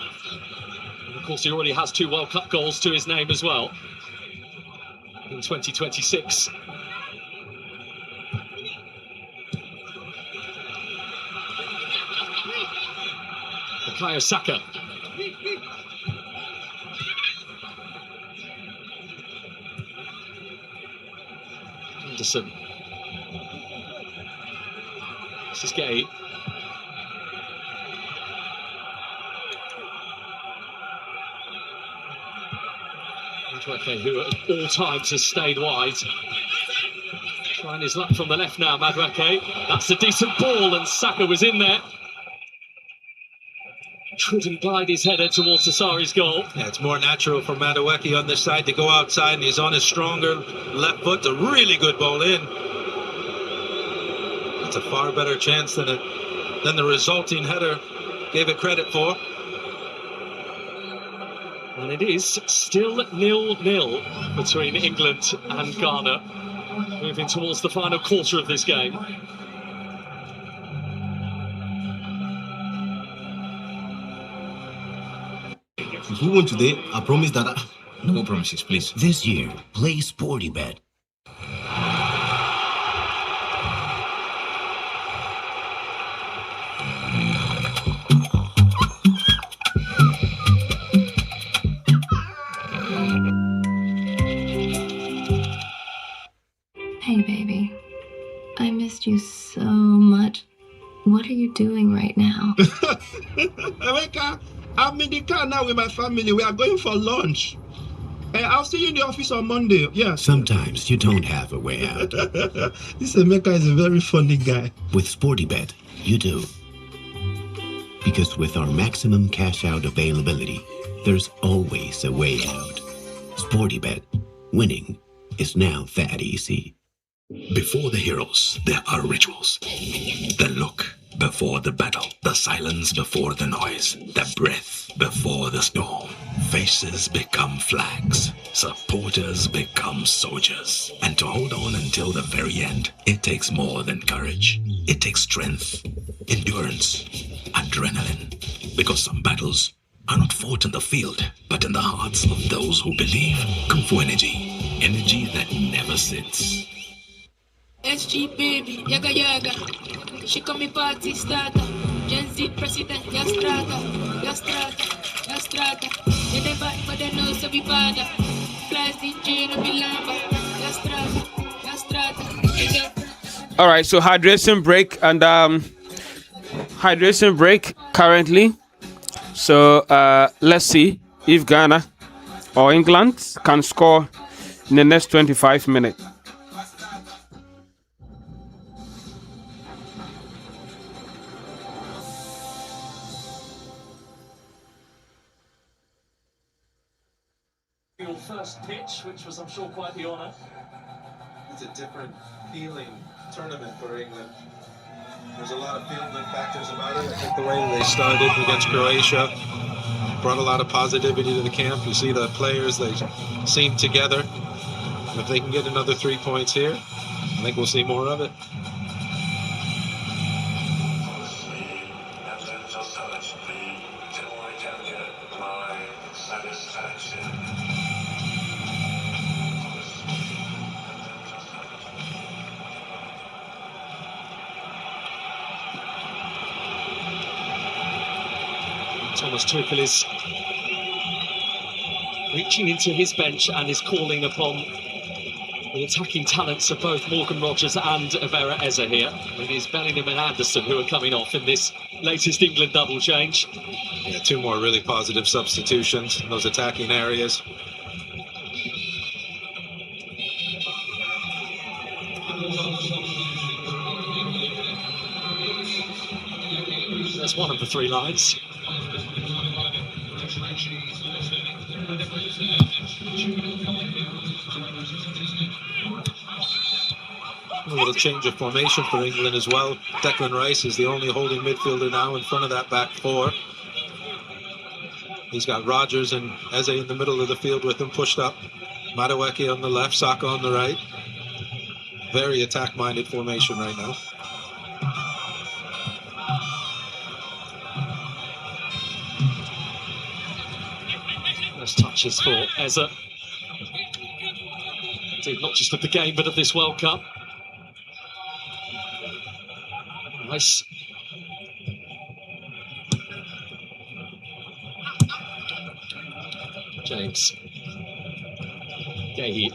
And of course, he already has 2 World Cup goals to his name as well in 2026. Bukayo Saka. Anderson. This is Gay. Madueke, who at all times has stayed wide. Trying his luck from the left now, Madueke. That's a decent ball, and Saka was in there. Couldn't guide his header towards Asari's goal. Yeah, it's more natural for Madueke on this side to go outside, and he's on his stronger left foot. A really good ball in. That's a far better chance than the resulting header gave it credit for. And it is still 0-0 between England and Ghana, moving towards the final quarter of this game. If we win today, I promise that no more promises, please. This year, play Sporty Bet. Hey, baby. I missed you so much. What are you doing right now? Emeka, I'm in the car now with my family. We are going for lunch. I'll see you in the office on Monday. Yeah. Sometimes you don't have a way out. This Emeka is a very funny guy. With SportyBet, you do. Because with our maximum cash out availability, there's always a way out. SportyBet, winning is now that easy. Before the heroes, there are rituals. The look before the battle, the silence before the noise, the breath before the storm. Faces become flags, supporters become soldiers. And to hold on until the very end, it takes more than courage. It takes strength, endurance, adrenaline. Because some battles are not fought in the field, but in the hearts of those who believe. Kung Fu energy, energy that never sits. SG baby, yaga yaga. She call me party starter. Gen Z president, Yastrata, Yastrata, Yastrata. They never but they know so we bada. Flies DJ no be lamba. Yastrata, Yastrata. All right, so hydration break and hydration break currently. So let's see if Ghana or England can score in the next 25 minutes. Your first pitch, which was, I'm sure, quite the honour. It's a different feeling tournament for England. There's a lot of feeling factors about it. I think the way they started against Croatia brought a lot of positivity to the camp. You see the players, they seem together. And if they can get another 3 points here, I think we'll see more of it. Thomas Tuchel is reaching into his bench and is calling upon the attacking talents of both Morgan Rogers and Vera Eza here. It is Bellingham and Anderson who are coming off in this latest England double change. Yeah, 2 more really positive substitutions in those attacking areas. That's one of the 3 lines. A little change of formation for England as well. Declan Rice is the only holding midfielder now in front of that back 4. He's got Rogers and Eze in the middle of the field with him pushed up. Madueke on the left, Saka on the right. Very attack-minded formation right now. First touches for Eze. Indeed, not just of the game, but of this World Cup. Nice. James. Gahey.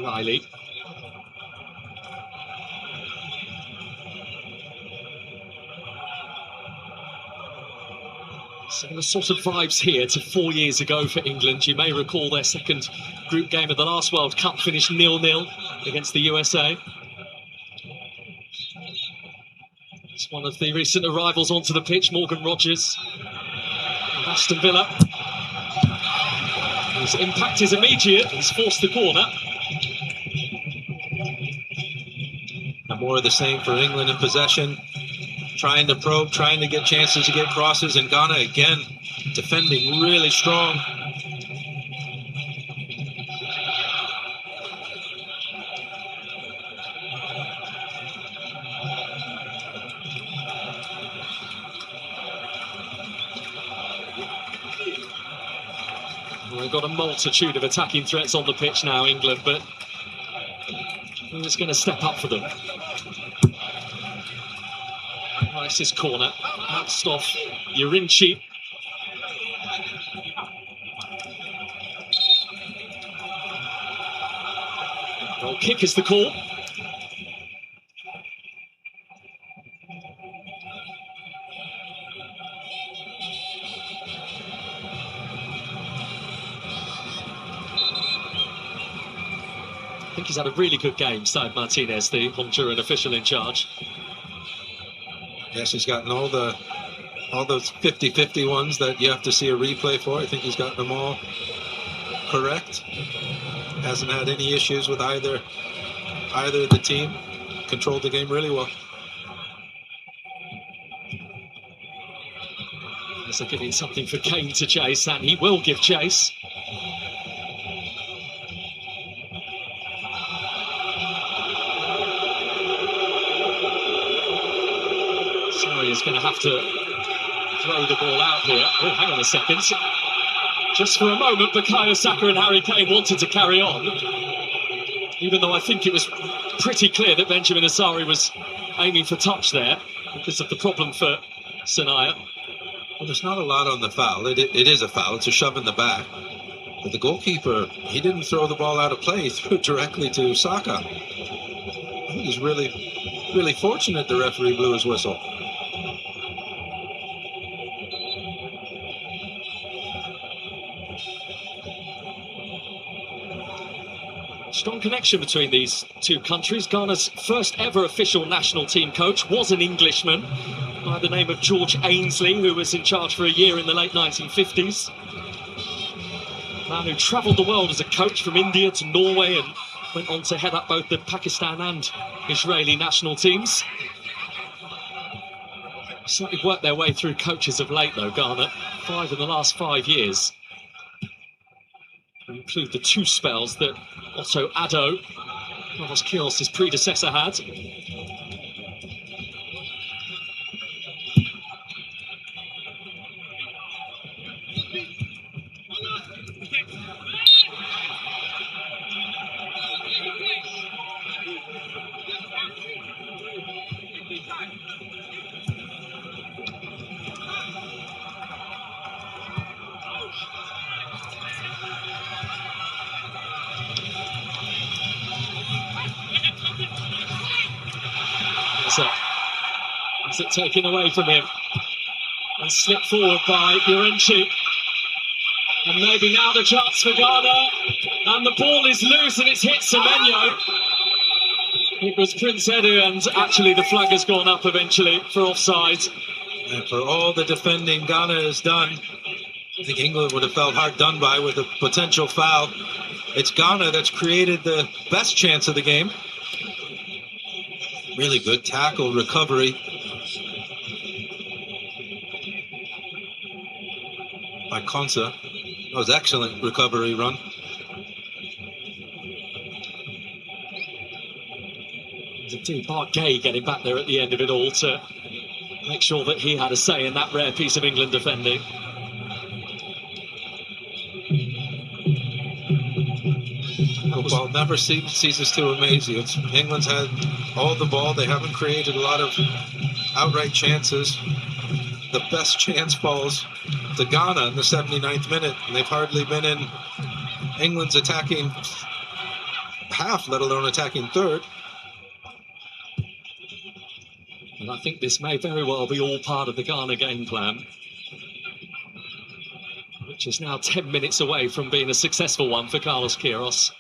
Riley. Similar sort of vibes here to 4 years ago for England. You may recall their second group game of the last World Cup finished 0-0 against the USA. It's one of the recent arrivals onto the pitch, Morgan Rogers. Aston Villa. His impact is immediate. He's forced the corner. And more of the same for England in possession. Trying to probe, trying to get chances to get crosses, and Ghana again defending really strong. Well, they've got a multitude of attacking threats on the pitch now, England, but who's going to step up for them? Rice's corner, bounced off Yurinchi. Goal kick is the call. I think he's had a really good game, Said Martinez, the Honduran official in charge. Yes, he's gotten all those 50-50 ones that you have to see a replay for. I think he's gotten them all correct. Hasn't had any issues with either of the team. Controlled the game really well. So giving something for Kane to chase, and he will give chase. Is going to have to throw the ball out here. Oh, hang on a second. Just for a moment, Bukayo Saka and Harry Kane wanted to carry on. Even though I think it was pretty clear that Benjamin Asari was aiming for touch there because of the problem for Sanaya. Well, there's not a lot on the foul. It is a foul. It's a shove in the back. But the goalkeeper, he didn't throw the ball out of play. He threw it directly to Saka. I think he's really fortunate the referee blew his whistle. Strong connection between these two countries. Ghana's first ever official national team coach was an Englishman by the name of George Ainsley, who was in charge for a year in the late 1950s. A man who travelled the world as a coach from India to Norway and went on to head up both the Pakistan and Israeli national teams. Certainly worked their way through coaches of late, though, Ghana. 5 in the last 5 years. Include the 2 spells that Otto Addo, Carlos Queiroz' predecessor, had. Is it taken away from him and slipped forward by Urenchi? And maybe now the chance for Ghana, and the ball is loose and it's hit Semenyo. It was Prince Edu, and actually the flag has gone up eventually for offside. And for all the defending Ghana has done, I think England would have felt hard done by with a potential foul. It's Ghana that's created the best chance of the game. Really good tackle, recovery by Konsa. That was excellent recovery run. Indeed, Mark Gay getting back there at the end of it all to make sure that he had a say in that rare piece of England defending. Football never ceases to amaze you. England's had all the ball. They haven't created a lot of outright chances. The best chance falls to Ghana in the 79th minute, and they've hardly been in England's attacking half, let alone attacking third. And I think this may very well be all part of the Ghana game plan, which is now 10 minutes away from being a successful one for Carlos Queiroz.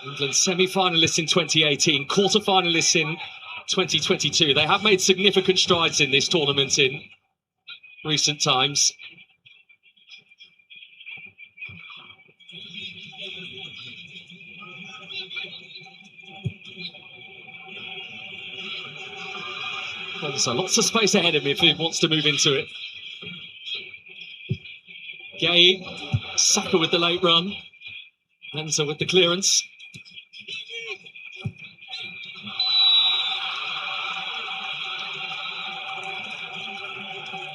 England semi-finalists in 2018, quarter-finalists in 2022. They have made significant strides in this tournament in recent times. So lots of space ahead of him if he wants to move into it. Gay, Saka with the late run. Mensa with the clearance.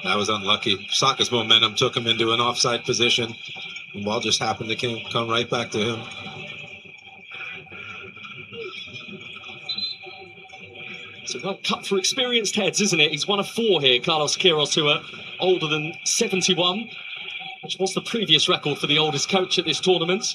That was unlucky. Saka's momentum took him into an offside position. The ball just happened to come right back to him. It's a World Cup for experienced heads, isn't it? He's one of 4 here, Carlos Queiroz, who are older than 71, which was the previous record for the oldest coach at this tournament.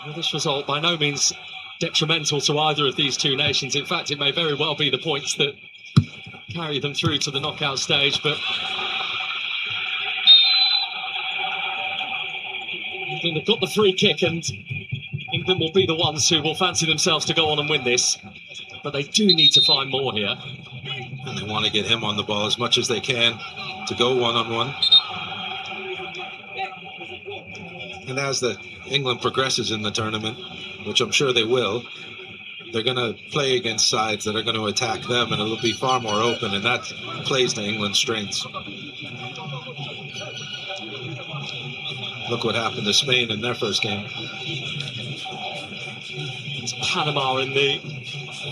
Well, this result by no means detrimental to either of these two nations. In fact, it may very well be the points that carry them through to the knockout stage, but they've got the free kick, and England will be the ones who will fancy themselves to go on and win this. But they do need to find more here. And they want to get him on the ball as much as they can to go one-on-one. And as England progresses in the tournament, which I'm sure they will, they're going to play against sides that are going to attack them, and it'll be far more open, and that plays to England's strengths. Look what happened to Spain in their first game. It's Panama in the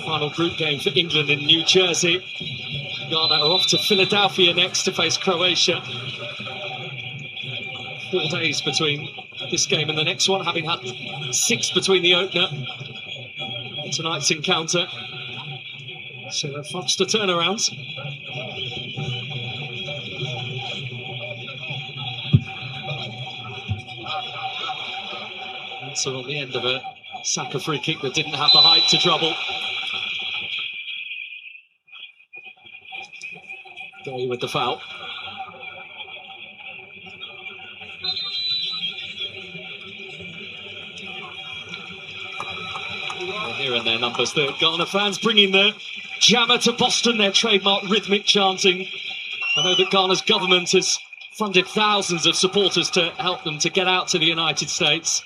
final group game for England in New Jersey. Ghana are off to Philadelphia next to face Croatia. 4 days between this game and the next one, having had 6 between the opener and tonight's encounter. So they're faster turnarounds. And so on the end of a Saka free kick that didn't have the height to trouble. Day with the foul. They're hearing their numbers, the Ghana fans bringing the jammer to Boston, their trademark rhythmic chanting. I know that Ghana's government has funded thousands of supporters to help them to get out to the United States.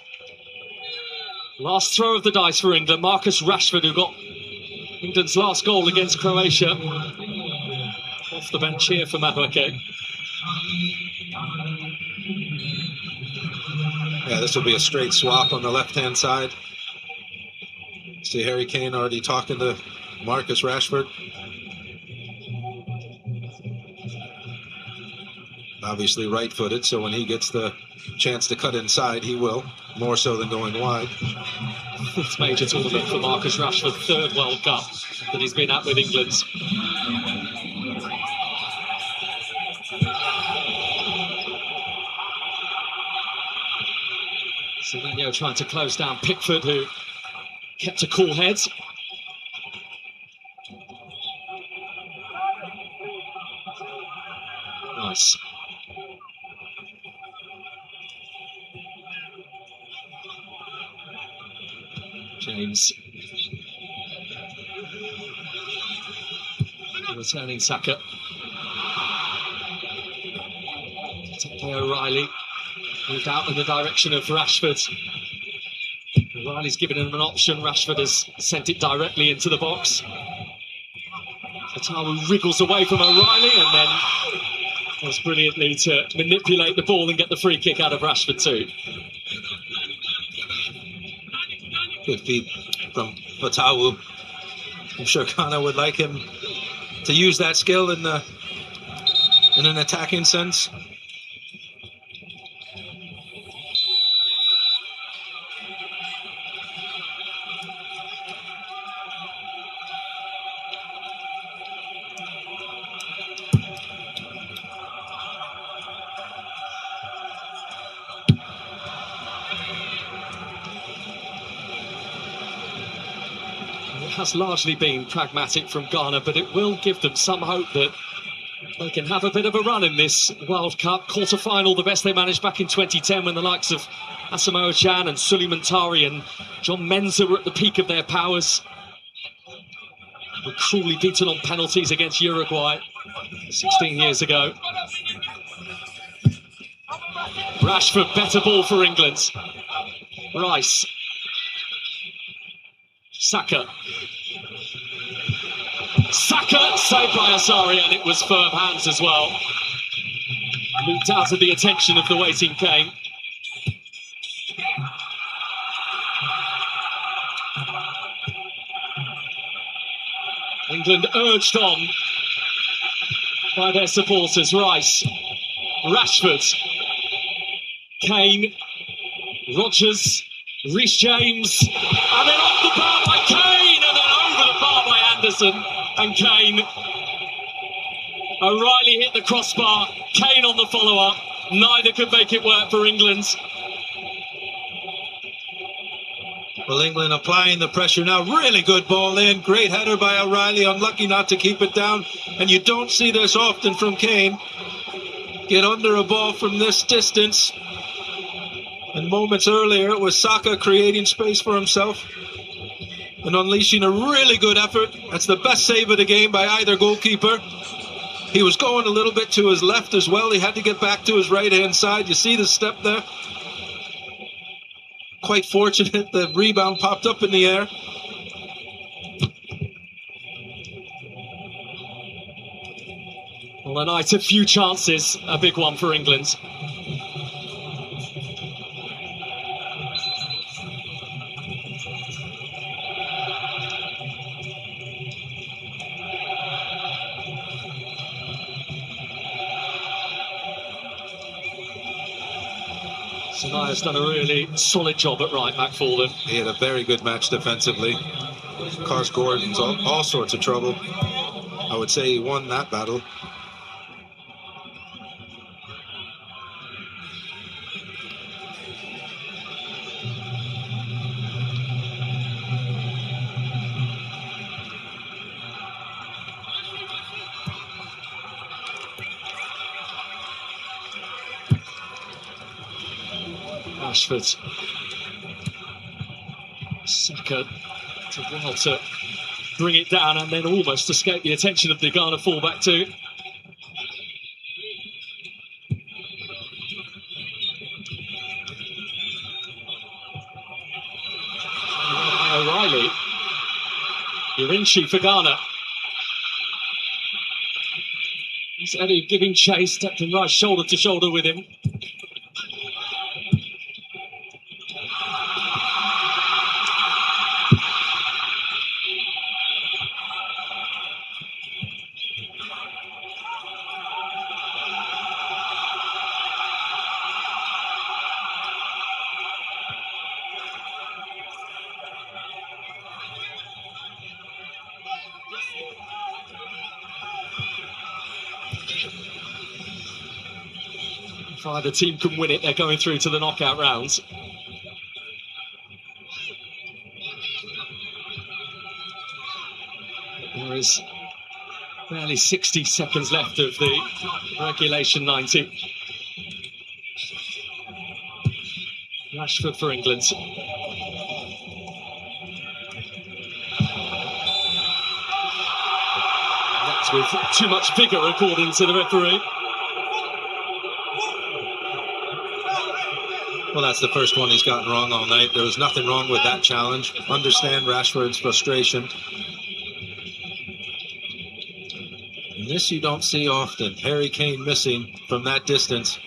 Last throw of the dice for England, Marcus Rashford, who got England's last goal against Croatia. Off the bench here for Madueke. Yeah, this will be a straight swap on the left-hand side. See Harry Kane already talking to Marcus Rashford. Obviously right-footed, so when he gets the chance to cut inside, he will, more so than going wide. Fifth major tournament for Marcus Rashford, 3rd World Cup that he's been at with England. Savinho trying to close down Pickford, who kept a cool head. Nice. James. Returning Saka. Take O'Reilly. Moved out in the direction of Rashford. O'Reilly's given him an option. Rashford has sent it directly into the box. Fatawu wriggles away from O'Reilly and then does brilliantly to manipulate the ball and get the free kick out of Rashford too. Good feed from Fatawu. I'm sure Ghana would like him to use that skill in an attacking sense. Has largely been pragmatic from Ghana, but it will give them some hope that they can have a bit of a run in this World Cup quarter-final, the best they managed back in 2010 when the likes of Asamoah Gyan and Suleiman Tari and John Mensah were at the peak of their powers. Were cruelly beaten on penalties against Uruguay 16 years ago. Rashford, better ball for England. Rice. Saka. Saka saved by Asari, and it was firm hands as well. Moved out of the attention of the waiting Kane. England urged on by their supporters. Rice, Rashford, Kane, Rodgers, Reece James, and then off the bar by Kane, and then over the bar by Anderson and Kane. O'Reilly hit the crossbar, Kane on the follow-up. Neither could make it work for England. Well, England applying the pressure now. Really good ball in. Great header by O'Reilly. Unlucky not to keep it down. And you don't see this often from Kane. Get under a ball from this distance. And moments earlier, it was Saka creating space for himself and unleashing a really good effort. That's the best save of the game by either goalkeeper. He was going a little bit to his left as well. He had to get back to his right-hand side. You see the step there? Quite fortunate the rebound popped up in the air. Well, a night of few chances, a big one for England. Sanaya's done a really solid job at right back for them. He had a very good match defensively. Caused Gordon all sorts of trouble. I would say he won that battle. Rashford. Saka to well to bring it down and then almost escape the attention of the Ghana fullback too. O'Reilly. Irinchi for Ghana. He's Eddie giving chase, Declan Rice shoulder to shoulder with him. If either team can win it, they're going through to the knockout rounds. There is barely 60 seconds left of the regulation 90. Rashford for England. That's with too much vigour, according to the referee. Well, that's the first one he's gotten wrong all night. There was nothing wrong with that challenge. Understand Rashford's frustration. And this you don't see often. Harry Kane missing from that distance.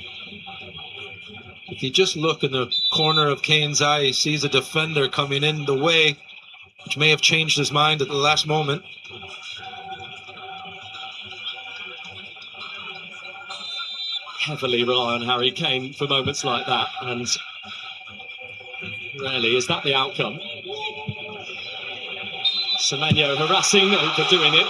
If you just look in the corner of Kane's eye, he sees a defender coming in the way, which may have changed his mind at the last moment. Heavily rely on Harry Kane for moments like that, and rarely is that the outcome. Semenyo harassing, overdoing it.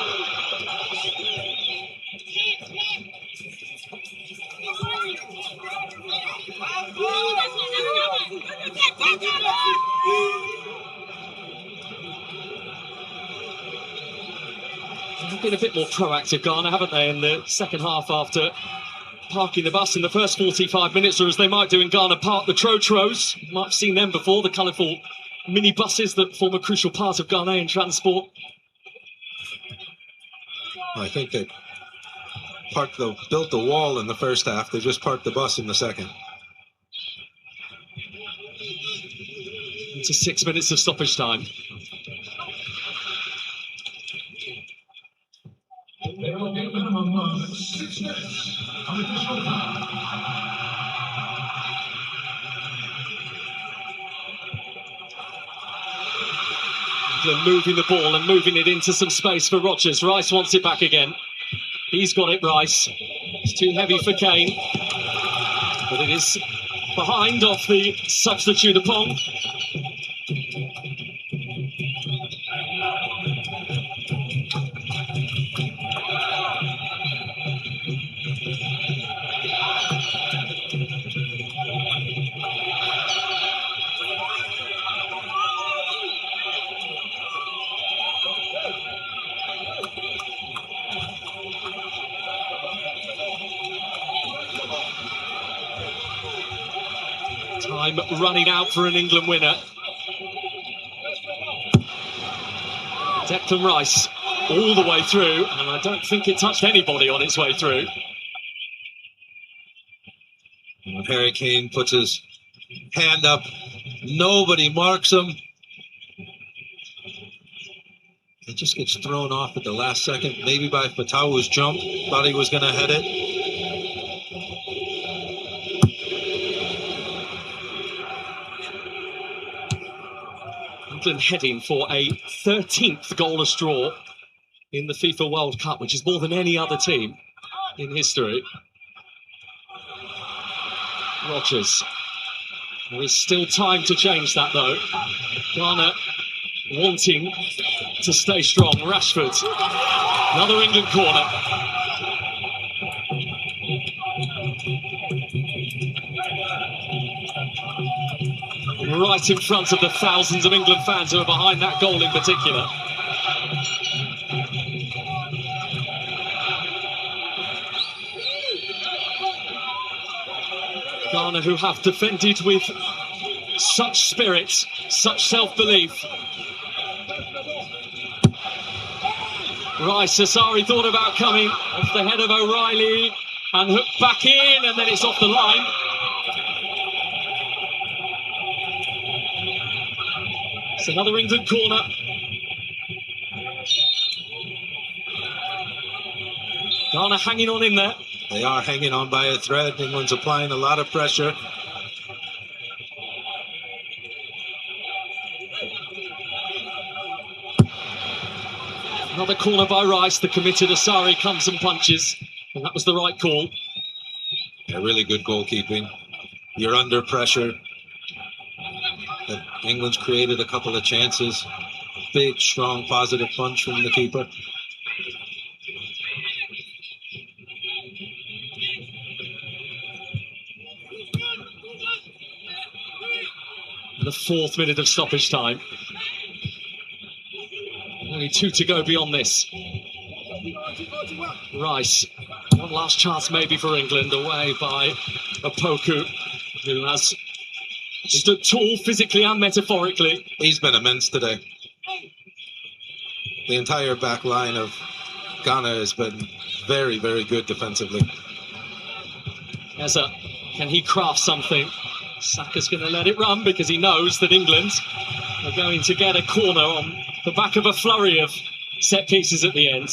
They've been a bit more proactive, Ghana, haven't they, in the second half after parking the bus in the first 45 minutes, or as they might do in Ghana, park the Trotros. You might have seen them before, the colourful mini buses that form a crucial part of Ghanaian transport. I think they built the wall in the first half. They just parked the bus in the second. Into 6 minutes of stoppage time. There will be a minimum of 6 minutes of additional time. England moving the ball and moving it into some space for Rodgers. Rice wants it back again. He's got it, Rice. It's too heavy for Kane. But it is behind off the substitute Apong. Time running out for an England winner. Declan Rice all the way through, and I don't think it touched anybody on its way through. When Harry Kane puts his hand up, nobody marks him. It just gets thrown off at the last second, maybe by Fatawu's jump. Thought he was going to head it. England heading for a 13th goalless draw in the FIFA World Cup, which is more than any other team in history. Rodgers There is still time to change that, though. Ghana wanting to stay strong. Rashford. Another England corner. Right in front of the thousands of England fans who are behind that goal in particular. Ghana, who have defended with such spirit, such self-belief. Rice, Asari thought about coming off the head of O'Reilly and hooked back in, and then it's off the line. It's another England corner. Ghana hanging on in there. They are hanging on by a thread. England's applying a lot of pressure. Another corner by Rice. The committed Asari comes and punches, and that was the right call. Yeah, really good goalkeeping. You're under pressure. England's created a couple of chances. Big, strong, positive punch from the keeper. The 4th minute of stoppage time. Only 2 to go beyond this. Rice, one last chance maybe for England, away by Opoku, who has stood tall physically and metaphorically. He's been immense today. The entire back line of Ghana has been very, very good defensively. Eza, can he craft something? Saka's going to let it run because he knows that England are going to get a corner on the back of a flurry of set pieces at the end.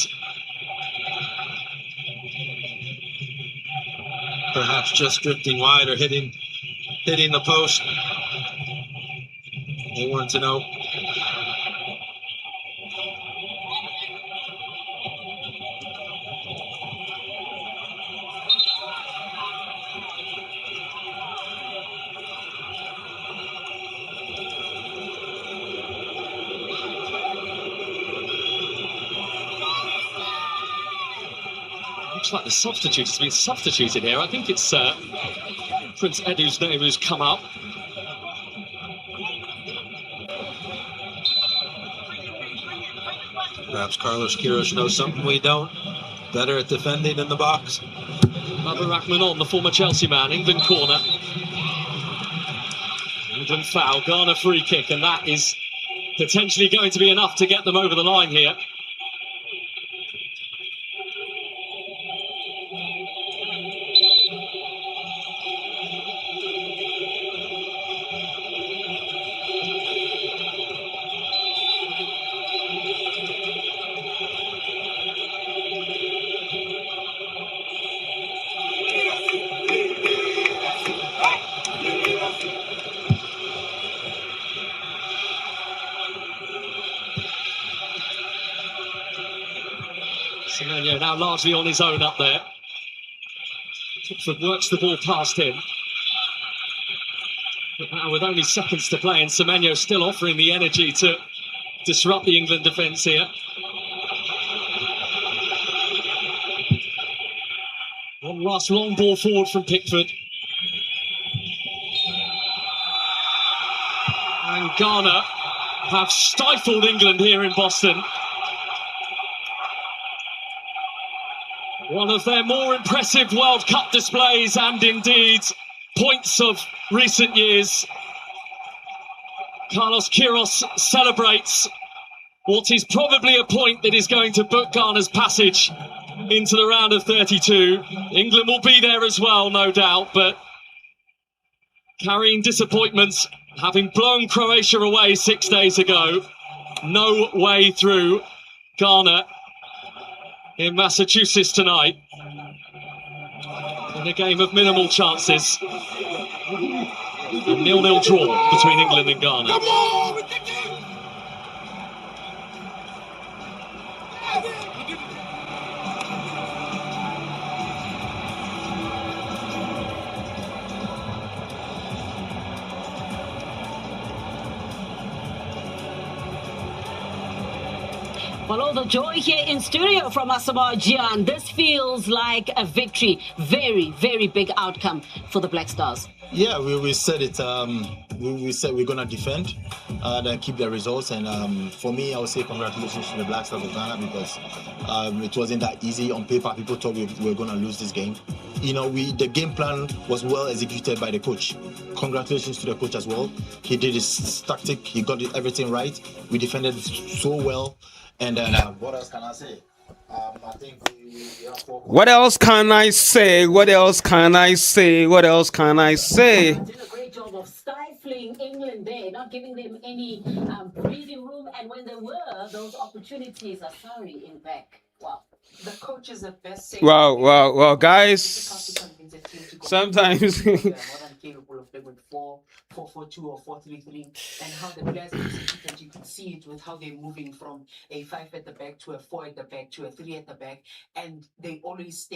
Perhaps just drifting wide or hitting the post. They want to know. Looks like the substitute has been substituted here. I think it's Prince Edu's name who's come up. Perhaps Carlos Queiroz knows something we don't. Better at defending in the box. Babarak Manon, the former Chelsea man. England corner. England foul. Ghana free kick, and that is potentially going to be enough to get them over the line here. Semenyo now largely on his own up there. Pickford works the ball past him. But now with only seconds to play, and Semenyo still offering the energy to disrupt the England defence here. One last long ball forward from Pickford. And Ghana have stifled England here in Boston. One of their more impressive World Cup displays, and indeed points of recent years. Carlos Queiroz celebrates what is probably a point that is going to book Ghana's passage into the round of 32. England will be there as well, no doubt, but carrying disappointments, having blown Croatia away 6 days ago, no way through. Ghana in Massachusetts tonight in a game of minimal chances. A 0-0 draw between England and Ghana. Well, all the joy here in studio from Asamoah Gyan. This feels like a victory. Very, very big outcome for the Black Stars. Yeah, we said it. We said we're gonna defend and keep the results. And for me, I would say congratulations to the Black Stars of Ghana because it wasn't that easy on paper. People thought we were gonna lose this game. You know, the game plan was well executed by the coach. Congratulations to the coach as well. He did his tactic. He got everything right. We defended so well. And then what else can I say? I think we have four. What else can I say? What else can I say? What else can I say? Did a great job of stifling England there, not giving them any breathing room. And when there were those opportunities, Asari in back. Wow. The coach is the best. Wow, guys. Sometimes. Capable of playing with 4-4-2 or 4-3-3, and how the players executed, you can see it with how they're moving from a 5 at the back to a 4 at the back to a 3 at the back, and they always stay